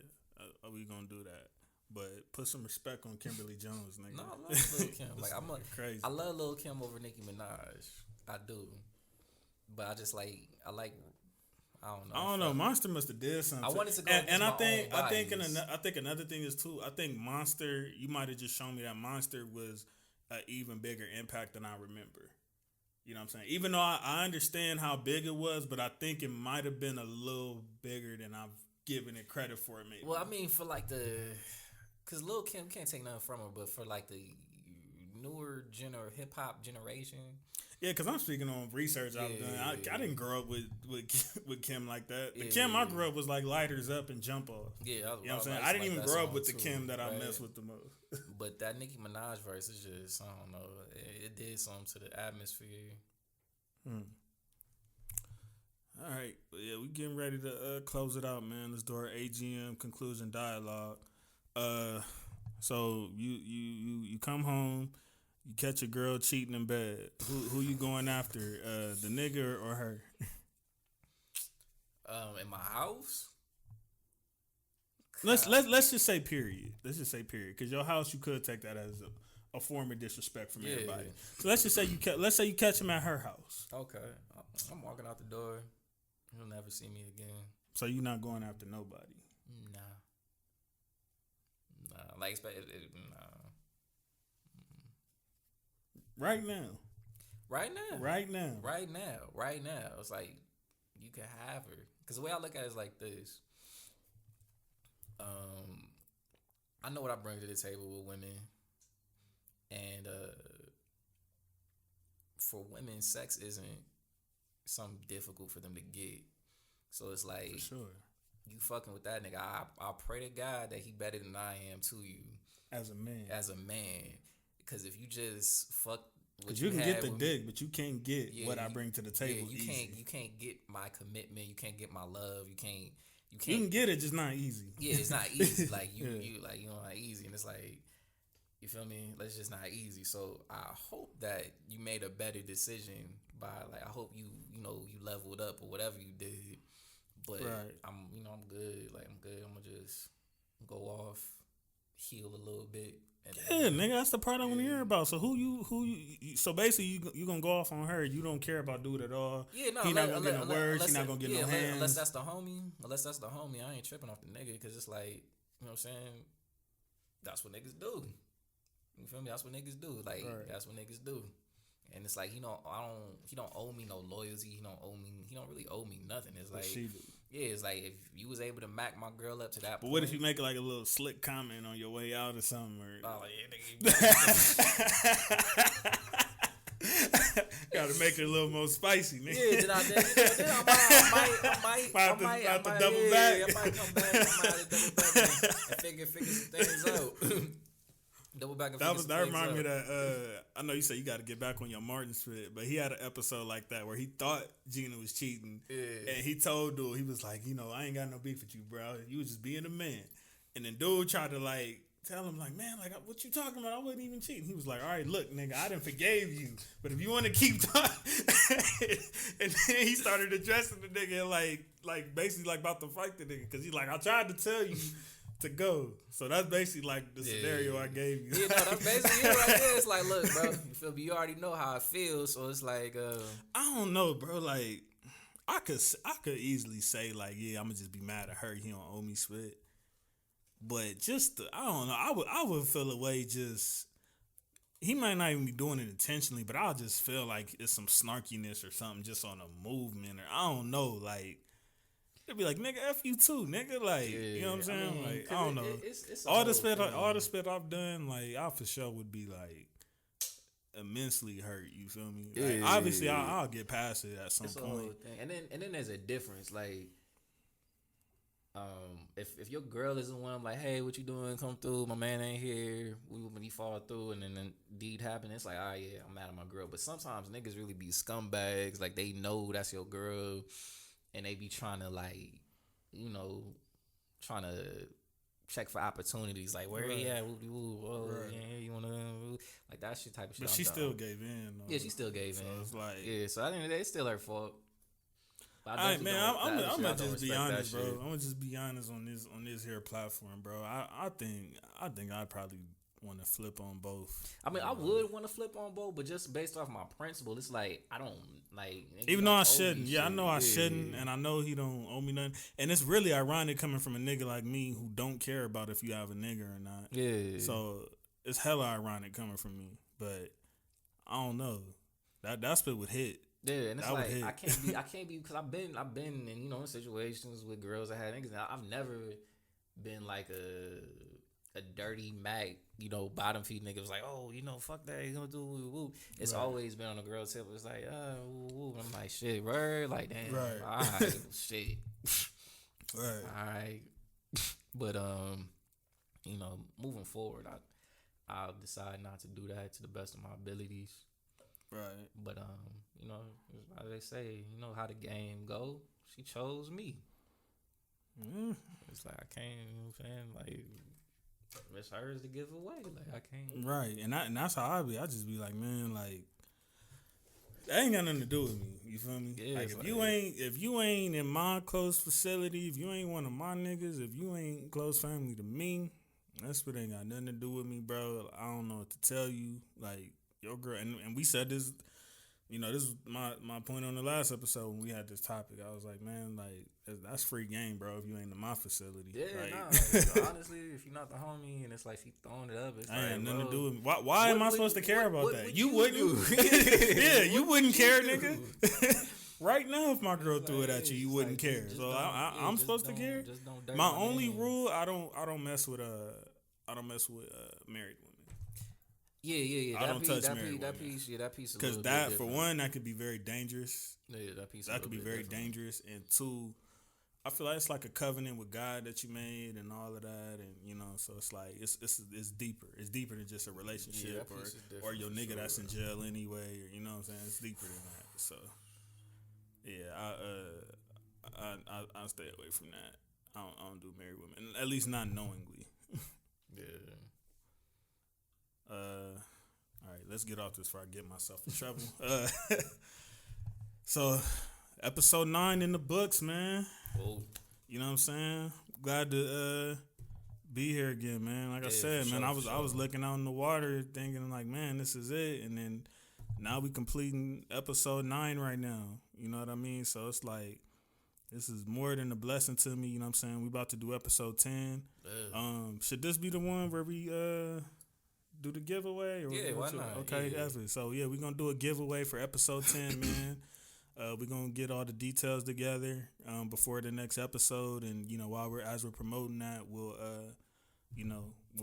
we gonna do that. But put some respect on Kimberly Jones, nigga. No, I love Lil Kim. Like crazy. I love Lil Kim over Nicki Minaj. I do, but I don't know. Monster must have did something. I wanted to go, and I think another thing is too. I think Monster. You might have just shown me that Monster was an even bigger impact than I remember. You know what I'm saying? Even though I understand how big it was, but I think it might have been a little bigger than I've given it credit for. It maybe. Well, I mean, for like because Lil Kim can't take nothing from her, but for like the newer hip hop generation. Yeah, because I'm speaking on research I've done. I didn't grow up with Kim like that. The Kim I grew up was like Lighters Up and Jump Off. Yeah, you know what I'm saying? I didn't even grow up with the Kim that I mess with the most. But that Nicki Minaj verse is just, I don't know, it did something to the atmosphere. All right, but yeah, we getting ready to close it out, man. Let's do our AGM conclusion dialogue. So you come home. You catch a girl cheating in bed. Who you going after? The nigga or her? In my house. Let's just say period. Let's just say period. Because your house, you could take that as a form of disrespect from everybody. So let's just say you catch him at her house. Okay, I'm walking out the door. He'll never see me again. So you're not going after nobody. Nah. Like nah. Right now. It's like you can have her. Because the way I look at it is like this. I know what I bring to the table with women. And for women, sex isn't something difficult for them to get. So it's like, for sure, you fucking with that nigga. I pray to God that he better than I am to you. As a man. Because if you just fuck, because you can get the dick, but you can't get what I bring to the table. You can't get my commitment. You can't get my love. You can get it, just not easy. Yeah, it's not easy. Like you know, not easy, and it's like, you feel me? It's just not easy. So I hope that you made a better decision by, like, I hope you leveled up or whatever you did. But right. I'm good. Like, I'm good. I'm gonna just go off, heal a little bit. Yeah, nigga, that's the part I want to hear about. So who you so basically you gonna go off on her. You don't care about dude at all. Yeah, no, he not gonna get no words. He not gonna get no hands. Unless that's the homie, I ain't tripping off the nigga, because it's like, you know what I'm saying? That's what niggas do. You feel me? That's what niggas do. Like, right. That's what niggas do. And it's like, he don't owe me no loyalty. He don't really owe me nothing. It's like, she do. Yeah, it's like, if you was able to mac my girl up to that But what if you make like a little slick comment on your way out or something? Or... Oh, yeah, nigga. Gotta make it a little more spicy, nigga. Yeah, then I might have to double back. I might come back. I might have to double back and figure some things out. Double back and that reminded me of that. I know you said you got to get back on your Martin spit, but he had an episode like that where he thought Gina was cheating, and he told dude, he was like, I ain't got no beef with you, bro. You was just being a man. And then dude tried to like tell him like, man, like, what you talking about? I wasn't even cheating. He was like, all right, look, nigga, I done forgave you, but if you want to keep talking, and then he started addressing the nigga like basically like about to fight the nigga, because he's like, I tried to tell you to go. So that's basically like the scenario I gave you. Yeah, no, that's basically it right there. It's like, look, bro, you feel me? You already know how I feel, so it's like, I don't know, bro. Like, I could easily say like, yeah, I'm gonna just be mad at her. He don't owe me spit. But just I don't know. I would feel a way. Just he might not even be doing it intentionally, but I'll just feel like it's some snarkiness or something just on a movement, or I don't know. Like they'd be like, "Nigga, F you too, nigga." Like you know what I'm saying? I mean, like I don't know. It's all the spit I've done, like I for sure would be like immensely hurt. You feel me? Like, obviously, I'll get past it at some point. And then there's a difference. Like, if your girl isn't one, I'm like, hey, what you doing? Come through. My man ain't here. When he fall through, and then deed happen, it's like, oh yeah, I'm mad at my girl. But sometimes niggas really be scumbags. Like they know that's your girl, and they be trying to like, trying to check for opportunities, like where he at, yeah, you wanna like that shit type of shit. But she still gave in. Yeah, she still gave in. So it's like, yeah. So I think it's still her fault. All right, man. I'm gonna just be honest, bro. I'm gonna just be honest on this here platform, bro. I think I'd probably want to flip on both. I mean, I would want to flip on both, but just based off my principle, it's like I don't like. Even though I shouldn't, I know I shouldn't, and I know he don't owe me nothing. And it's really ironic coming from a nigga like me who don't care about if you have a nigga or not. Yeah. So it's hella ironic coming from me, but I don't know. That spit would hit. Yeah, and it's like I can't be because I've been in in situations with girls that had niggas. And I've never been like a dirty Mac, bottom feed nigga was like, oh, fuck that, you gonna do woo. It's always been on the girl tip. It's like, woo. I'm like, shit, word, like damn, all right, shit, right, all right. But moving forward, I'll decide not to do that to the best of my abilities. Right. But as they say, how the game go. She chose me. It's like I can't. You know what I'm saying? Like it's hers to give away. Like I can't. Right, and that's how I be. I just be like, man, like that ain't got nothing to do with me. You feel me? Yeah, like if you ain't in my close facility, if you ain't one of my niggas, if you ain't close family to me, that's what ain't got nothing to do with me, bro. I don't know what to tell you. Like your girl, and we said this. This is my point on the last episode when we had this topic. I was like, man, like that's free game, bro. If you ain't in my facility, yeah, like, honestly, if you're not the homie and it's like she throwing it up, it's I ain't like, nothing to do with me. Why am I supposed to care about that? You wouldn't. Yeah, you wouldn't care, nigga. Right now, if my girl threw it at you wouldn't care. So I'm supposed to care. My only rule, I don't mess with married women. Yeah. I don't touch married women. That piece. Because that, for one, that could be very dangerous. Yeah, that piece. That could be very dangerous. And two, I feel like it's like a covenant with God that you made and all of that, and so it's like it's deeper. It's deeper than just a relationship or your nigga that's in jail anyway, or you know what I'm saying. It's deeper than that. So yeah, I stay away from that. I don't do married women, at least not knowingly. Yeah. All right, let's get off this before I get myself in trouble. So, episode 9 in the books, man. Whoa. You know what I'm saying? Glad to be here again, man. Like I said, man, I was looking out in the water, thinking like, man, this is it, and then now we completing episode 9 right now. You know what I mean? So it's like this is more than a blessing to me. You know what I'm saying? We about to do episode 10. Should this be the one where we do the giveaway? Or yeah, why not? Okay, yeah. So yeah, we're gonna do a giveaway for episode 10, man. We're gonna get all the details together before the next episode, and while we're promoting that, we'll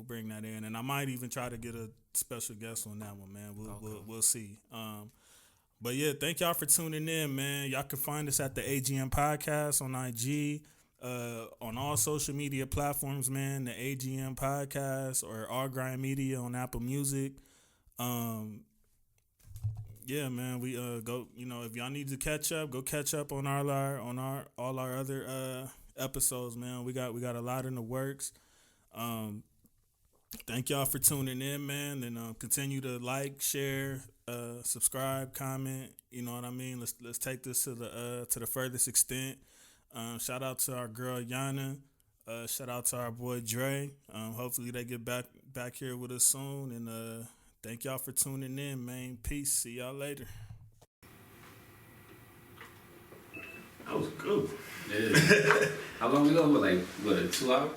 bring that in, and I might even try to get a special guest on that one, man. We'll see. But yeah, thank y'all for tuning in, man. Y'all can find us at the AGM podcast on IG. On all social media platforms, man, the AGM podcast or All Grind Media on Apple Music. Yeah, man, we go. If y'all need to catch up, go catch up on all our other episodes, man. We got a lot in the works. Thank y'all for tuning in, man, and continue to like, share, subscribe, comment. You know what I mean? Let's take this to the furthest extent. Shout out to our girl Yana. Shout out to our boy Dre. Hopefully they get back here with us soon. And thank y'all for tuning in, man. Peace. See y'all later. That was cool. Yeah. How long we go? Like 2 hours?